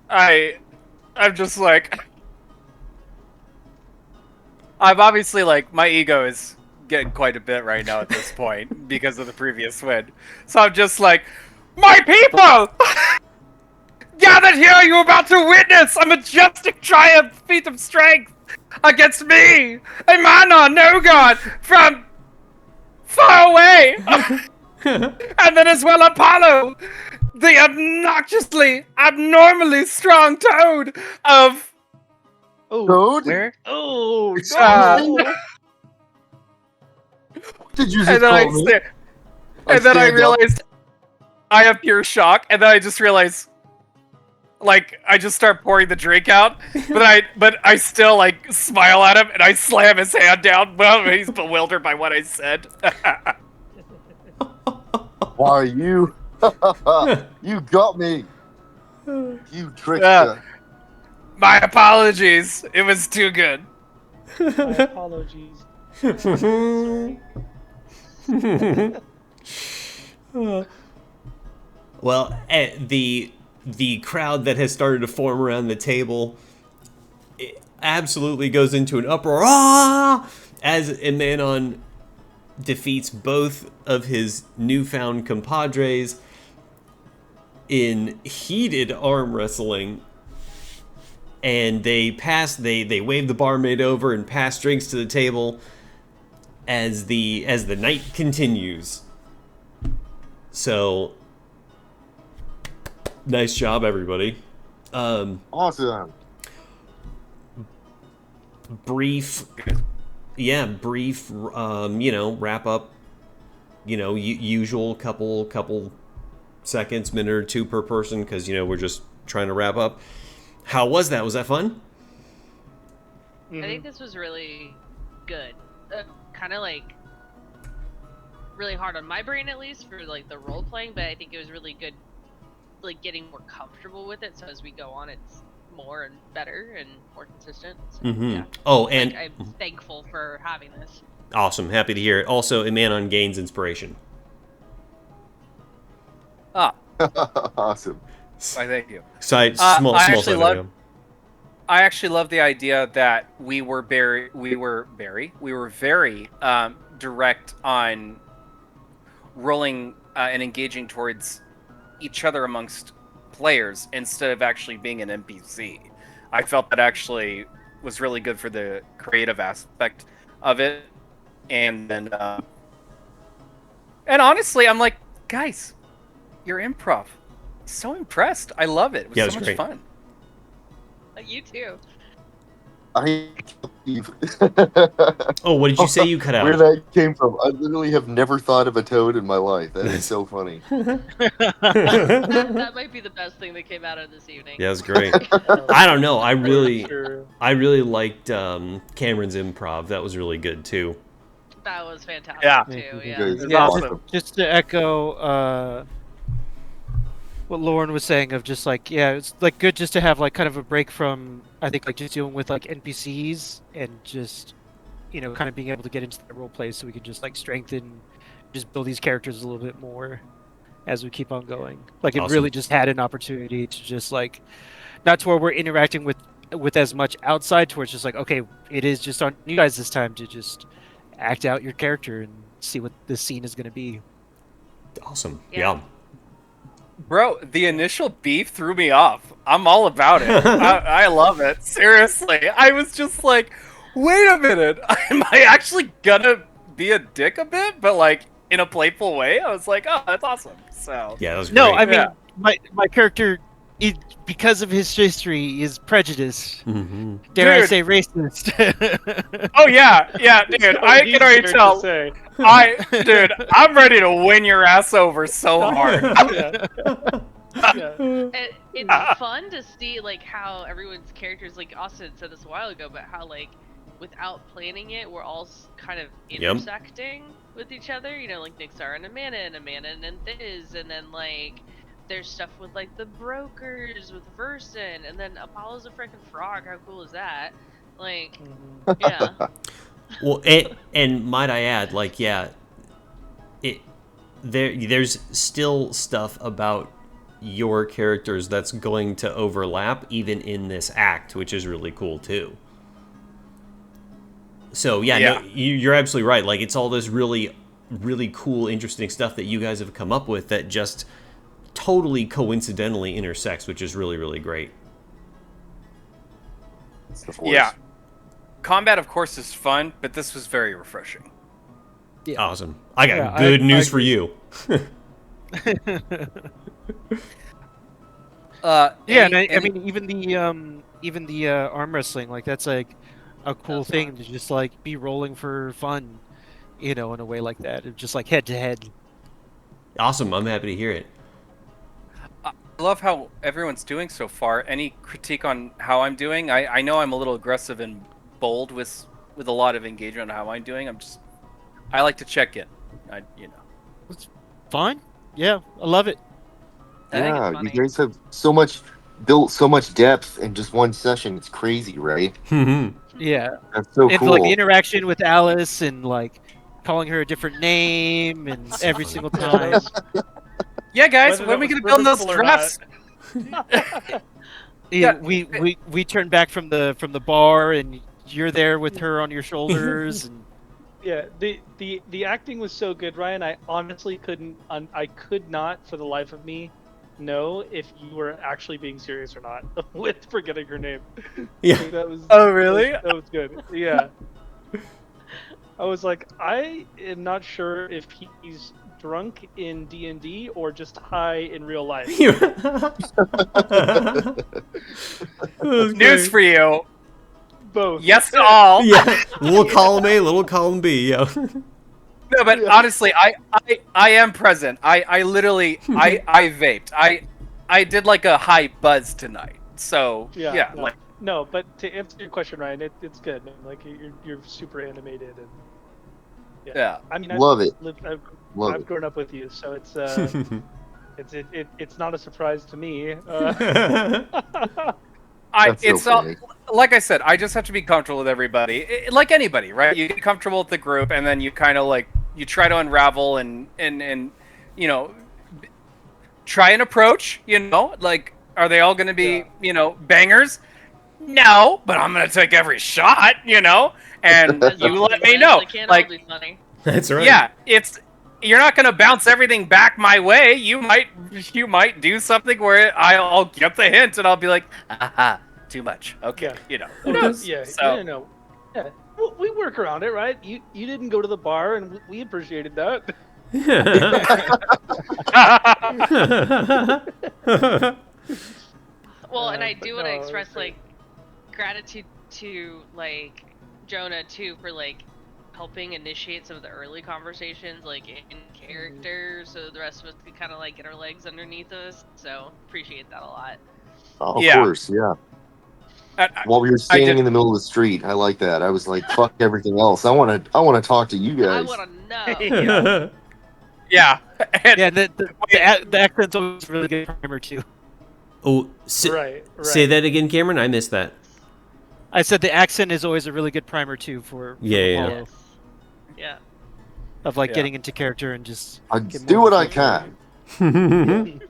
I'm just like, I'm obviously like, my ego is getting quite a bit right now at this point because of the previous win. So I'm just like, my people, gathered here, you're about to witness a majestic triumph feat of strength against me, a Manon, no god, from far away. And then as well Apollo, the obnoxiously, abnormally strong toad of... Toad? Where? Oh, Uh, Did you just and then I call me? sta- and then I stand up. realized I have pure shock, and then I just realized, like, I just start pouring the drink out, but I still like smile at him, and I slam his hand down. Well, he's bewildered by what I said. Why you? You got me. You trickster. My apologies. It was too good. my apologies. Sorry. Well, the crowd that has started to form around the table absolutely goes into an uproar. Ah! As Emanon defeats both of his newfound compadres in heated arm wrestling, and they wave the barmaid over and pass drinks to the table as the night continues. So, nice job, everybody. Awesome. Brief, wrap up, usual couple seconds, minute or two per person, because, we're just trying to wrap up. How was that? Was that fun? Mm-hmm. I think this was really good. Kind of like really hard on my brain, at least for like the role playing, but I think it was really good, like getting more comfortable with it. So as we go on, it's more and better and more consistent. So, Mm-hmm. yeah. Oh, and I'm thankful for having this. awesome. Happy to hear it. Also, Emanon gains inspiration. Ah, Awesome. I thank you. Small I side actually love- item. I actually love the idea that we were very direct on rolling and engaging towards each other amongst players instead of actually being an NPC. I felt that actually was really good for the creative aspect of it, and then and honestly, I'm like, guys, your improv, so impressed. I love it. It was Yeah, it so was much great. fun. You too. I can't believe Oh, what did you say you cut where out? that came from. I literally have never thought of a toad in my life. That is so funny. That might be the best thing that came out of this evening. Yeah, it was great. I don't know. I For really sure. liked Cameron's improv. That was really good too. That was fantastic Yeah. too. You Yeah. guys are Yeah. awesome. Just to echo what Lauren was saying of just like, yeah, it's like good just to have like kind of a break from, I think, like just dealing with like NPCs and just, you know, kind of being able to get into that role play so we can just like strengthen, just build these characters a little bit more as we keep on going. Like it Awesome. really just had an opportunity to just like, not to where we're interacting with as much outside, towards just like, okay, it is just on you guys this time to just act out your character and see what this scene is going to be. Awesome. Yeah. Yeah. Bro, the initial beef threw me off. I'm all about it. I love it. Seriously. I was just like, wait a minute. Am I actually gonna be a dick a bit? But like in a playful way? I was like, oh, that's awesome. So Yeah, that was great. No, I mean, Yeah. my character, because of his history, is prejudiced. Mm-hmm. Dare I Dude. say racist? Oh yeah, dude. I can already tell. Dude, I'm ready to win your ass over so hard. It's fun to see like how everyone's characters, like Austin said this a while ago, but how like without planning it, we're all kind of intersecting with each other. You know, like Nixar and Amanda and Thiz, and then like there's stuff with like the brokers with Verson, and then Apollo's a freaking frog. How cool is that? Like, yeah. Well, and might I add, like, yeah, there's still stuff about your characters that's going to overlap even in this act, which is really cool too. So yeah. No, you're absolutely right. Like, it's all this really, really cool, interesting stuff that you guys have come up with that just totally coincidentally intersects, which is really, really great. Yeah. Combat, of course, is fun, but this was very refreshing. Yeah. Awesome. I got good news for you. I mean, even the arm wrestling, like that's like a cool thing to just like be rolling for fun, you know, in a way like that, just like head to head. Awesome. I'm happy to hear it. I love how everyone's doing so far. Any critique on how I'm doing? I know I'm a little aggressive and bold with a lot of engagement on how I'm doing. I like to check in. It's fine. Yeah, I love it. Yeah, you guys have built so much depth in just one session. It's crazy, right? Yeah. That's so And cool. like the interaction with Alice and like calling her a different name and every single time. Yeah, guys, when are we gonna build those drafts? Yeah, we turn back from the bar and you're there with her on your shoulders and Yeah, the acting was so good, Ryan. I honestly I could not for the life of me know if you were actually being serious or not with forgetting her name. Yeah. That was. Oh, really? That was good. Yeah. I was like, I am not sure if he's drunk in D&D or just high in real life. News for you. Both. Yes to all. Yeah. Little column A, little column B. Yeah. No, but honestly, I am present. I literally I vaped. I did like a high buzz tonight. So yeah, no, like no, but to answer your question, Ryan, it's good. Like you're super animated and yeah. I mean, Love it. I've grown up with you, so it's it's not a surprise to me. It's okay. Like I said, I just have to be comfortable with everybody. Like anybody, right? You get comfortable with the group, and then you kind of like you try to unravel and you know try an approach. You know, like are they all going to be bangers? No, but I'm going to take every shot. You know, and you let me know. Like That's right. yeah, you're not going to bounce everything back my way. You might do something where I'll get the hint and I'll be like, aha, too much. Okay, who knows? Yeah, So, no. Yeah, we work around it, right? You didn't go to the bar, and we appreciated that. Well, and I do want to no, express it's like gratitude to like Jonah too for like helping initiate some of the early conversations like in character, so the rest of us could kind of like get our legs underneath us. So appreciate that a lot. Of course, yeah. While we were standing in the middle of the street, I like that. I was like, "Fuck everything else. I want to talk to you I guys." want to know. Yeah. And Yeah, the accent's always a really good primer too. Oh, Right. say that again, Cameron. I missed that. I said the accent is always a really good primer too for Yeah, yeah. Apollo, Yes. Yeah. of like Yeah. getting into character and just I get do more what of a I feel for it. can.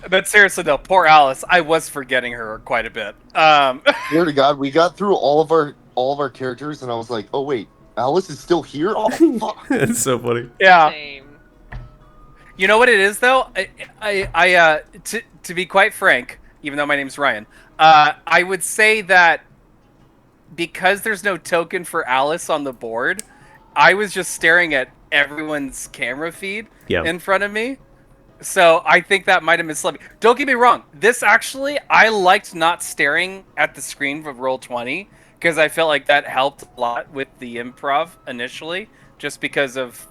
But seriously though, poor Alice. I was forgetting her quite a bit. Swear to God, we got through all of our characters, and I was like, oh wait, Alice is still here. Oh fuck! That's so funny. Yeah. Same. You know what it is though? To be quite frank, even though my name's Ryan, I would say that because there's no token for Alice on the board, I was just staring at everyone's camera feed Yeah. in front of me. So I think that might have misled me. Don't get me wrong. This actually, I liked not staring at the screen of Roll20 because I felt like that helped a lot with the improv initially, just because of,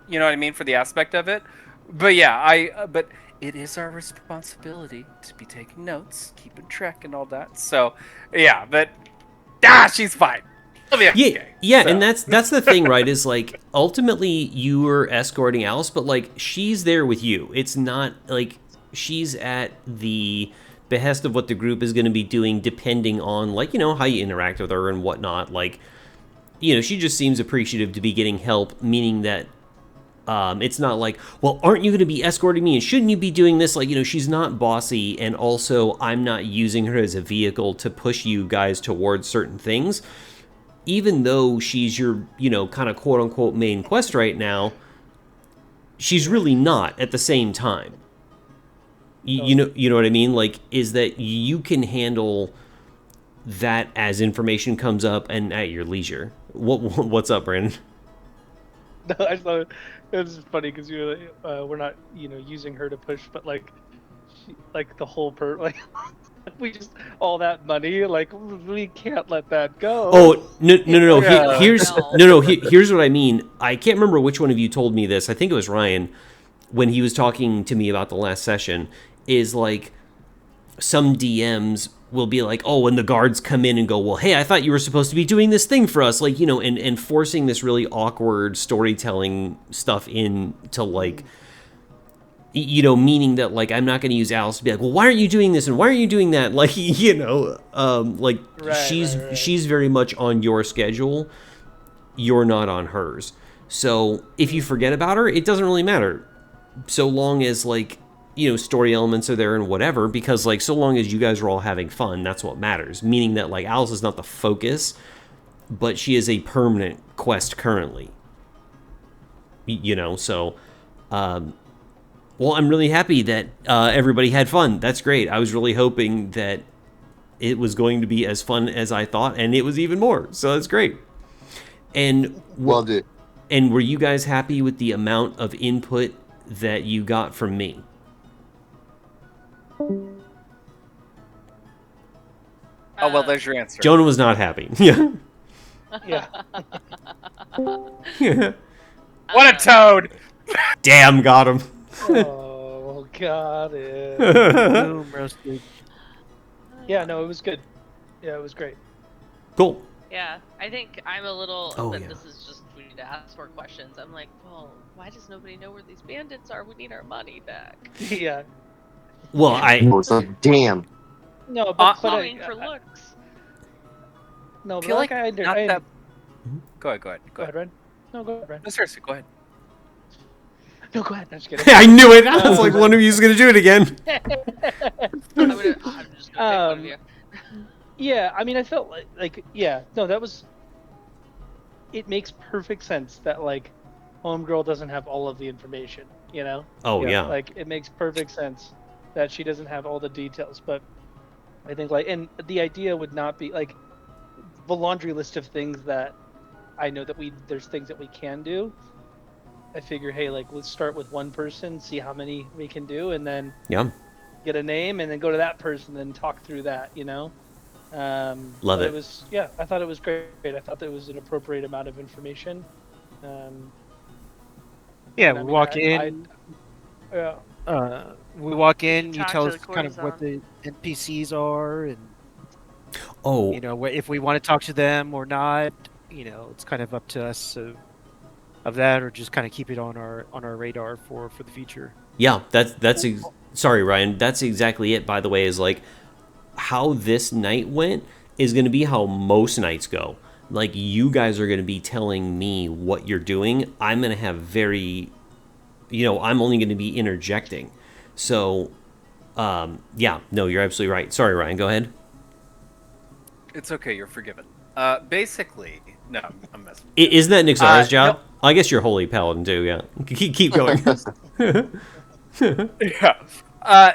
you know what I mean, for the aspect of it. But yeah, but it is our responsibility to be taking notes, keeping track, and all that. So yeah, but she's fine. It'll be Yeah, okay. yeah, So. and that's the thing, right? Is like ultimately you were escorting Alice, but like she's there with you. It's not like she's at the behest of what the group is going to be doing, depending on like how you interact with her and whatnot. Like she just seems appreciative to be getting help, meaning that it's not like, well, aren't you going to be escorting me and shouldn't you be doing this? Like she's not bossy, and also I'm not using her as a vehicle to push you guys towards certain things. Even though she's your, kind of quote unquote main quest right now, she's really not at the same time. You know what I mean? Like, is that you can handle that as information comes up and at your leisure. What's up, Brandon? No, I thought it was funny because we're not using her to push, but like like the whole like we just all that money, like we can't let that go. Oh no! Yeah. Here's what I mean. I can't remember which one of you told me this. I think it was Ryan when he was talking to me about the last session. Is like some DMs will be like, oh, when the guards come in and go, well, hey, I thought you were supposed to be doing this thing for us, like and forcing this really awkward storytelling stuff into like. Meaning that like I'm not going to use Alice to be like, well, why aren't you doing this and why aren't you doing that? Like, like she's very much on your schedule. You're not on hers. So if you forget about her, it doesn't really matter. So long as like story elements are there and whatever, because like so long as you guys are all having fun, that's what matters. Meaning that like Alice is not the focus, but she is a permanent quest currently. So. Well, I'm really happy that everybody had fun. That's great. I was really hoping that it was going to be as fun as I thought, and it was even more. So that's great. And Loved it. And were you guys happy with the amount of input that you got from me? Oh well, there's your answer. Jonah was not happy. Yeah. Yeah. Yeah. What a toad! Damn, got him. Oh, got it. Boom, roasted. Yeah, no, it was good. Yeah, it was great. Cool. Yeah, I think I'm a little. Oh, but yeah. this is just we need to ask more questions. I'm like, well, why does nobody know where these bandits are? We need our money back. Yeah. Well, I was like, damn. No, but Longing for looks. No, I but feel like I not that. Go ahead. Go ahead, Ren. No, go ahead, Ren. No, seriously, go ahead. No, go ahead. I'm just kidding. I knew it. I was like, one of you is going to do it again. I'm just gonna pick one of you. Yeah, I mean, I felt like yeah, no, that was. It makes perfect sense that like, Homegirl doesn't have all of the information. Oh, yeah. Like it makes perfect sense that she doesn't have all the details, but I think like, and the idea would not be like, the laundry list of things that I know that there's things that we can do. I figure, hey, like let's start with one person, see how many we can do, and then get a name, and then go to that person, and talk through that. Love it. It was I thought it was great. I thought that it was an appropriate amount of information. Yeah, we walk in. We walk in. You Talk tell to us the kind of what the NPCs are, and Oh, if we want to talk to them or not. It's kind of up to us. So that, or just kind of keep it on our radar for the future. Yeah, sorry, Ryan. That's exactly it. By the way, is like how this night went is going to be how most nights go. Like you guys are going to be telling me what you're doing. I'm going to have I'm only going to be interjecting. So, yeah, no, you're absolutely right. Sorry, Ryan. Go ahead. It's okay. You're forgiven. Basically, no, I'm messing. Isn't that Nixara's job? No. I guess you're Holy Paladin too. Yeah, keep going. Yeah.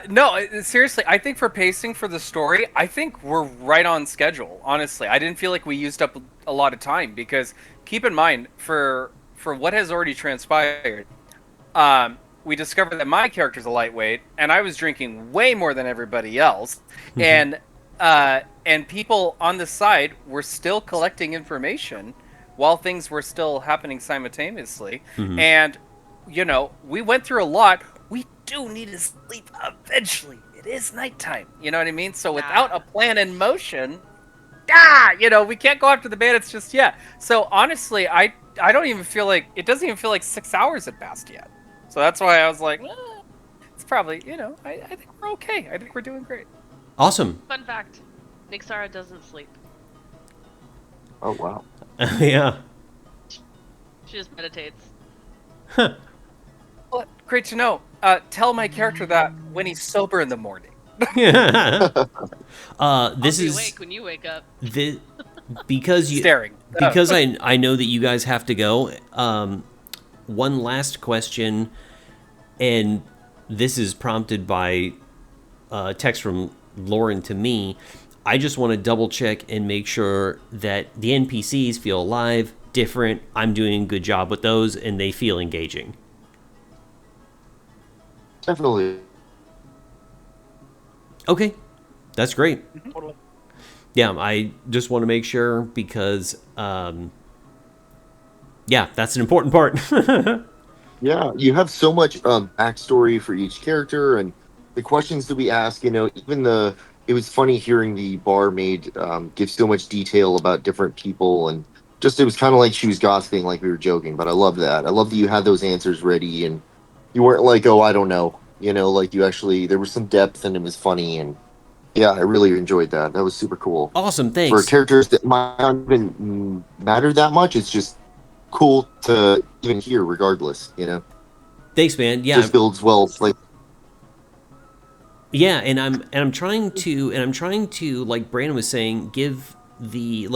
No, seriously, I think for pacing for the story, I think we're right on schedule. Honestly, I didn't feel like we used up a lot of time because keep in mind for what has already transpired, we discovered that my character's a lightweight, and I was drinking way more than everybody else, and people on the side were still collecting information while things were still happening simultaneously, and we went through a lot. We do need to sleep eventually. It is nighttime. You know what I mean? So without a plan in motion, we can't go after the bandits just yet. So honestly, I don't even feel like it doesn't even feel like 6 hours had passed yet. So that's why I was like, it's probably, I think we're okay. I think we're doing great. Awesome. Fun fact: Nixara doesn't sleep. Oh wow. Yeah. She just meditates. Well, great to know. Tell my character that when he's sober in the morning. I'll This be is awake when you wake up. because you Staring. because I know that you guys have to go. One last question, and this is prompted by text from Lauren to me. I just want to double check and make sure that the NPCs feel alive, different. I'm doing a good job with those, and they feel engaging. Definitely. Okay, that's great. Totally. Yeah, I just want to make sure because, yeah, that's an important part. Yeah, you have so much backstory for each character, and the questions that we ask. It was funny hearing the barmaid give so much detail about different people, and just it was kind of like she was gossiping, like we were joking. But I love that. I love that you had those answers ready, and you weren't like, "Oh, I don't know." Like you actually there was some depth, and it was funny, and yeah, I really enjoyed that. That was super cool. Awesome, For thanks. characters that might not even matter that much, it's just cool to even hear, regardless. Thanks, man. Yeah, Just builds well. Like yeah, and I'm trying to like Brandon was saying, give the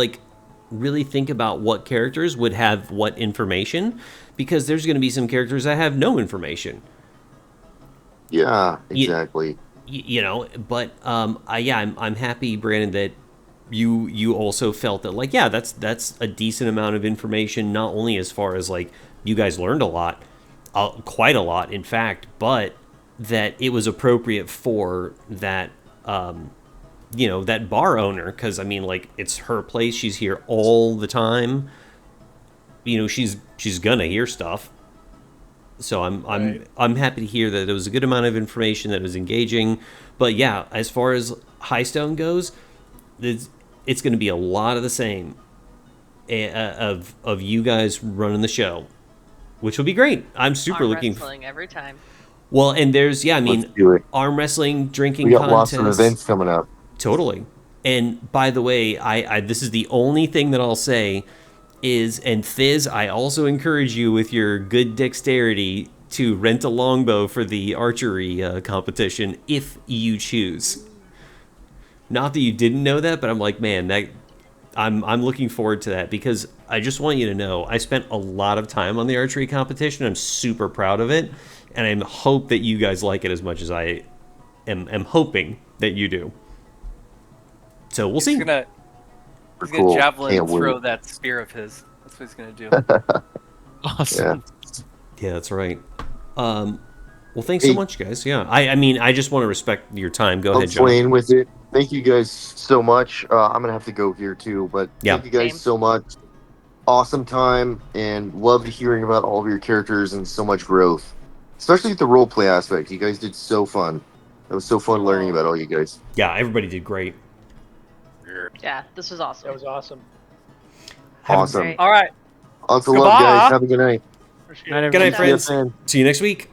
really think about what characters would have what information, because there's going to be some characters that have no information. yeah, exactly. But I'm happy, Brandon, that you also felt that that's a decent amount of information, not only as far as you guys learned a lot, quite a lot in fact, but that it was appropriate for that that bar owner, because it's her place, she's here all the time, she's gonna hear stuff. So I'm happy to hear that it was a good amount of information, that it was engaging. But yeah, as far as Highstone goes, it's going to be a lot of the same of you guys running the show, which will be great. I'm super Arm looking. wrestling every time. Well, and there's Let's do it. arm wrestling, drinking We got lots of contests. events coming up. Totally. And by the way, I this is the only thing that I'll say is, and Thiz, I also encourage you with your good dexterity to rent a longbow for the archery competition if you choose. Not that you didn't know that, but I'm like, man, I'm looking forward to that, because I just want you to know I spent a lot of time on the archery competition. I'm super proud of it, and I hope that you guys like it as much as I am hoping that you do. So we'll see. He's gonna Cool. javelin Can't throw wait. that spear of his. That's what he's gonna do. Awesome. Yeah, that's right. Well, thanks so Hey. much, guys. Yeah, I just want to respect your time. Go ahead, I'm John. playing with it. Thank you guys so much. I'm gonna have to go here too, but Yeah. thank you guys Same. so much. Awesome time, and loved hearing about all of your characters and so much growth, especially the role play aspect. You guys did so fun. It was so fun learning about all you guys. Yeah, everybody did great. Yeah, this was awesome. That was awesome. Have a- Awesome. Great. All right. Lots of love, Goodbye. guys. Have a good night. Appreciate Night, it. Good night, everybody. friends. See you next week.